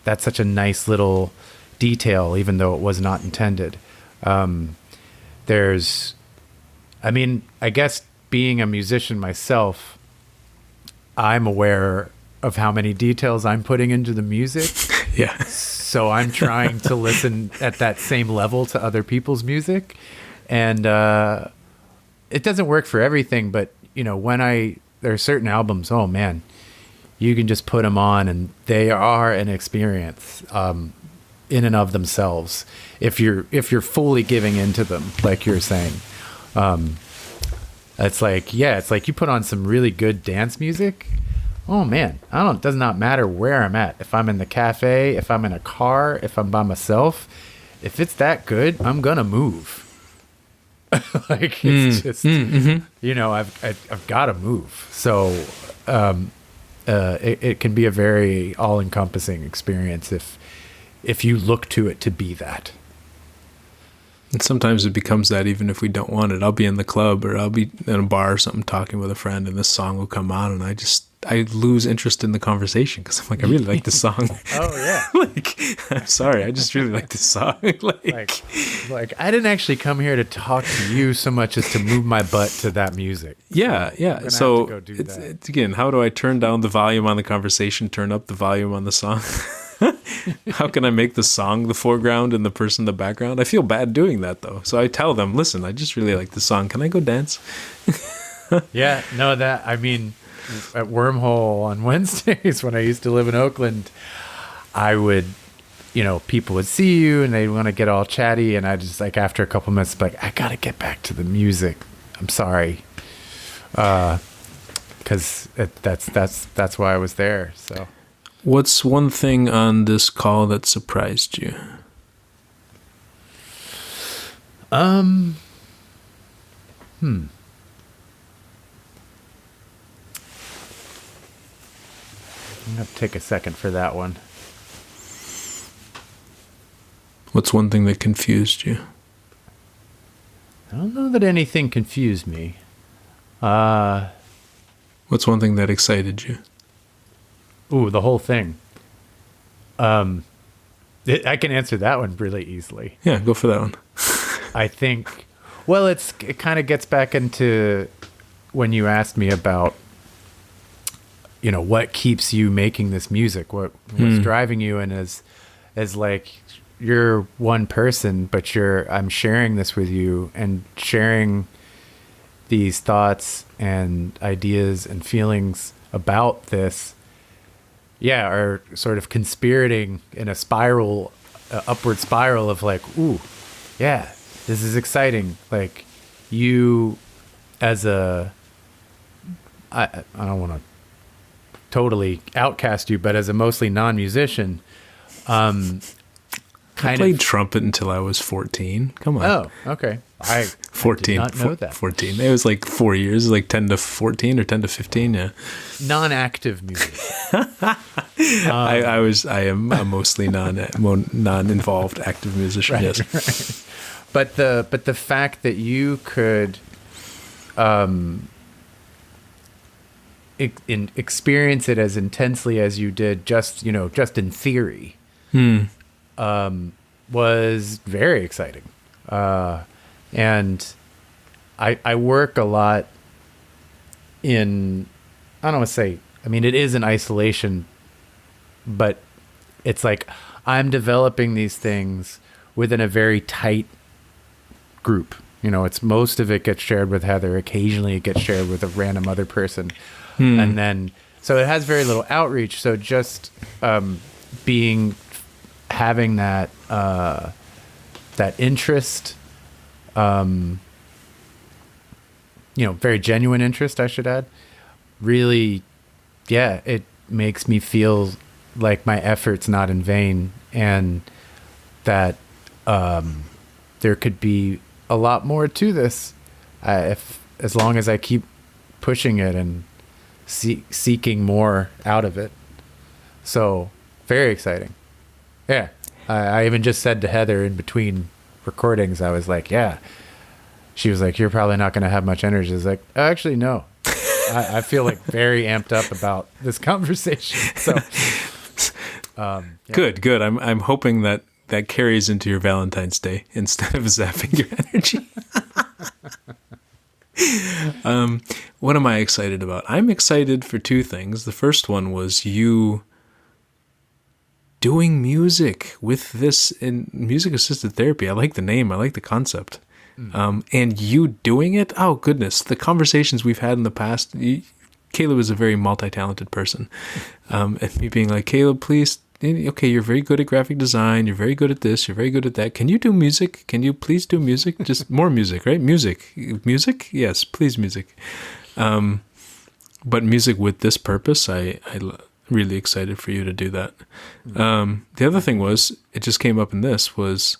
that's such a nice little detail, even though it was not intended. I guess being a musician myself, I'm aware of how many details I'm putting into the music. Yeah. So I'm trying to listen at that same level to other people's music. And it doesn't work for everything, but there are certain albums, oh man, you can just put them on and they are an experience in and of themselves. If you're fully giving into them, like you're saying. It's like you put on some really good dance music. Oh man, it does not matter where I'm at. If I'm in the cafe, if I'm in a car, if I'm by myself, if it's that good, I'm gonna move. It's just, I've got to move. So it can be a very all-encompassing experience if you look to it to be that. And sometimes it becomes that even if we don't want it. I'll be in the club or I'll be in a bar or something talking with a friend, and this song will come on, and I lose interest in the conversation because I'm like, I really like this song. Oh yeah. I'm sorry, I just really like this song. like I didn't actually come here to talk to you so much as to move my butt to that music. Yeah. So it's again, how do I turn down the volume on the conversation, turn up the volume on the song? How can I make the song the foreground and the person the background? I feel bad doing that though. So I tell them, listen, I just really like this song. Can I go dance? Yeah, no, at Wormhole on Wednesdays when I used to live in Oakland, I would, people would see you and they'd want to get all chatty, and I just after a couple minutes, like, I got to get back to the music. I'm sorry. Because that's why I was there. So. What's one thing on this call that surprised you? I'm going to take a second for that one. What's one thing that confused you? I don't know that anything confused me. What's one thing that excited you? Ooh, the whole thing. I can answer that one really easily. Yeah, go for that one. I think, well, it kind of gets back into when you asked me about, what keeps you making this music, what's driving you, and as like, you're one person, but I'm sharing this with you and sharing these thoughts and ideas and feelings about this, are sort of conspirating in a spiral, upward spiral of like, ooh, yeah, this is exciting. Like, you as I don't want to totally outcast you, but as a mostly non-musician, I played trumpet until I was 14. Come on. Oh, okay. I 14. I did not know that. 14. It was like 4 years, like 10 to 14 or 10 to 15. Yeah. Non-active music. I am a mostly non-involved active musician. Right, yes. right. But the fact that you could experience it as intensely as you did, just in theory, was very exciting. And I work a lot in, I don't want to say, I mean, it is in isolation, but it's like I'm developing these things within a very tight group. It's most of it gets shared with Heather. Occasionally it gets shared with a random other person. And then, so it has very little outreach. So just having that interest, very genuine interest, I should add, really, it makes me feel like my effort's not in vain, and that there could be a lot more to this as long as I keep pushing it and seeking more out of it. So very exciting. Yeah. I even just said to Heather in between recordings, I was like, yeah. She was like, you're probably not going to have much energy. I was like, actually, no. I feel like very amped up about this conversation. So, yeah. Good. I'm hoping that carries into your Valentine's Day instead of zapping your energy. What am I excited about? I'm excited for two things. The first one was you doing music with this in music-assisted therapy. I like the name. I like the concept. And you doing it? Oh, goodness. The conversations we've had in the past, Caleb is a very multi-talented person. And me being like, Caleb, please, okay, you're very good at graphic design. You're very good at this. You're very good at that. Can you do music? Can you please do music? Just more music, right? Music? Yes, please music. But music with this purpose, I really excited for you to do that. The other thing was, it just came up in this, was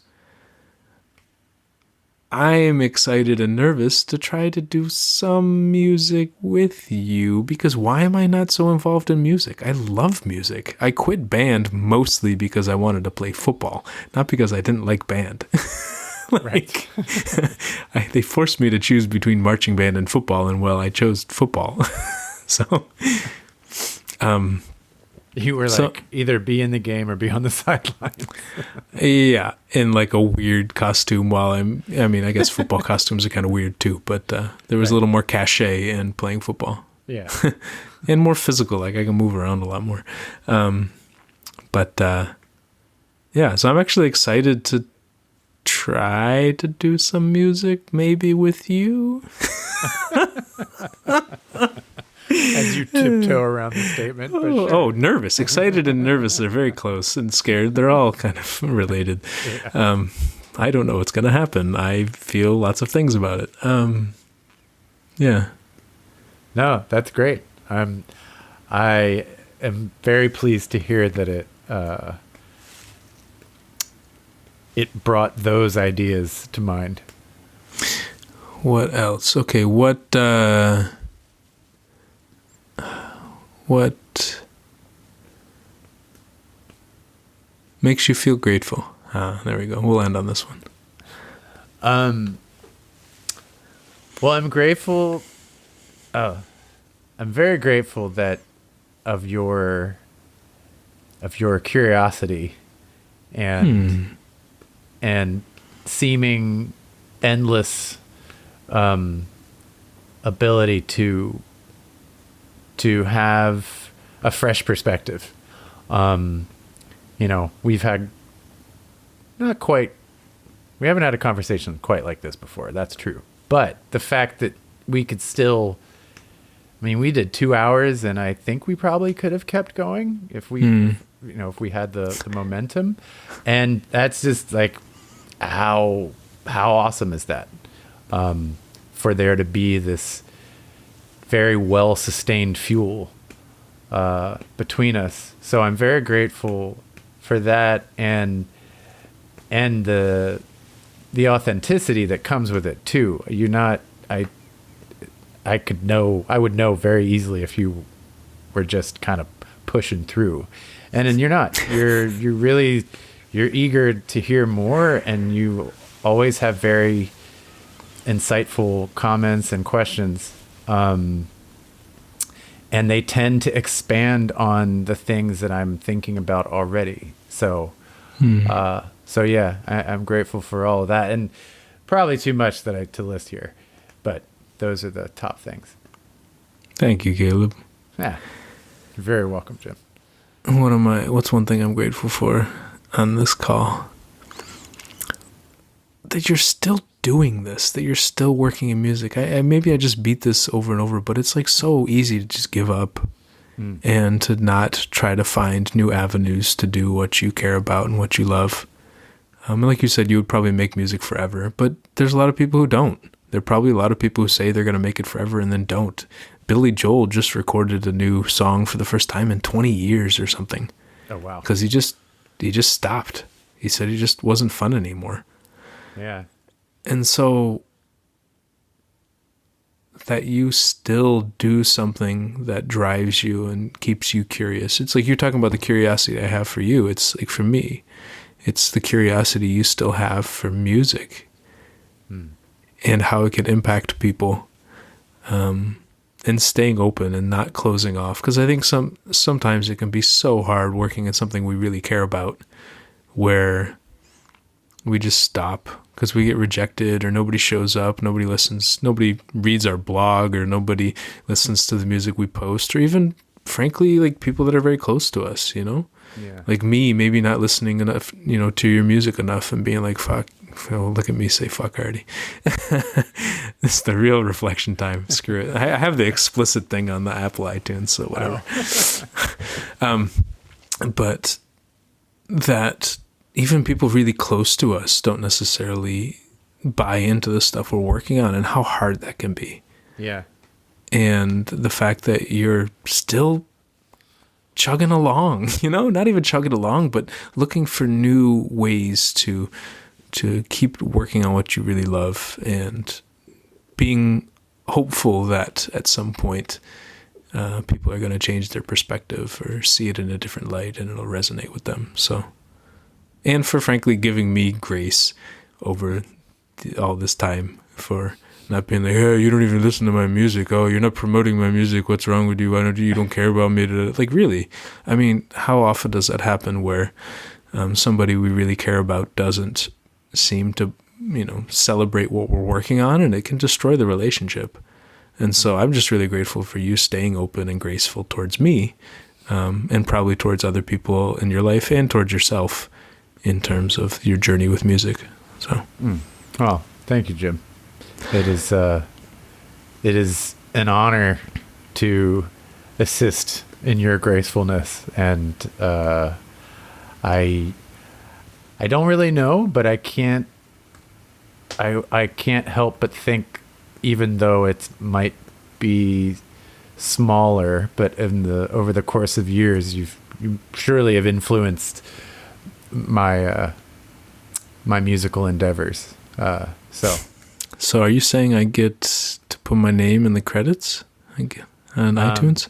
I am excited and nervous to try to do some music with you, because why am I not so involved in music? I love music. I quit band mostly because I wanted to play football, not because I didn't like band. Right. They forced me to choose between marching band and football, and well, I chose football. So, you were like, either be in the game or be on the sidelines. Yeah, in like a weird costume I guess football costumes are kind of weird too, but there was a little more cachet in playing football. Yeah. And more physical, like I can move around a lot more. So I'm actually excited to try to do some music maybe with you. As you tiptoe around the statement. Sure. Oh, nervous. Excited and nervous are very close, and scared, they're all kind of related. Yeah. I don't know what's going to happen. I feel lots of things about it. Yeah. No, that's great. I am very pleased to hear that it brought those ideas to mind. What else? Okay, what makes you feel grateful? There we go. We'll end on this one. Well, I'm grateful. Oh, I'm very grateful that of your curiosity and seeming endless ability to have a fresh perspective. We've had we haven't had a conversation quite like this before. That's true. But the fact that we could still, we did 2 hours, and I think we probably could have kept going if we, if we had the momentum. And that's just like, how awesome is that? For there to be this very well sustained fuel between us. So I'm very grateful for that, and the authenticity that comes with it too. I would know very easily if you were just kind of pushing through, and then you're not. You're eager to hear more, and you always have very insightful comments and questions. And they tend to expand on the things that I'm thinking about already. So, yeah, I'm grateful for all of that, and probably too much to list here, but those are the top things. Thank you, Caleb. Yeah, you're very welcome, Jim. What's one thing I'm grateful for on this call? That you're still doing this, that you're still working in music. Maybe I just beat this over and over, but it's like so easy to just give up and to not try to find new avenues to do what you care about and what you love. Like you said, you would probably make music forever, but there's a lot of people who don't. There are probably a lot of people who say they're going to make it forever and then don't. Billy Joel just recorded a new song for the first time in 20 years or something. Oh, wow. Because he just stopped. He said he just wasn't fun anymore. Yeah. And so that you still do something that drives you and keeps you curious. It's like you're talking about the curiosity I have for you. It's like for me, it's the curiosity you still have for music and how it can impact people, and staying open and not closing off. Because I think sometimes it can be so hard working at something we really care about where we just stop because we get rejected, or nobody shows up, nobody listens, nobody reads our blog, or nobody listens to the music we post, or even, frankly, like people that are very close to us, Yeah. Like me, maybe not listening enough, to your music enough and being like, fuck, look at me say fuck already. It's the real reflection time. Screw it. I have the explicit thing on the Apple iTunes, so whatever. But that even people really close to us don't necessarily buy into the stuff we're working on, and how hard that can be. Yeah. And the fact that you're still chugging along, not even chugging along, but looking for new ways to keep working on what you really love, and being hopeful that at some point people are going to change their perspective or see it in a different light, and it'll resonate with them. So, and for frankly giving me grace over all this time for not being like, hey, you don't even listen to my music. Oh, you're not promoting my music. What's wrong with you? Why don't you don't care about me? Like, really? I mean, how often does that happen where somebody we really care about doesn't seem to, celebrate what we're working on, and it can destroy the relationship. And so I'm just really grateful for you staying open and graceful towards me, and probably towards other people in your life and towards yourself in terms of your journey with music. So, Well, thank you, Jim. It is an honor to assist in your gracefulness, and I don't really know, but I can't help but think, even though it might be smaller, but over the course of years, you surely have influenced my musical endeavors. So are you saying I get to put my name in the credits on iTunes?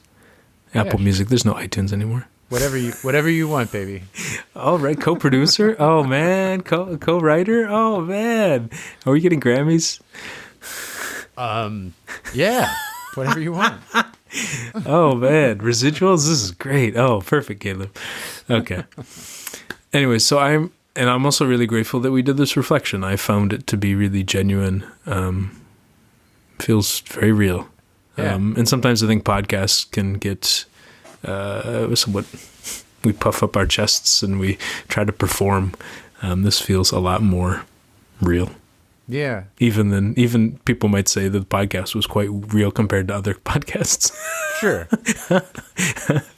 Apple Music. There's no iTunes anymore. Whatever you want, baby. All right, co-producer. Oh man, co-writer. Oh man, are we getting Grammys? Yeah, whatever you want. Oh man, residuals. This is great. Oh, perfect, Caleb. Okay. Anyway, so I'm also really grateful that we did this reflection. I found it to be really genuine. Feels very real. Yeah. And sometimes I think podcasts can get somewhat. We puff up our chests and we try to perform. This feels a lot more real. Yeah. Even people might say that the podcast was quite real compared to other podcasts. Sure.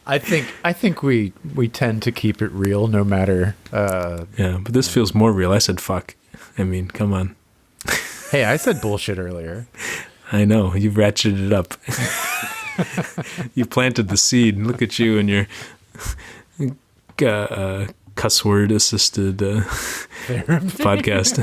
I think we tend to keep it real no matter. Yeah, but this feels more real. I said fuck. I mean, come on. Hey, I said bullshit earlier. I know. You've ratcheted it up. You planted the seed. Look at you and your cuss word assisted podcast.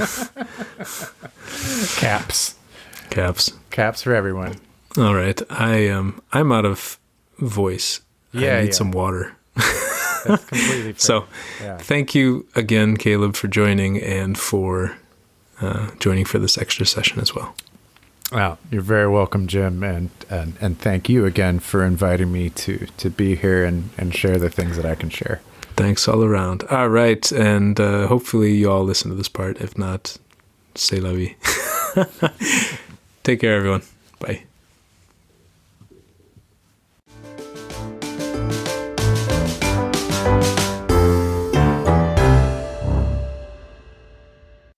Caps For everyone. All right. I'm out of voice. Yeah, I need some water. That's completely fair. So thank you again, Caleb, for joining and for joining for this extra session as well. Wow, you're very welcome, Jim, and thank you again for inviting me to be here and share the things that I can share. Thanks all around. All right, and hopefully you all listen to this part. If not, c'est la vie. Take care, everyone. Bye.